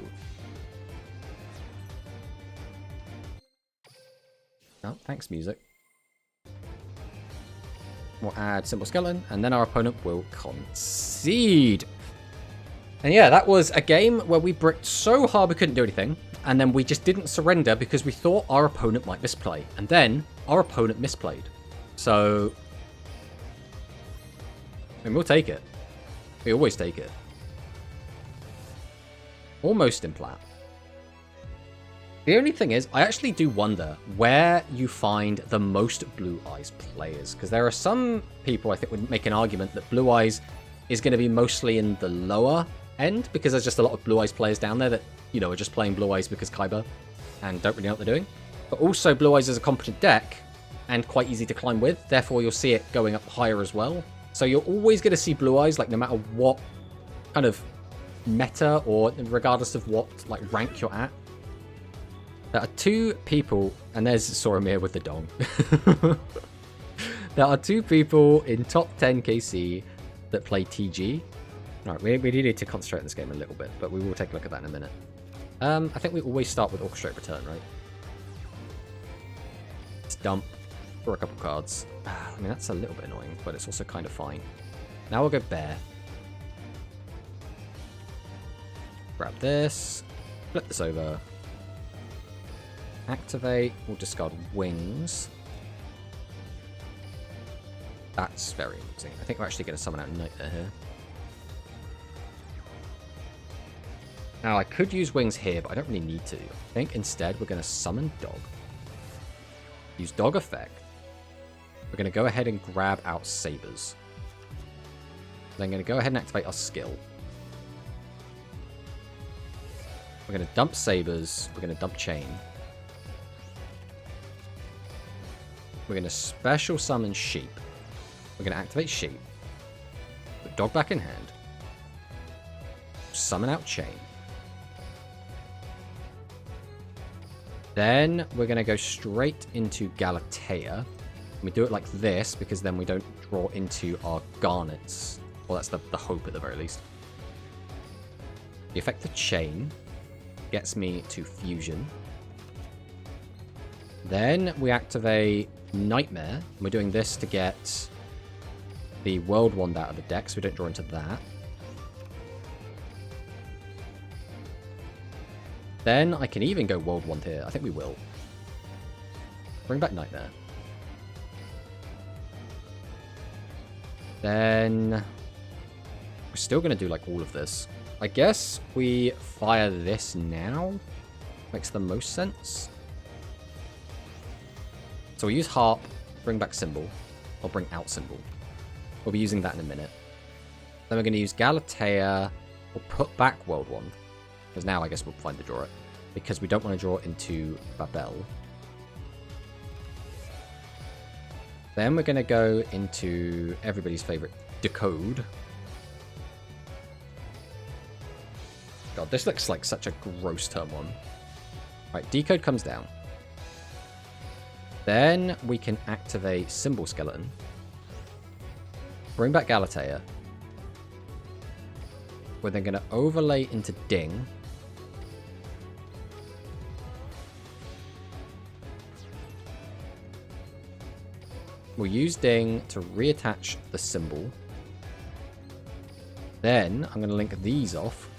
Oh, thanks, music. We'll add Symbol Skeleton, and then our opponent will concede. And yeah, that was a game where we bricked so hard we couldn't do anything, and then we just didn't surrender because we thought our opponent might misplay. And then our opponent misplayed. So... I mean, we'll take it. We always take it. Almost in plat. The only thing is, I actually do wonder where you find the most Blue Eyes players. Because there are some people I think would make an argument that Blue Eyes is going to be mostly in the lower end. Because there's just a lot of Blue Eyes players down there that, you know, are just playing Blue Eyes because Kaiba. And don't really know what they're doing. But also, Blue Eyes is a competent deck. And quite easy to climb with. Therefore, you'll see it going up higher as well. So you're always going to see Blue Eyes, like, no matter what kind of meta or regardless of what, like, rank you're at. There are two people, and there's Soromir with the dong. There are two people in top 10 KC that play TG. Alright, we need to concentrate on this game a little bit, but we will take a look at that in a minute. I think we always start with Orchestrate Return, right? Let's dump for a couple cards. I mean, that's a little bit annoying, but it's also kind of fine. Now we'll go Bear. Grab this. Flip this over. Activate. We'll discard Wings. That's very amusing. I think we're actually going to summon out Nightmare here. Now, I could use Wings here, but I don't really need to. I think instead we're going to summon Dog. Use Dog effect. We're going to go ahead and grab out Sabers. Then going to go ahead and activate our skill. We're going to dump Sabers. We're going to dump Chain. We're going to special summon Sheep. We're going to activate Sheep. Put Dog back in hand. Summon out Chain. Then we're going to go straight into Galatea. We do it like this because then we don't draw into our garnets. Well, that's the hope at the very least. The effect of Chain gets me to Fusion. Then we activate Nightmare. We're doing this to get the World Wand out of the deck, so we don't draw into that. Then I can even go World Wand here. I think we will. Bring back Nightmare. Then we're still going to do like all of this. I guess we fire this now. Makes the most sense. So we'll use Harp, bring back Symbol, or bring out Symbol. We'll be using that in a minute. Then we're going to use Galatea, or put back World Wand. Because now I guess we'll find to draw it. Because we don't want to draw into Babel. Then we're going to go into everybody's favorite, Decode. God, this looks like such a gross turn 1. Right, Decode comes down. Then we can activate Symbol Skeleton. Bring back Galatea. We're then going to overlay into Ding. We'll use Ding to reattach the symbol. Then I'm going to link these off.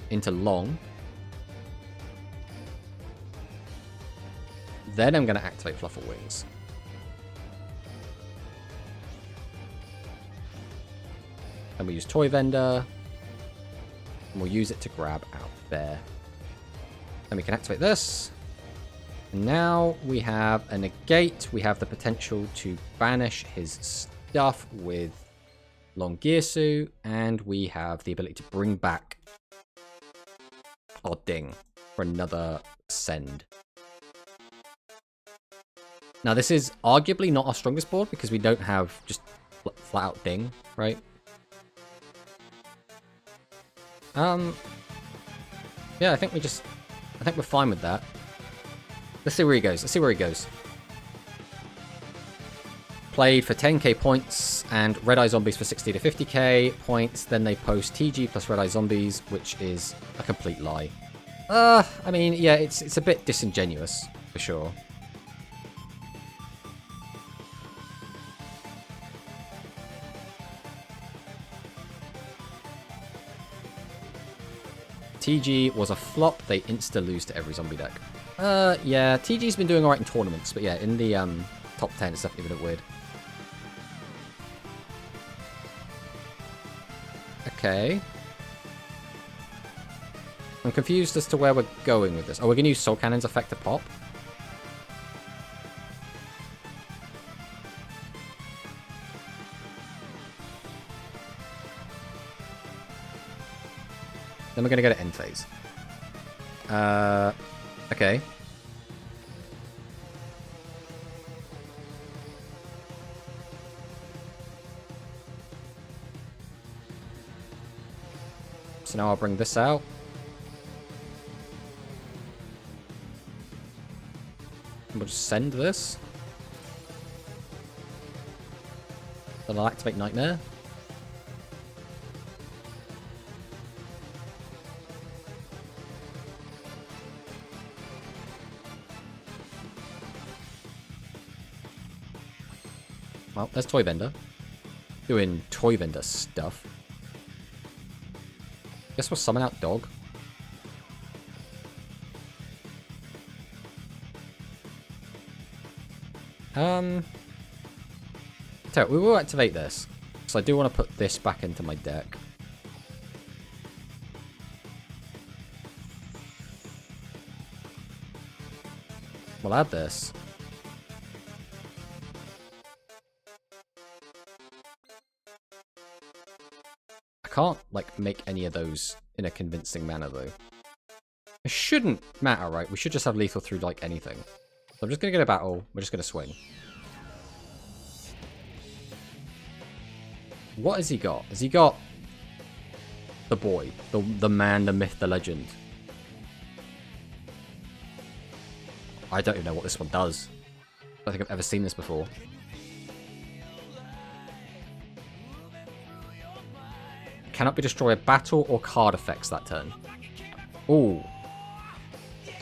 Into Long. Then I'm going to activate Fluffal Wings. Then we use Toy Vendor. And we'll use it to grab out there. Then we can activate this. And now we have a negate. We have the potential to banish his stuff with Long Gearsu. And we have the ability to bring back our Ding for another send. Now this is arguably not our strongest board because we don't have just flat out Ding, right? Yeah, I think we're fine with that. Let's see where he goes. Played for 10k points and Red Eye Zombies for 60 to 50k points. Then they post TG plus Red Eye Zombies, which is a complete lie. I mean, yeah, it's a bit disingenuous, for sure. TG was a flop. They insta-lose to every zombie deck. Yeah, TG's been doing alright in tournaments, but yeah, in the top 10 it's definitely a bit weird. Okay. I'm confused as to where we're going with this. Oh, we're going to use Soul Cannon's effect to pop. Then we're going to go to end phase. Okay. So now I'll bring this out. And we'll just send this. Then I'll activate Nightmare. Well, there's Toy Vendor. Doing Toy Vendor stuff. Guess we'll summon out Dog. So we will activate this. Because I do want to put this back into my deck. We'll add this. I can't, like, make any of those in a convincing manner, though. It shouldn't matter, right? We should just have lethal through, like, anything. So I'm just going to get a battle. We're just going to swing. What has he got? Has he got the boy? The man, the myth, the legend? I don't even know what this one does. I don't think I've ever seen this before. Cannot be destroyed. Battle or card effects that turn. Ooh.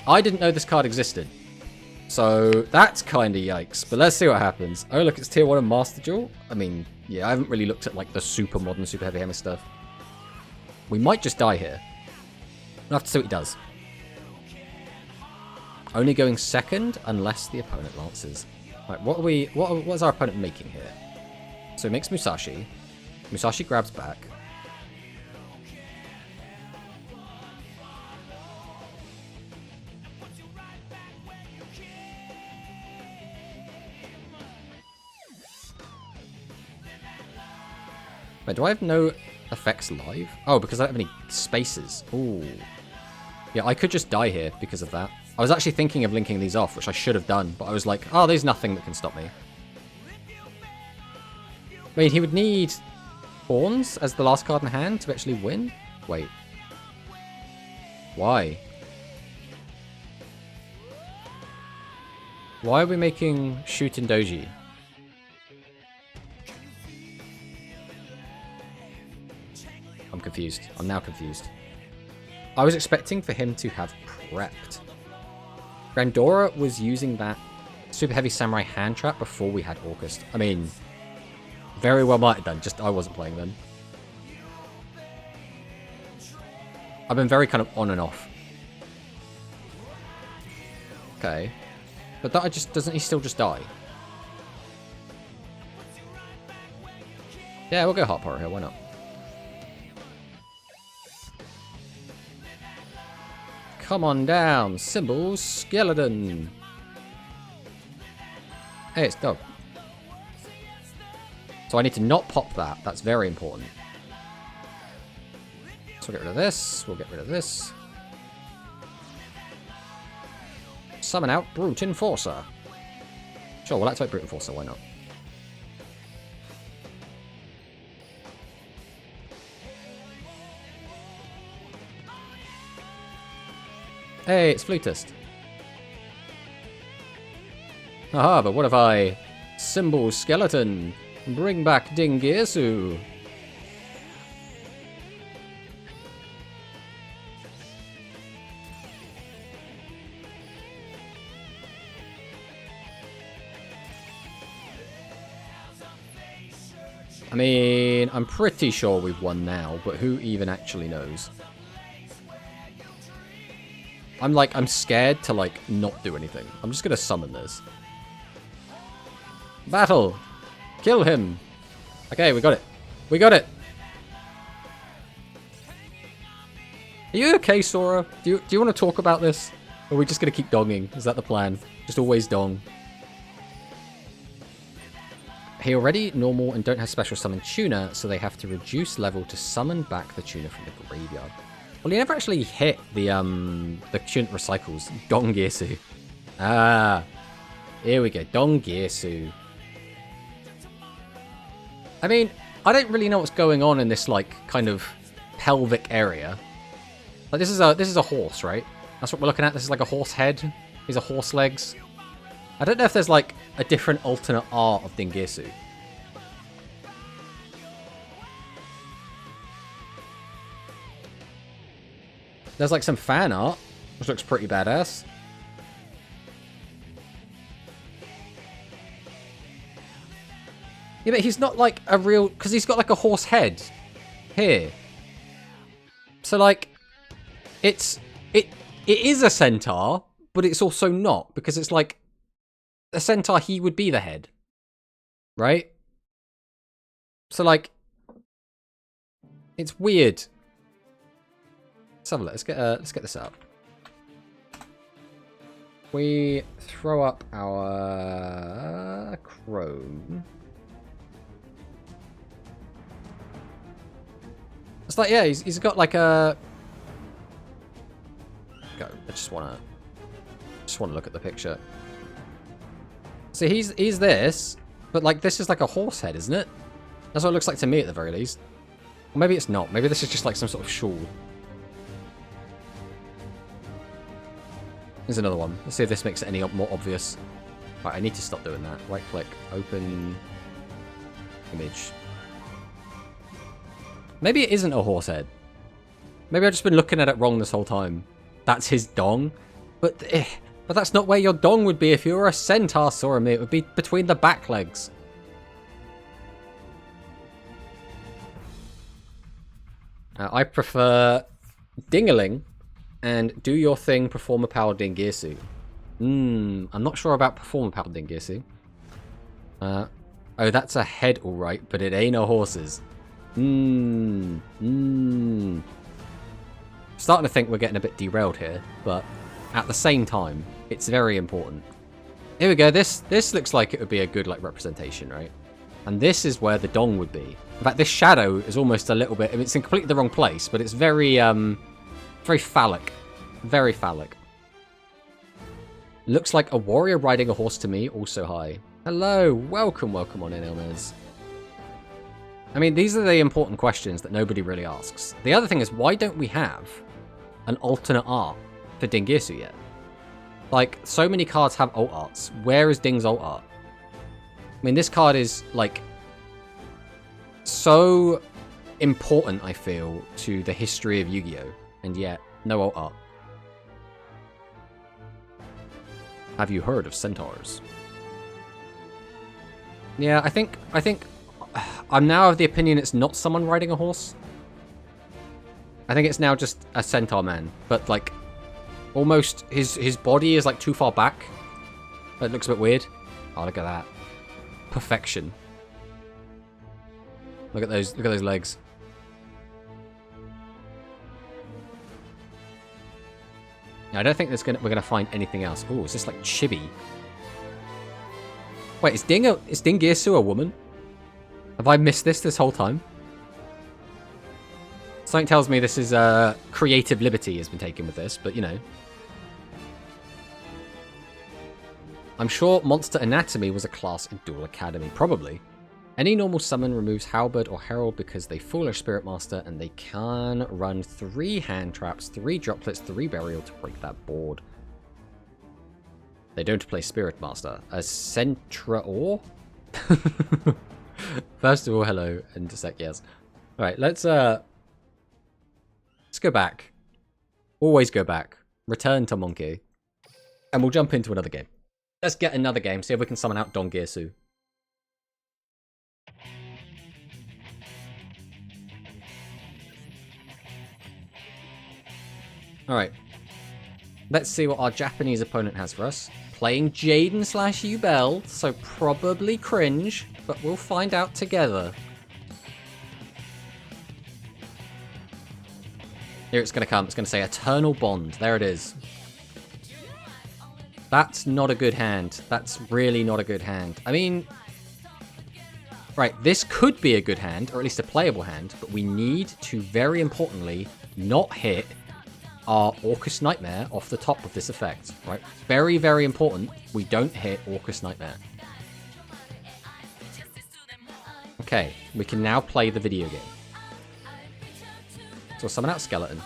I didn't know this card existed. So that's kind of yikes. But let's see what happens. Oh, look, it's tier 1 and Master Duel. I mean, yeah, I haven't really looked at like the super modern, super heavy hammer stuff. We might just die here. We'll have to see what he does. Only going second unless the opponent lances. Right, what is our opponent making here? So he makes Musashi. Musashi grabs back. Wait, do I have no effects live? Oh, because I don't have any spaces. Ooh. Yeah, I could just die here because of that. I was actually thinking of linking these off, which I should have done, but I was like, oh, there's nothing that can stop me. I mean, he would need Horns as the last card in hand to actually win? Wait. Why? Why are we making Shootin' Doji? I'm confused. I'm now confused. I was expecting for him to have prepped. Grandora was using that super heavy samurai hand trap before we had August. I mean, very well might have done, just I wasn't playing then. I've been very kind of on and off. Okay. But that just doesn't he still just die? Yeah, we'll go Heart Power here, why not? Come on down, Symbol Skeleton. Hey, it's dog. So I need to not pop that. That's very important. So we'll get rid of this. We'll get rid of this. Summon out Brute Enforcer. Sure, we'll activate Brute Enforcer. Why not? Hey, it's Flutist. Aha, but what if I... Symbol Skeleton. Bring back Dingirsu. I mean, I'm pretty sure we've won now, but who even actually knows? I'm scared to, like, not do anything. I'm just gonna summon this. Battle! Kill him! Okay, we got it. We got it! Are you okay, Sora? Do you want to talk about this? Or are we just gonna keep donging? Is that the plan? Just always dong. He already normal and don't have special summon Tuna, so they have to reduce level to summon back the Tuna from the graveyard. Well, he never actually hit the Tuna recycles. Dongirsu. Ah. Here we go. Dongirsu. I mean, I don't really know what's going on in this, like, kind of pelvic area. Like, this is a horse, right? That's what we're looking at. This is like a horse head. These are horse legs. I don't know if there's, like, a different alternate art of Dingirsu. There's, like, some fan art, which looks pretty badass. Yeah, but he's not, like, a real... Because he's got, like, a horse head. Here. So, like, it is a centaur, but it's also not. Because it's, like, a centaur, he would be the head. Right? So, like, it's weird. Let's have a look. Let's get this up. We throw up our Chrome. It's like, yeah, he's got like a... Go. I just wanna look at the picture. So he's this, but like this is like a horse head, isn't it? That's what it looks like to me at the very least. Or maybe it's not. Maybe this is just like some sort of shawl. Here's another one. Let's see if this makes it any more obvious. Right, I need to stop doing that. Right click, open image. Maybe it isn't a horse head. Maybe I've just been looking at it wrong this whole time. that's his dong. But that's not where your dong would be if you were a centaur, Sorami. It would be between the back legs. I prefer Dingaling and do your thing, Performer Power Dingirsu. I'm not sure about Performer Power Dingirsu. Oh, that's a head alright, but it ain't a horse's. Starting to think we're getting a bit derailed here, but at the same time, it's very important. Here we go. This looks like it would be a good like representation, right? And this is where the dong would be. In fact, this shadow is almost a little bit... I mean, it's in completely the wrong place, but it's very, very phallic. Very phallic. Looks like a warrior riding a horse to me, also high. Hello, welcome on in, Elmez. I mean, these are the important questions that nobody really asks. The other thing is, why don't we have an alternate art for Dingirsu yet? Like, so many cards have alt arts. Where is Ding's alt art? I mean, this card is, like, so important, I feel, to the history of Yu-Gi-Oh! And yet, no alt art. Have you heard of centaurs? Yeah, I think I'm now of the opinion it's not someone riding a horse. I think it's now just a centaur man, but, like, almost his body is, like, too far back. It looks a bit weird. Oh, look at that. Perfection. Look at those legs. Yeah, I don't think we're gonna find anything else. Oh, is this like chibi? Wait, is Dingirsu a woman? Have I missed this whole time? Something tells me this is creative liberty has been taken with this, but you know. I'm sure Monster Anatomy was a class in Duel Academy, probably. Any normal summon removes Halberd or Herald because they fool our Spirit Master and they can run 3 hand traps, 3 droplets, 3 burial to break that board. They don't play Spirit Master. A Centra or? First of all, hello, and a sec, yes. Alright, let's go back. Always go back. Return to Monkey. And we'll jump into another game. Let's get another game, see if we can summon out Dongirsu. Alright. Let's see what our Japanese opponent has for us. Playing Jaden / Ubel, so probably cringe, but we'll find out together. Here it's going to come. It's going to say Eternal Bond. There it is. That's not a good hand. That's really not a good hand. I mean... Right, this could be a good hand, or at least a playable hand, but we need to, very importantly, not hit our Orcus Nightmare off the top of this effect. Right? Very, very important. We don't hit Orcus Nightmare. Okay, we can now play the video game. So we'll summon out Skeleton.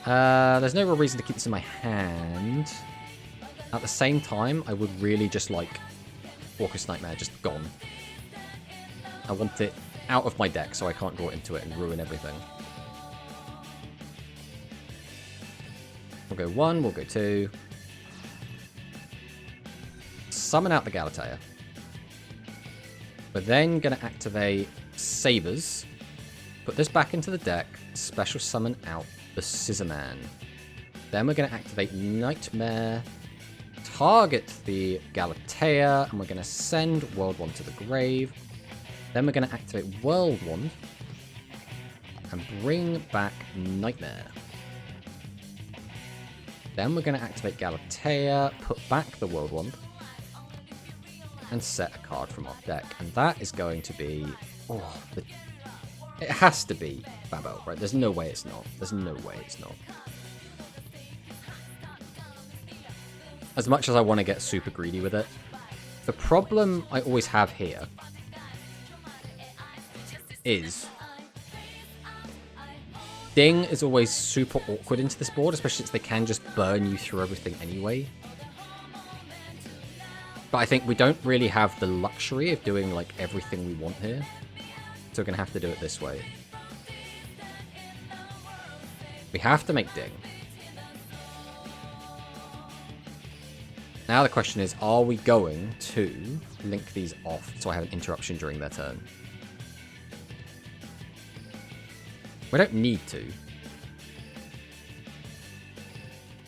There's no real reason to keep this in my hand. At the same time, I would really just like Orcus Nightmare just gone. I want it out of my deck so I can't draw into it and ruin everything. We'll go 1, we'll go 2. Summon out the Galatea. We're then going to activate Sabers. Put this back into the deck. Special summon out the Scissorman. Then we're going to activate Nightmare. Target the Galatea. And we're going to send World Wand to the grave. Then we're going to activate World Wand. And bring back Nightmare. Then we're going to activate Galatea. Put back the World Wand. And set a card from our deck. And that is going to be... Oh, it has to be Babel, right? There's no way it's not. There's no way it's not. As much as I want to get super greedy with it, the problem I always have here is Ding is always super awkward into this board, especially since they can just burn you through everything anyway. But I think we don't really have the luxury of doing like everything we want here. So we're going to have to do it this way. We have to make Ding. Now the question is, are we going to link these off so I have an interruption during their turn? We don't need to.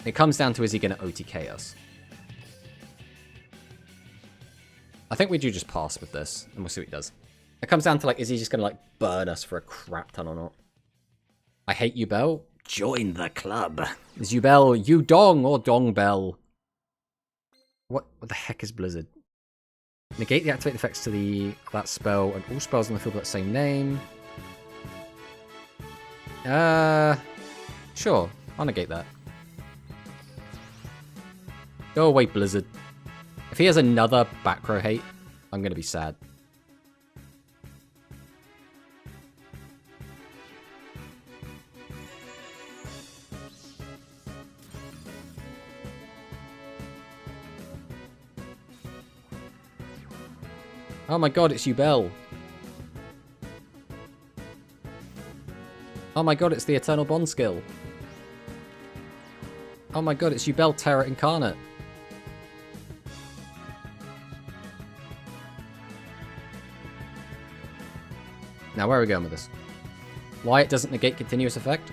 It comes down to, is he going to OTK us? I think we do just pass with this, and we'll see what he does. It comes down to, like, is he just going to, like, burn us for a crap ton or not? I hate Yubel. Join the club. Is Yubel Yudong or Dongbell? What the heck is Blizzard? Negate the activate effects to that spell, and all spells on the field with that same name. Sure. I'll negate that. Go away, Blizzard. If he has another back row hate, I'm going to be sad. Oh my god, it's Yubel. Oh my god, it's the Eternal Bond skill. Oh my god, it's Yubel Terror Incarnate. Now, where are we going with this? Why it doesn't negate continuous effect?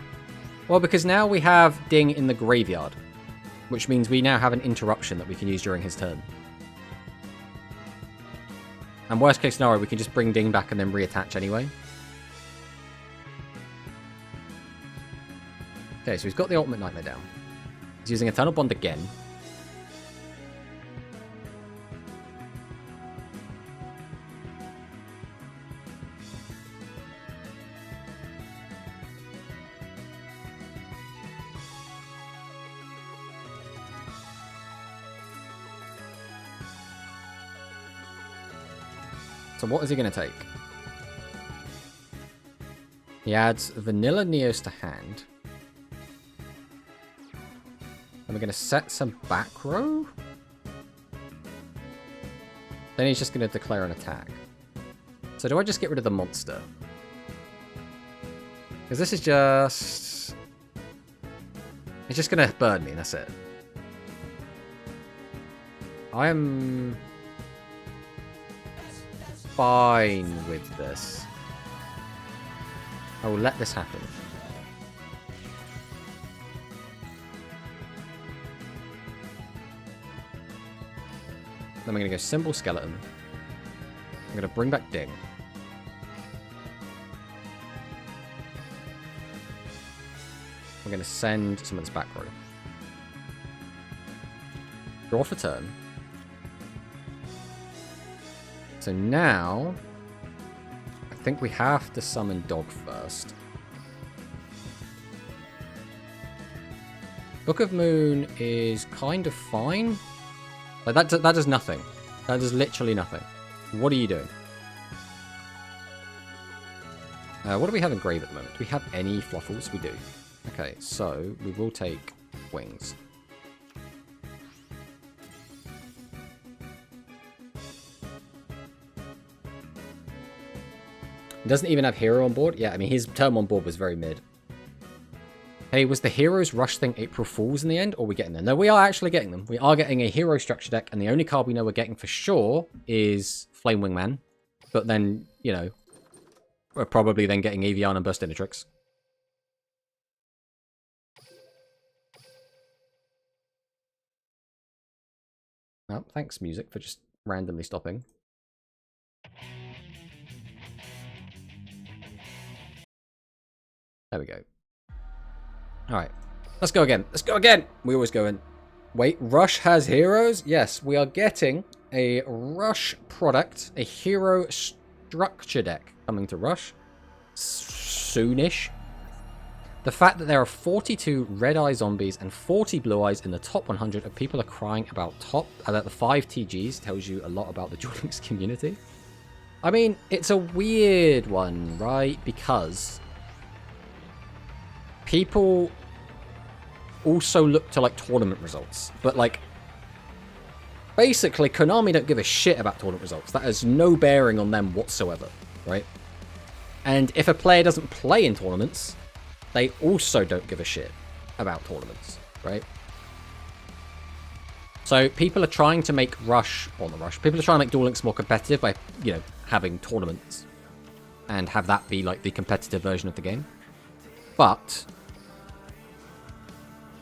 Well, because now we have Ding in the graveyard, which means we now have an interruption that we can use during his turn. And worst case scenario, we can just bring Ding back and then reattach anyway. Okay, so he's got the Ultimate Nightmare down. He's using Eternal Bond again. So what is he going to take? He adds Vanilla Neos to hand. And we're going to set some back row? Then he's just going to declare an attack. So do I just get rid of the monster? Because this is just... It's just going to burn me, and that's it. I am... fine with this. I will let this happen. Then we're going to go Symbol Skeleton. I'm going to bring back Ding. We're going to send someone's back row. Draw for turn. So now, I think we have to summon Dog first. Book of Moon is kind of fine. Like that does nothing. That does literally nothing. What are you doing? What do we have in grave at the moment? Do we have any Fluffles? We do. Okay, so we will take Wings. He doesn't even have Hero on board? Yeah, I mean, his term on board was very mid. Hey, was the Heroes Rush thing April Fools in the end? Or are we getting them? No, we are actually getting them. We are getting a Hero structure deck, and the only card we know we're getting for sure is Flame Wingman. But then, you know, we're probably then getting Evian and Burstinatrix. Oh, thanks, music, for just randomly stopping. There we go. Alright. Let's go again. Let's go again! We always go in. Wait, Rush has heroes? Yes, we are getting a Rush product. A hero structure deck coming to Rush. Soonish. The fact that there are 42 Red Eye Zombies and 40 Blue Eyes in the top 100 and people are crying about the 5 TGs tells you a lot about the Duel Links community. I mean, it's a weird one, right? Because people also look to, like, tournament results. But, like, basically, Konami don't give a shit about tournament results. That has no bearing on them whatsoever, right? And if a player doesn't play in tournaments, they also don't give a shit about tournaments, right? So people are trying to make Rush, or not Rush, people are trying to make Duel Links more competitive by, you know, having tournaments and have that be like the competitive version of the game. But,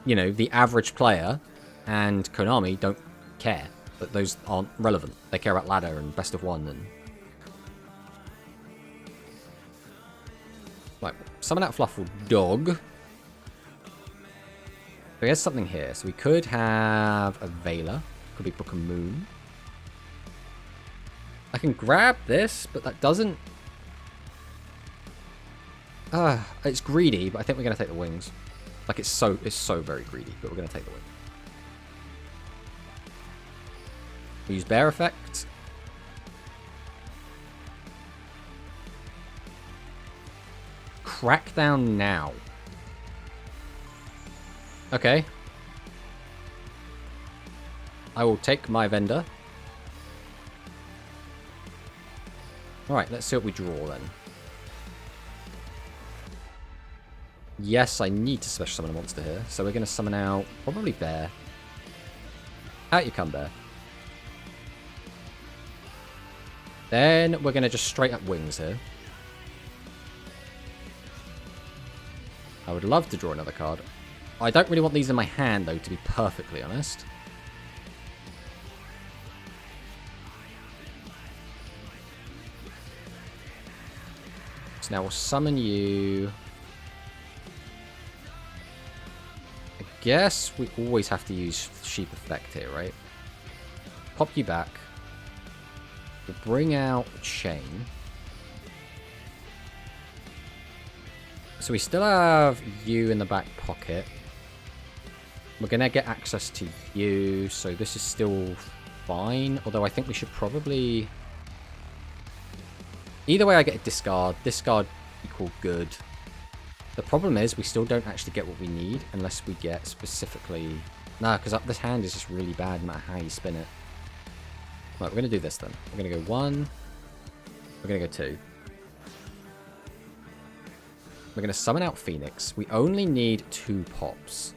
you know, the average player and Konami don't care. That those aren't relevant. They care about ladder and best of one and... Right, summon out Fluffal Dog. There's something here. So we could have a Veiler. Could be Book of Moon. I can grab this, but that doesn't... it's greedy, but I think we're going to take the wings. Like, it's so very greedy, but we're going to take the wings. We use Bear Effect. Crackdown now. Okay. I will take my vendor. Alright, let's see what we draw then. Yes, I need to special summon a monster here. So we're going to summon out probably Bear. Out you come, Bear. Then we're going to just straight up wings here. I would love to draw another card. I don't really want these in my hand, though, to be perfectly honest. So now we'll summon you. I guess we always have to use Sheep Effect here, right? Pop you back. We'll bring out Chain. So we still have you in the back pocket. We're going to get access to you, so this is still fine. Although I think we should probably... Either way I get a discard. Discard equal good. The problem is we still don't actually get what we need unless we get specifically... Nah, because this hand is just really bad no matter how you spin it. Right, we're going to do this then. We're going to go 1. We're going to go 2. We're going to summon out Phoenix. We only need 2 pops.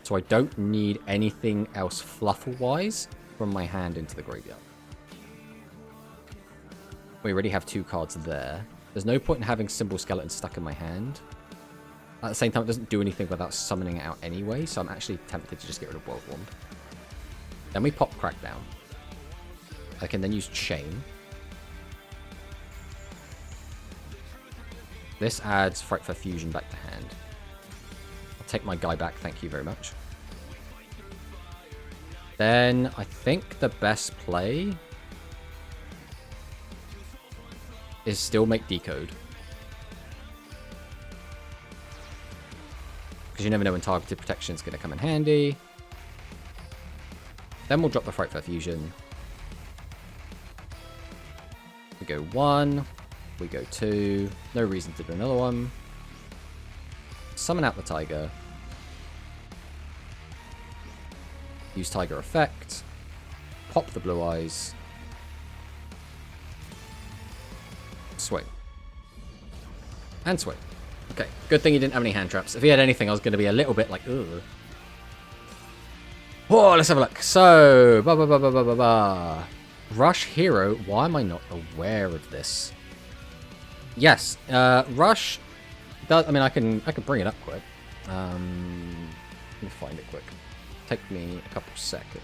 So I don't need anything else Fluffle-wise from my hand into the graveyard. We already have 2 cards there. There's no point in having Symbol Skeleton stuck in my hand. At the same time, it doesn't do anything without summoning it out anyway, so I'm actually tempted to just get rid of World Wand. Then we pop Crackdown. I can then use Chain. This adds Frightful Fusion back to hand. I'll take my guy back, thank you very much. Then I think the best play is still make Decode. Because you never know when targeted protection is going to come in handy. Then we'll drop the Frightful Fusion. We go 1. We go 2. No reason to do another one. Summon out the Tiger. Use Tiger Effect. Pop the Blue Eyes. Swing. And swing. Okay, good thing he didn't have any hand traps. If he had anything, I was going to be a little bit like, ugh. Oh, let's have a look. So, Rush Hero. Why am I not aware of this? Yes, Rush does. I mean, I can bring it up quick. Let me find it quick. Take me a couple seconds.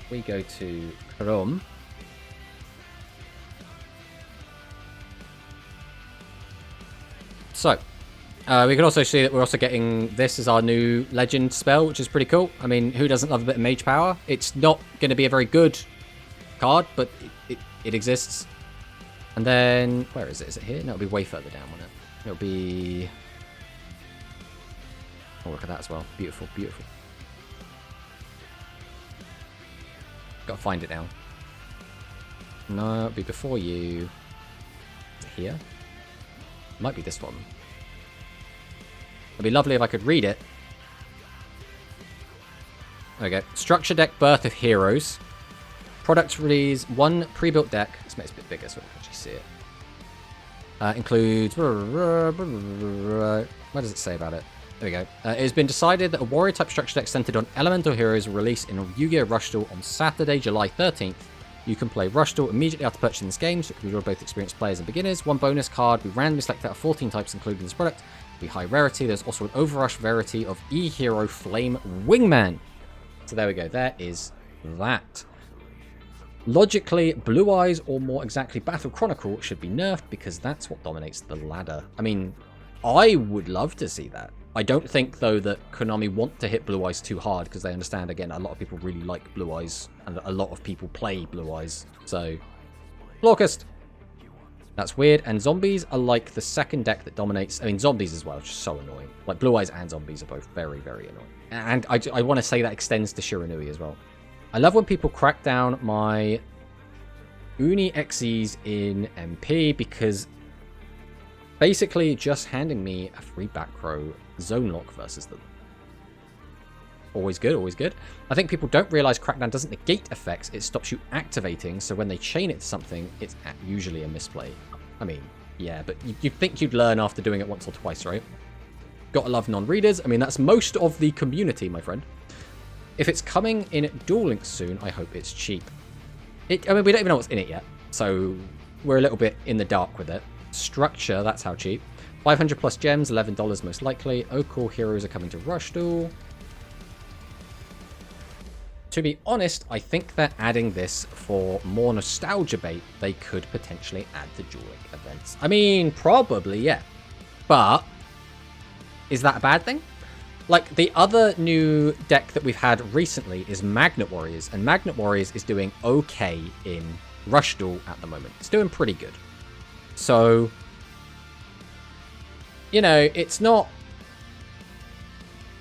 We go to Chrome. So, we can also see that we're also getting this as our new legend spell, which is pretty cool. I mean, who doesn't love a bit of mage power? It's not going to be a very good card, but it exists. And then, where is it? Is it here? No, it'll be way further down, won't it? It'll be... Oh, look at that as well. Beautiful, beautiful. Gotta find it now. No, it'll be before you. Is it here? Might be this one. It'd be lovely if I could read it. There we go. Structure deck Birth of Heroes. Product release 1 pre-built deck. Let's make it a bit bigger so we can actually see it. Includes... What does it say about it? There we go. It has been decided that a warrior-type structure deck centered on elemental heroes will release in Yu-Gi-Oh! Rush Duel on Saturday, July 13th. You can play Rush Duel immediately after purchasing this game, so it can be drawn both experienced players and beginners. One bonus card, we randomly select out of 14 types included in this product. Be high rarity. There's also an overrush rarity of E-Hero Flame Wingman. So there we go. There is that. Logically, Blue Eyes, or more exactly Battle Chronicle, should be nerfed because that's what dominates the ladder. I mean, I would love to see that. I don't think, though, that Konami want to hit Blue Eyes too hard because they understand, again, a lot of people really like Blue Eyes and a lot of people play Blue Eyes. So, Fluffalcust. That's weird. And Zombies are like the second deck that dominates. I mean, Zombies as well, just so annoying. Like, Blue Eyes and Zombies are both very, very annoying. And I want to say that extends to Shiranui as well. I love when people crack down my Uni XEs in MP because basically just handing me a free back row zone lock versus them. Always good, always good. I think people don't realize Crackdown doesn't negate effects, it stops you activating, so when they chain it to something, it's usually a misplay. I mean, yeah, but you'd think you'd learn after doing it once or twice, right? Gotta love non-readers. I mean, that's most of the community, my friend. If it's coming in Duel Links soon, I hope it's cheap. I mean, we don't even know what's in it yet, so we're a little bit in the dark with it. Structure, that's how cheap. 500 plus gems, $11 most likely. Oh, cool, heroes are coming to Rush Duel. To be honest, I think they're adding this for more nostalgia bait. They could potentially add the Duel Link events. I mean, probably, yeah. But is that a bad thing? Like, the other new deck that we've had recently is Magnet Warriors, and Magnet Warriors is doing okay in Rush Duel at the moment. It's doing pretty good. So, you know, it's not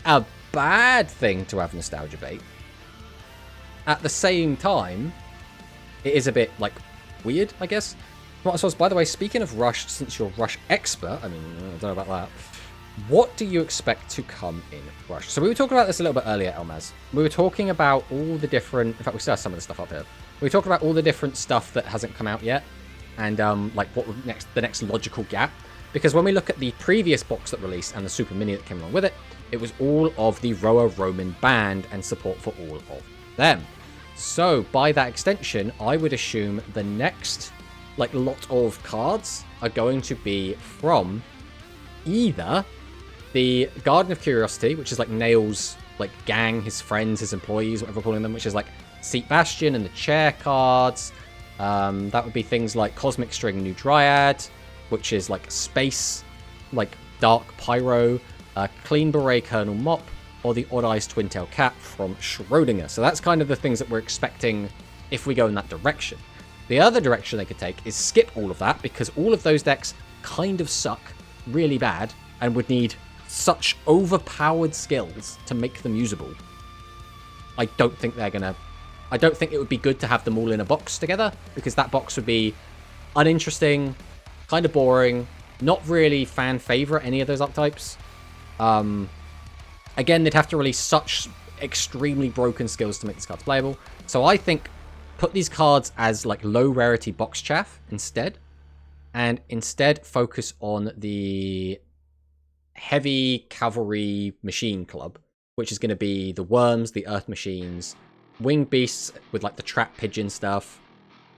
a bad thing to have nostalgia bait. At the same time, it is a bit, like, weird, I guess. Well, so, by the way, speaking of Rush, since you're Rush expert, I mean, I don't know about that. What do you expect to come in Rush? So we were talking about this a little bit earlier, Elmaz. We were talking about all the different... In fact, we still have some of the stuff up here. We talked about all the different stuff that hasn't come out yet. And, like, what would the next logical gap. Because when we look at the previous box that released and the Super Mini that came along with it, it was all of the Roa Roman band and support for all of them. So, by that extension, I would assume the next, like, lot of cards are going to be from either the Garden of Curiosity, which is like Nail's like gang, his friends, his employees, whatever we're calling them, which is like Seat Bastion and the chair cards. That would be things like Cosmic String New Dryad, which is like space, like Dark Pyro, Clean Beret Colonel Mop, or the Odd Eyes Twin Tail Cat from Schrodinger. So that's kind of the things that we're expecting if we go in that direction. The other direction they could take is skip all of that, because all of those decks kind of suck really bad and would need such overpowered skills to make them usable. I don't think they're gonna... I don't think it would be good to have them all in a box together, because that box would be uninteresting, kind of boring, not really fan favorite, any of those archetypes. Again, they'd have to release such extremely broken skills to make these cards playable. So I think put these cards as like low rarity box chaff instead, and instead focus on the heavy cavalry machine club, which is going to be the worms, the earth machines, winged beasts with like the trap pigeon stuff,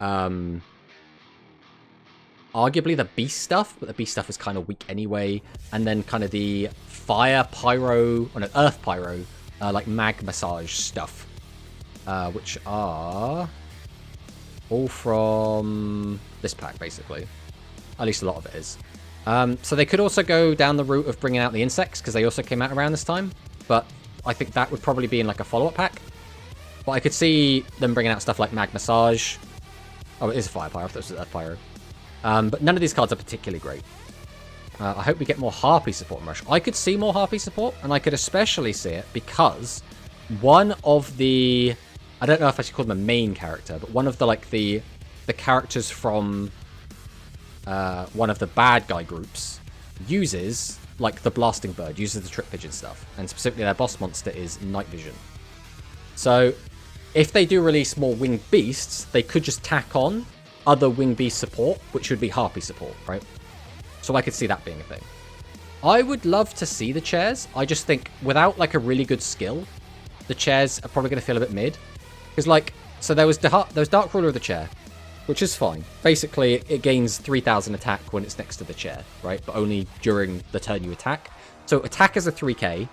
arguably the beast stuff, but the beast stuff is kind of weak anyway, and then kind of the fire pyro, or no, earth pyro, like mag massage stuff, which are all from this pack basically, at least a lot of it is. So they could also go down the route of bringing out the insects, because they also came out around this time. But I think that would probably be in like a follow-up pack. But I could see them bringing out stuff like Mag Massage. Oh, it is a Fire Pyro. I thought it was Earth Pyro. But none of these cards are particularly great. I hope we get more Harpy support in Rush. I could see more Harpy support, and I could especially see it because one of the... I don't know if I should call them a main character, but one of the like the characters from... one of the bad guy groups uses, like, the Blasting Bird, uses the Trip Pigeon stuff. And specifically their boss monster is Night Vision. So if they do release more winged beasts, they could just tack on other winged beast support, which would be harpy support, right? So I could see that being a thing. I would love to see the chairs. I just think without like a really good skill, the chairs are probably going to feel a bit mid. Because like, so there was Dark Ruler of the chair, which is fine. Basically, it gains 3000 attack when it's next to the chair, right? But only during the turn you attack. So attack is a 3k,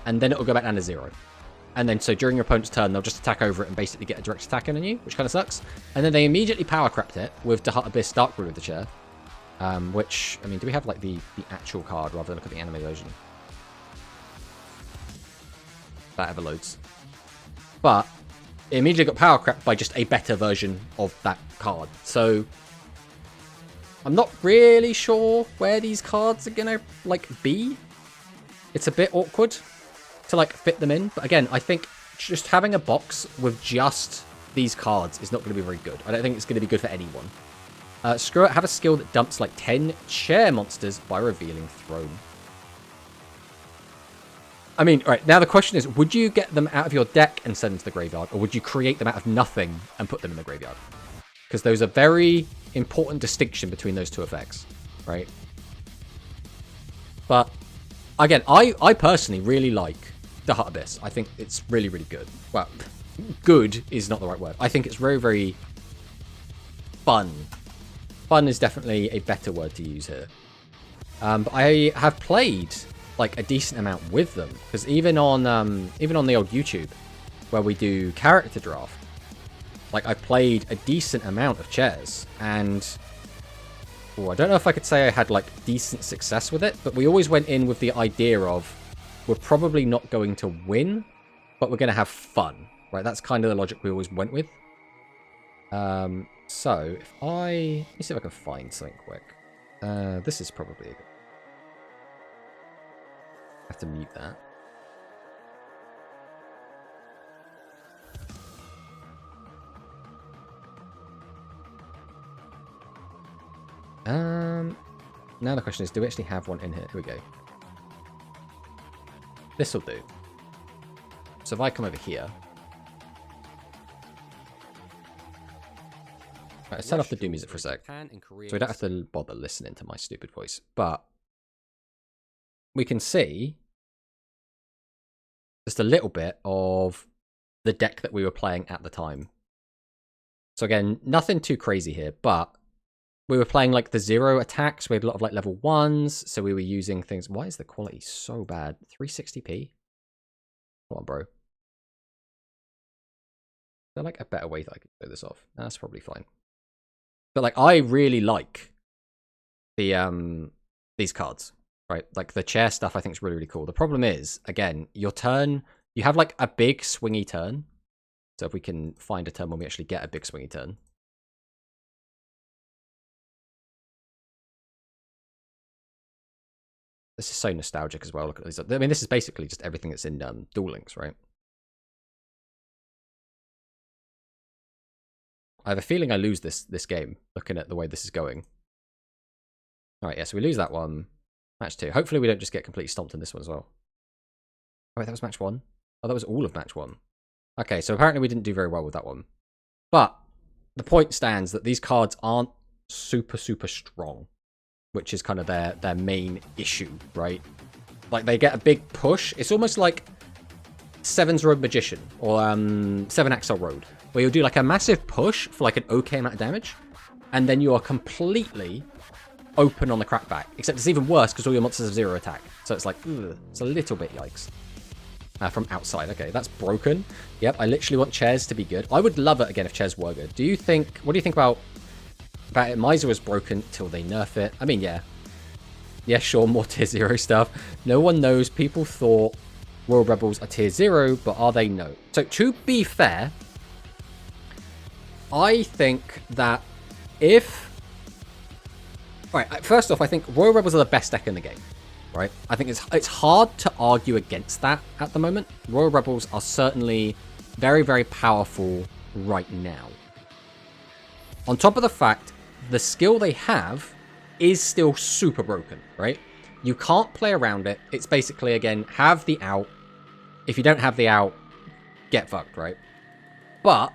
and then it'll go back down to 0. And then so during your opponent's turn, they'll just attack over it and basically get a direct attack in on you, which kind of sucks. And then they immediately power crept it with the Abyss Dark Ruler of the chair. Which, I mean, do we have like the actual card rather than look at the anime version? That ever loads. But it immediately got power crept by just a better version of that card. So I'm not really sure where these cards are gonna like be. It's a bit awkward to like fit them in. But again, I think just having a box with just these cards is not going to be very good. I don't think it's going to be good for anyone. Screw it, have a skill that dumps like 10 chair monsters by revealing throne. I mean, all right, now the question is, would you get them out of your deck and send them to the graveyard? Or would you create them out of nothing and put them in the graveyard? Because there's a very important distinction between those two effects, right? But, again, I personally really like the Heart Abyss. I think it's really, really good. Well, good is not the right word. I think it's very, very fun. Fun is definitely a better word to use here. But I have played like a decent amount with them, because even on the old YouTube where we do character draft, like I played a decent amount of chairs, and I don't know if I could say I had like decent success with it, but we always went in with the idea of we're probably not going to win, but we're going to have fun, right? That's kind of the logic we always went with. So if let me see if I can find something quick. This is probably a good. I have to mute that. Now the question is, do we actually have one in here? Here we go. This will do. So if I come over here. Right, let's turn off the Doom music for a sec. So we don't have to bother listening to my stupid voice. But we can see just a little bit of the deck that we were playing at the time. So again, nothing too crazy here, but we were playing like the 0 attacks. We had a lot of like level 1s, so we were using things. Why is the quality so bad? 360p? Come on, bro. Is there like a better way that I could show this off? No, that's probably fine. But like, I really like the these cards, right? Like the chair stuff, I think is really, really cool. The problem is, again, your turn, you have like a big swingy turn. So if we can find a turn when we actually get a big swingy turn. This is so nostalgic as well. Look at these. I mean, this is basically just everything that's in Duel Links, right? I have a feeling I lose this game, looking at the way this is going. Alright, yeah, so we lose that one. Match 2. Hopefully we don't just get completely stomped in this one as well. Oh, wait, that was match 1? Oh, that was all of match 1. Okay, so apparently we didn't do very well with that one. But the point stands that these cards aren't super, super strong, which is kind of their main issue, right? Like, they get a big push. It's almost like Seven's Road Magician, or 7 Axel Road, where you'll do like a massive push for like an okay amount of damage, and then you are completely open on the crackback. Except it's even worse because all your monsters have 0 attack. So it's like, ugh, it's a little bit yikes. From outside. Okay, that's broken. Yep, I literally want chairs to be good. I would love it again if chairs were good. What do you think about it? Miser was broken till they nerf it. I mean, yeah. Yeah, sure, more tier 0 stuff. No one knows. People thought Royal Rebels are tier 0, but are they? No. So, to be fair, I think that if... Alright, first off, I think Royal Rebels are the best deck in the game, right? I think it's hard to argue against that at the moment. Royal Rebels are certainly very, very powerful right now. On top of the fact, the skill they have is still super broken, right? You can't play around it. It's basically, again, have the out. If you don't have the out, get fucked, right? But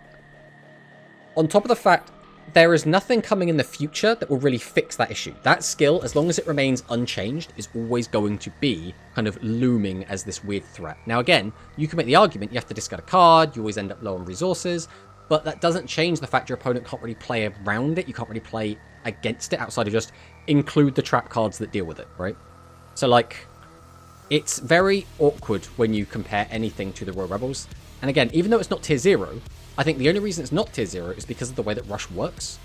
on top of the fact, there is nothing coming in the future that will really fix that issue. That skill, as long as it remains unchanged, is always going to be kind of looming as this weird threat. Now, again, you can make the argument you have to discard a card, you always end up low on resources, but that doesn't change the fact your opponent can't really play around it, you can't really play against it outside of just include the trap cards that deal with it, right? So, like, it's very awkward when you compare anything to the Royal Rebels. And again, even though it's not tier 0, I think the only reason it's not tier 0 is because of the way that Rush works.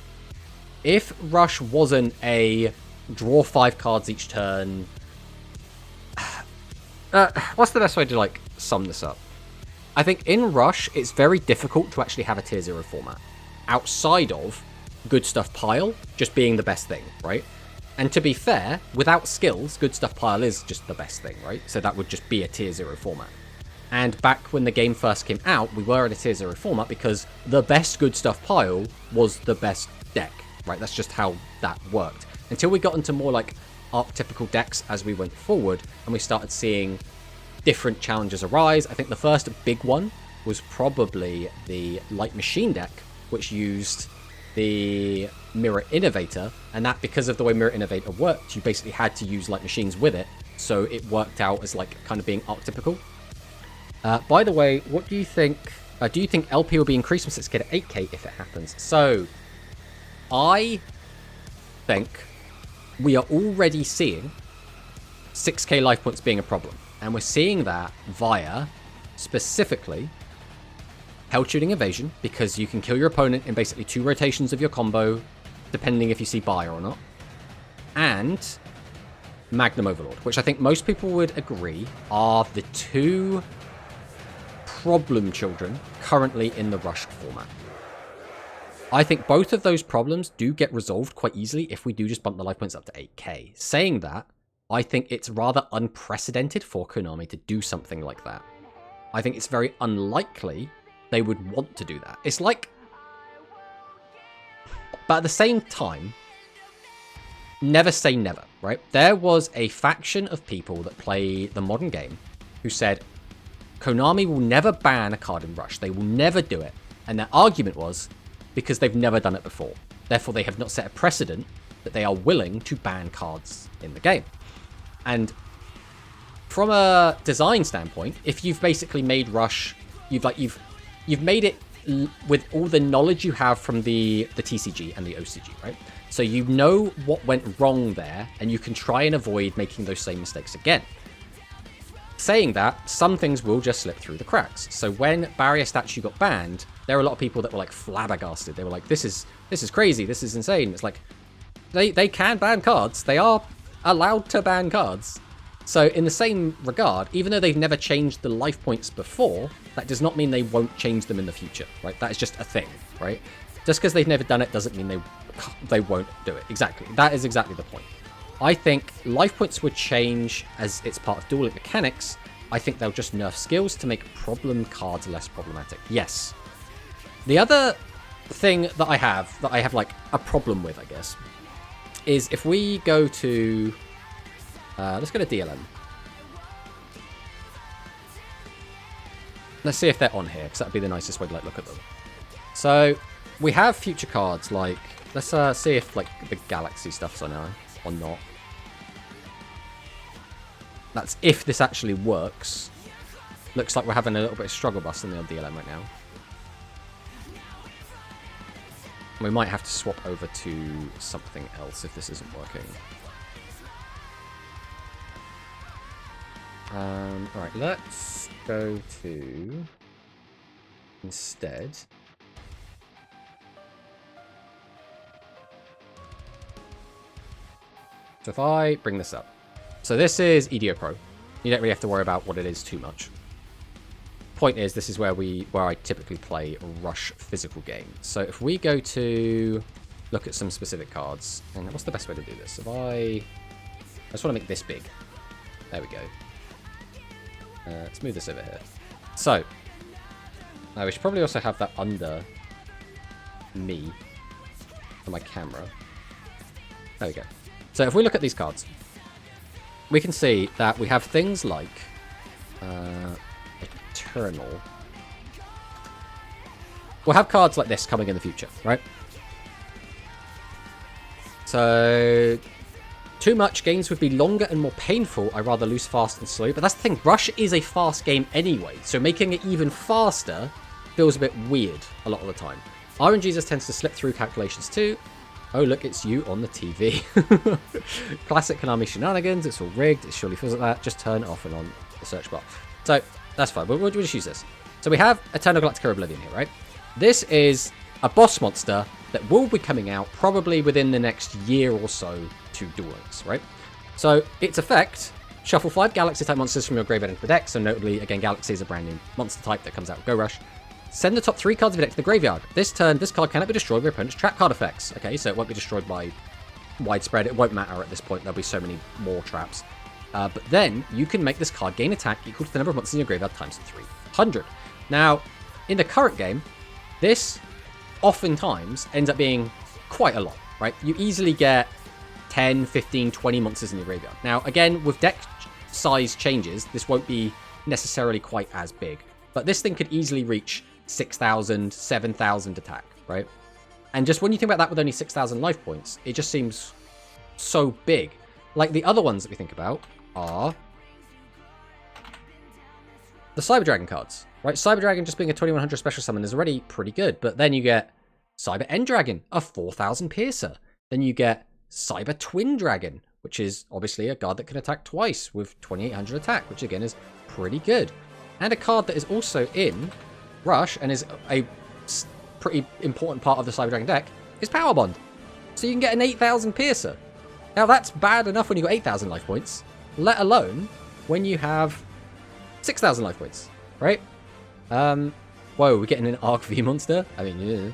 If Rush wasn't a draw 5 cards each turn... what's the best way to, like, sum this up? I think in Rush, it's very difficult to actually have a tier 0 format. Outside of Good Stuff Pile just being the best thing, right? And to be fair, without skills, Good Stuff Pile is just the best thing, right? So that would just be a tier 0 format. And back when the game first came out, we were in a tier 0 format because the best Good Stuff Pile was the best deck, right? That's just how that worked. Until we got into more like archetypical decks as we went forward and we started seeing different challenges arise. I think the first big one was probably the Light Machine deck, which used the Mirror Innovator, and that because of the way Mirror Innovator worked, you basically had to use Light Machines with it, so it worked out as like kind of being archetypical. By the way, what do you think? Do you think LP will be increased from 6k to 8k if it happens? So, I think we are already seeing 6k life points being a problem. And we're seeing that via, specifically, Held Shooting Evasion, because you can kill your opponent in basically 2 rotations of your combo, depending if you see Buyer or not. And Magnum Overlord, which I think most people would agree are the 2 problem children currently in the Rush format. I think both of those problems do get resolved quite easily if we do just bump the life points up to 8k. Saying that, I think it's rather unprecedented for Konami to do something like that. I think it's very unlikely they would want to do that. It's like... But at the same time, never say never, right? There was a faction of people that play the modern game who said, Konami will never ban a card in Rush. They will never do it. And their argument was, because they've never done it before. Therefore, they have not set a precedent that they are willing to ban cards in the game. And from a design standpoint, if you've basically made Rush, you've made it with all the knowledge you have from the TCG and the OCG, right? So you know what went wrong there, and you can try and avoid making those same mistakes again. Saying that, some things will just slip through the cracks. So when Barrier Statue got banned, there were a lot of people that were like flabbergasted. They were like, this is crazy, this is insane. It's like, they can ban cards. They are allowed to ban cards. So in the same regard, even though they've never changed the life points before, that does not mean they won't change them in the future, right? That is just a thing, right? Just because they've never done it doesn't mean they won't do it. Exactly. That is exactly the point. I think life points would change as it's part of dueling mechanics. I think they'll just nerf skills to make problem cards less problematic. Yes. The other thing that I have like a problem with, I guess, is if we go to... let's go to DLM. Let's see if they're on here, because that would be the nicest way to like look at them. So, we have future cards, like... Let's see if like the Galaxy stuff's on there or not. That's if this actually works. Looks like we're having a little bit of struggle bus in the old DLM right now. We might have to swap over to something else if this isn't working. Alright, let's go to... Instead... So if I bring this up. So this is EDO Pro. You don't really have to worry about what it is too much. Point is, this is where I typically play Rush physical games. So if we go to look at some specific cards, and what's the best way to do this? If I just want to make this big. There we go. Let's move this over here. So now we should probably also have that under me for my camera. There we go. So if we look at these cards, we can see that we have things like Eternal, we'll have cards like this coming in the future, right? So, too much games would be longer and more painful. I rather lose fast and slow. But that's the thing. Rush is a fast game anyway. So making it even faster feels a bit weird a lot of the time. RNGesus tends to slip through calculations too. Oh, look, it's you on the TV. Classic Konami shenanigans. It's all rigged. It surely feels like that. Just turn it off and on the search bar. So, that's fine. We'll just use this. So we have Eternal Galactica Oblivion here, right? This is a boss monster that will be coming out probably within the next year or so to Duel Links, right? So, its effect, shuffle 5 Galaxy-type monsters from your graveyard into the deck. So, notably, again, Galaxy is a brand new monster type that comes out with Go Rush. Send the top 3 cards of your deck to the graveyard. This turn, this card cannot be destroyed by your opponent's trap card effects. Okay, so it won't be destroyed by widespread. It won't matter at this point. There'll be so many more traps. But then, you can make this card gain attack equal to the number of monsters in your graveyard times 300. Now, in the current game, this oftentimes ends up being quite a lot, right? You easily get 10, 15, 20 monsters in your graveyard. Now, again, with deck size changes, this won't be necessarily quite as big. But this thing could easily reach 6,000, 7,000 attack, right? And just when you think about that with only 6,000 life points, it just seems so big. Like the other ones that we think about are the Cyber Dragon cards, right? Cyber Dragon just being a 2100 special summon is already pretty good, but then you get Cyber End Dragon, a 4,000 piercer. Then you get Cyber Twin Dragon, which is obviously a card that can attack twice with 2,800 attack, which again is pretty good. And a card that is also in Rush and is a pretty important part of the Cyber Dragon deck is Power Bond. So you can get an 8,000 piercer. Now that's bad enough when you got 8,000 life points, let alone when you have 6,000 life points, right? Whoa, we're getting an Arc V monster? I mean, yeah.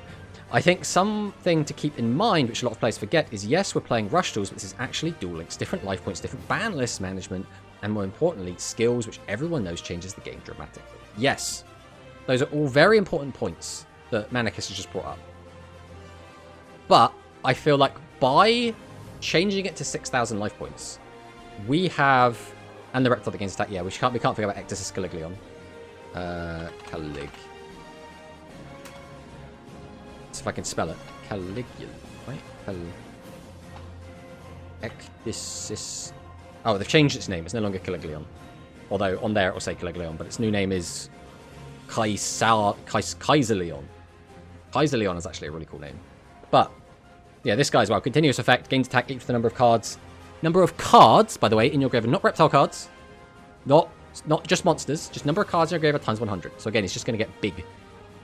I think something to keep in mind, which a lot of players forget, is yes, we're playing Rush Duels, but this is actually Duel Links, different life points, different ban list management, and more importantly, skills, which everyone knows changes the game dramatically. Yes, those are all very important points that Manicus has just brought up. But I feel like by changing it to 6,000 life points, we have, and the Reptile that gains attack, yeah, we can't forget about Ecdysis Caliglion. Calig. So if I can spell it. Caligula, right? Ecdysis. Oh, they've changed its name. It's no longer Caliglion. Although on there it will say Caliglion, but its new name is Kaiserleon. Kaiserleon is actually a really cool name. But, yeah, this guy as well. Continuous effect. Gains attack equal to the number of cards. Number of cards, by the way, in your graveyard. Not reptile cards. Not just monsters. Just number of cards in your graveyard times 100. So again, it's just going to get big.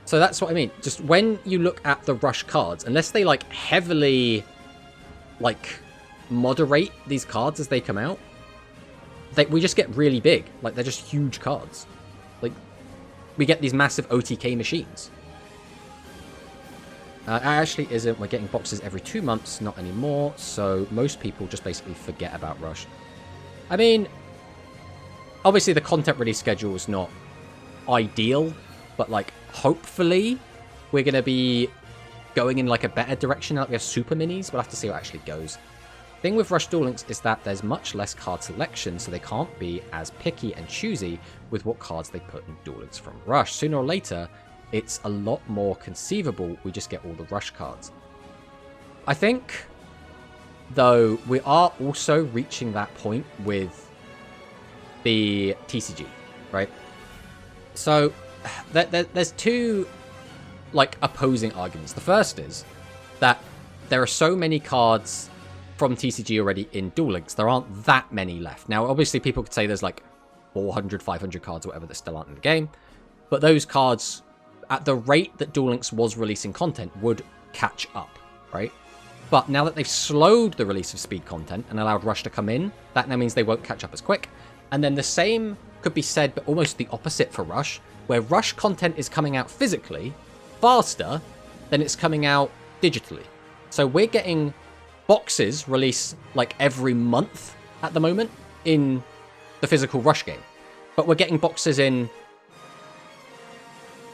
So that's what I mean. Just when you look at the Rush cards, unless they, like, heavily, like, moderate these cards as they come out, we just get really big. Like, they're just huge cards. Like, we get these massive OTK machines. It actually isn't. We're getting boxes every 2 months, not anymore. So most people just basically forget about Rush. I mean, obviously the content release schedule is not ideal, but like hopefully we're going to be going in like a better direction now that we have super minis. We'll have to see how it actually goes. Thing with Rush Duel Links is that there's much less card selection, so they can't be as picky and choosy with what cards they put in Duel Links from Rush. Sooner or later, it's a lot more conceivable we just get all the Rush cards. I think, though, we are also reaching that point with the TCG, right? So, there's two, like, opposing arguments. The first is that there are so many cards from TCG already in Duel Links, there aren't that many left. Now, obviously, people could say there's, like, 400, 500 cards or whatever that still aren't in the game, but those cards, at the rate that Duel Links was releasing content, would catch up, right? But now that they've slowed the release of speed content and allowed Rush to come in, that now means they won't catch up as quick. And then the same could be said, but almost the opposite for Rush, where Rush content is coming out physically faster than it's coming out digitally. So we're getting boxes release like every month at the moment in the physical Rush game. But we're getting boxes in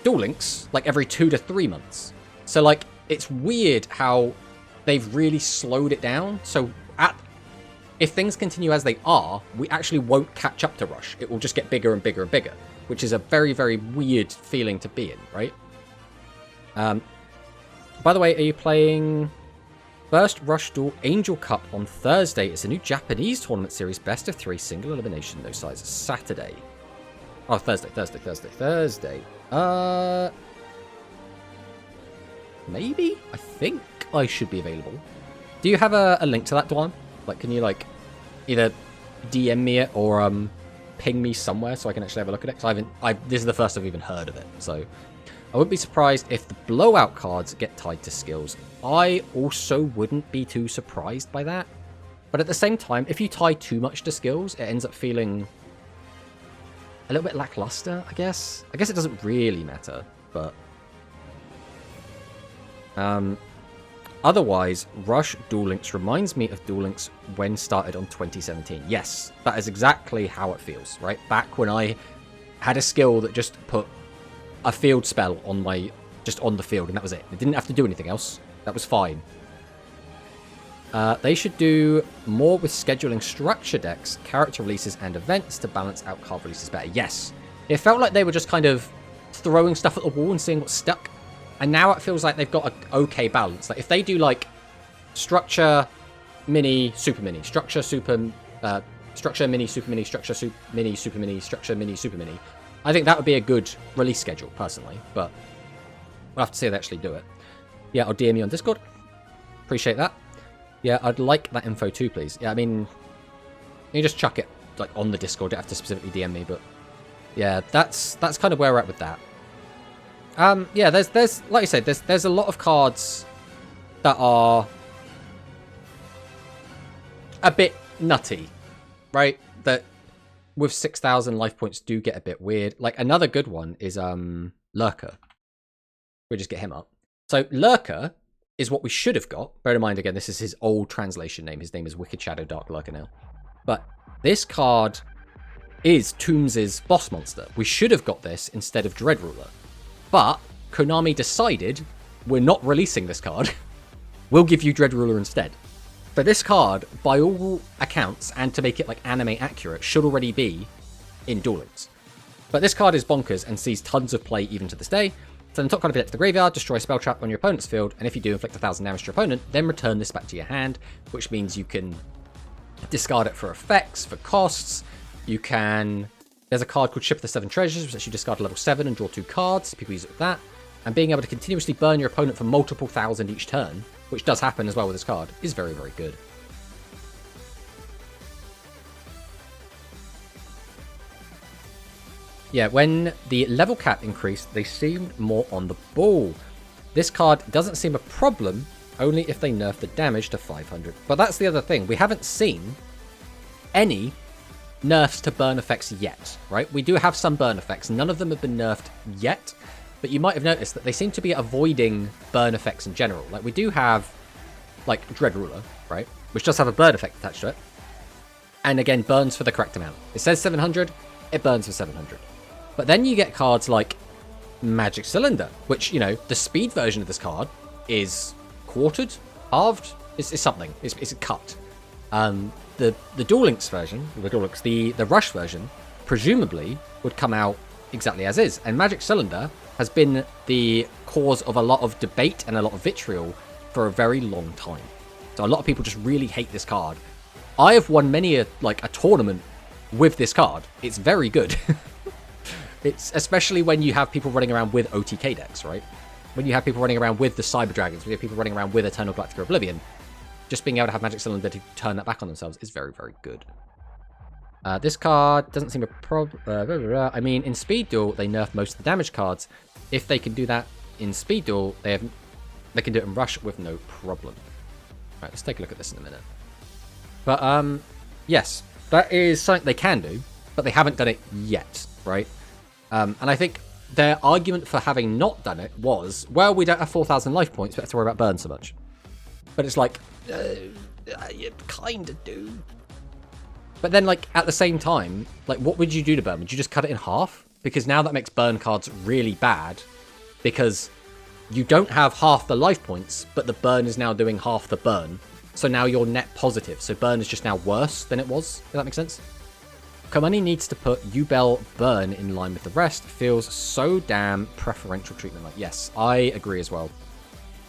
Duel Links like every 2 to 3 months. So like it's weird how they've really slowed it down. So if things continue as they are, we actually won't catch up to Rush. It will just get bigger and bigger and bigger, which is a very, very weird feeling to be in, right? By the way, are you playing First Rush Duel Angel Cup on Thursday? It's a new Japanese tournament series, best of 3, single elimination, no size. Saturday. Oh, Thursday. Maybe? I think I should be available. Do you have a link to that, Dwan? Like, can you, like, either DM me it or ping me somewhere so I can actually have a look at it? Because this is the first I've even heard of it, so I wouldn't be surprised if the blowout cards get tied to skills. I also wouldn't be too surprised by that. But at the same time, if you tie too much to skills, it ends up feeling a little bit lackluster, I guess. I guess it doesn't really matter, but otherwise, Rush Duel Links reminds me of Duel Links when started on 2017. Yes, that is exactly how it feels, right? Back when I had a skill that just put a field spell on just on the field, and that was it. It didn't have to do anything else. That was fine. They should do more with scheduling structure decks, character releases, and events to balance out card releases better. Yes. It felt like they were just kind of throwing stuff at the wall and seeing what stuck. And now it feels like they've got an okay balance. Like, if they do, like, structure, mini, super mini, structure, super, structure, mini, super mini, structure, mini, super mini, structure, mini, super mini, I think that would be a good release schedule, personally. But we'll have to see if they actually do it. Yeah, I'll DM you on Discord. Appreciate that. Yeah, I'd like that info too, please. Yeah, I mean, you just chuck it, like, on the Discord. You don't have to specifically DM me, but yeah, that's kind of where we're at with that. Yeah, there's like I said, there's a lot of cards that are a bit nutty, right? That with 6,000 life points do get a bit weird. Like, another good one is Lurker. We'll just get him up. So Lurker is what we should have got. Bear in mind, again, this is his old translation name. His name is Wicked Shadow Dark Lurker now. But this card is Tombs' boss monster. We should have got this instead of Dread Ruler. But Konami decided we're not releasing this card. We'll give you Dread Ruler instead. But this card, by all accounts, and to make it like anime accurate, should already be in Duel Links. But this card is bonkers and sees tons of play even to this day. Send the top card of your deck to the graveyard, destroy a spell trap on your opponent's field, and if you do, inflict 1,000 damage to your opponent, then return this back to your hand, which means you can discard it for effects, for costs. You can... There's a card called Ship of the Seven Treasures, which lets you discard level 7 and draw 2 cards. People use it with that. And being able to continuously burn your opponent for multiple thousand each turn, which does happen as well with this card, is very, very good. Yeah, when the level cap increased, they seemed more on the ball. This card doesn't seem a problem, only if they nerf the damage to 500. But that's the other thing. We haven't seen any nerfs to burn effects yet, right? We do have some burn effects. None of them have been nerfed yet, but you might have noticed that they seem to be avoiding burn effects in general. Like, we do have, like, Dread Ruler, right? Which does have a burn effect attached to it. And again, burns for the correct amount. It says 700, it burns for 700. But then you get cards like Magic Cylinder, which, you know, the speed version of this card is quartered, halved, it's something, it's a cut. The Duel Links version, the Rush version, presumably would come out exactly as is. And Magic Cylinder has been the cause of a lot of debate and a lot of vitriol for a very long time. So a lot of people just really hate this card. I have won many a tournament with this card. It's very good. It's especially when you have people running around with OTK decks, right? When you have people running around with the Cyber Dragons, when you have people running around with Eternal Galactic Oblivion, just being able to have Magic Cylinder to turn that back on themselves is very, very good. This card doesn't seem a problem. I mean, in Speed Duel, they nerf most of the damage cards. If they can do that in Speed Duel, they can do it in Rush with no problem. Right, let's take a look at this in a minute. But, yes, that is something they can do, but they haven't done it yet, right? And I think their argument for having not done it was, well, we don't have 4,000 life points, we have to worry about burn so much. But it's like, you kind of do. But then, like, at the same time, like, what would you do to burn? Would you just cut it in half? Because now that makes burn cards really bad, because you don't have half the life points, but the burn is now doing half the burn. So now you're net positive. So burn is just now worse than it was. Does that make sense? Komani needs to put Yubel Burn in line with the rest. Feels so damn preferential treatment. Like, yes, I agree as well.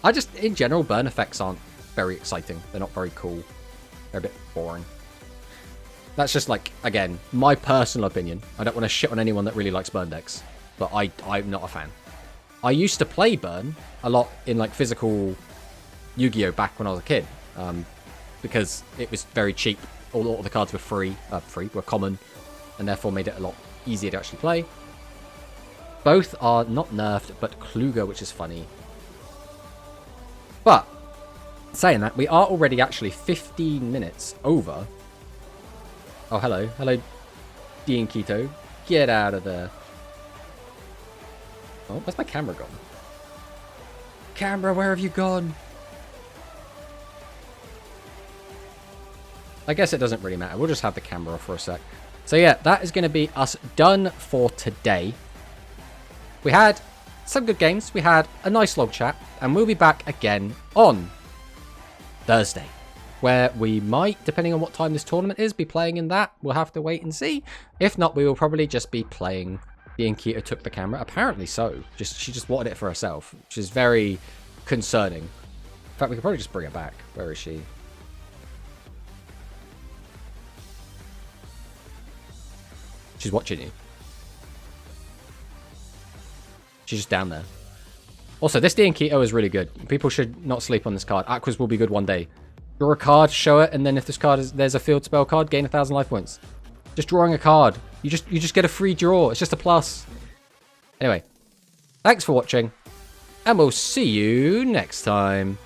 I just, in general, burn effects aren't very exciting. They're not very cool. They're a bit boring. That's just like, again, my personal opinion. I don't want to shit on anyone that really likes burn decks, but I'm not a fan. I used to play burn a lot in like physical Yu-Gi-Oh! Back when I was a kid, because it was very cheap. All the cards were were common, and therefore made it a lot easier to actually play. Both are not nerfed, but Kluger, which is funny. But, saying that, we are already actually 15 minutes over. Oh, hello. Hello, Dean Keto. Get out of there. Oh, where's my camera gone? Camera, where have you gone? I guess it doesn't really matter. We'll just have the camera off for a sec. So yeah, that is going to be us done for today. We had some good games. We had a nice log chat. And we'll be back again on Thursday, where we might, depending on what time this tournament is, be playing in that. We'll have to wait and see. If not, we will probably just be playing the Inkita took the camera. Apparently so. She just wanted it for herself, which is very concerning. In fact, we could probably just bring her back. Where is she? She's watching you. She's just down there. Also, this Diankito is really good. People should not sleep on this card. Aquas will be good one day. Draw a card, show it, and then if this card is there's a field spell card, gain 1,000 life points. Just drawing a card. You just get a free draw. It's just a plus. Anyway, thanks for watching, and we'll see you next time.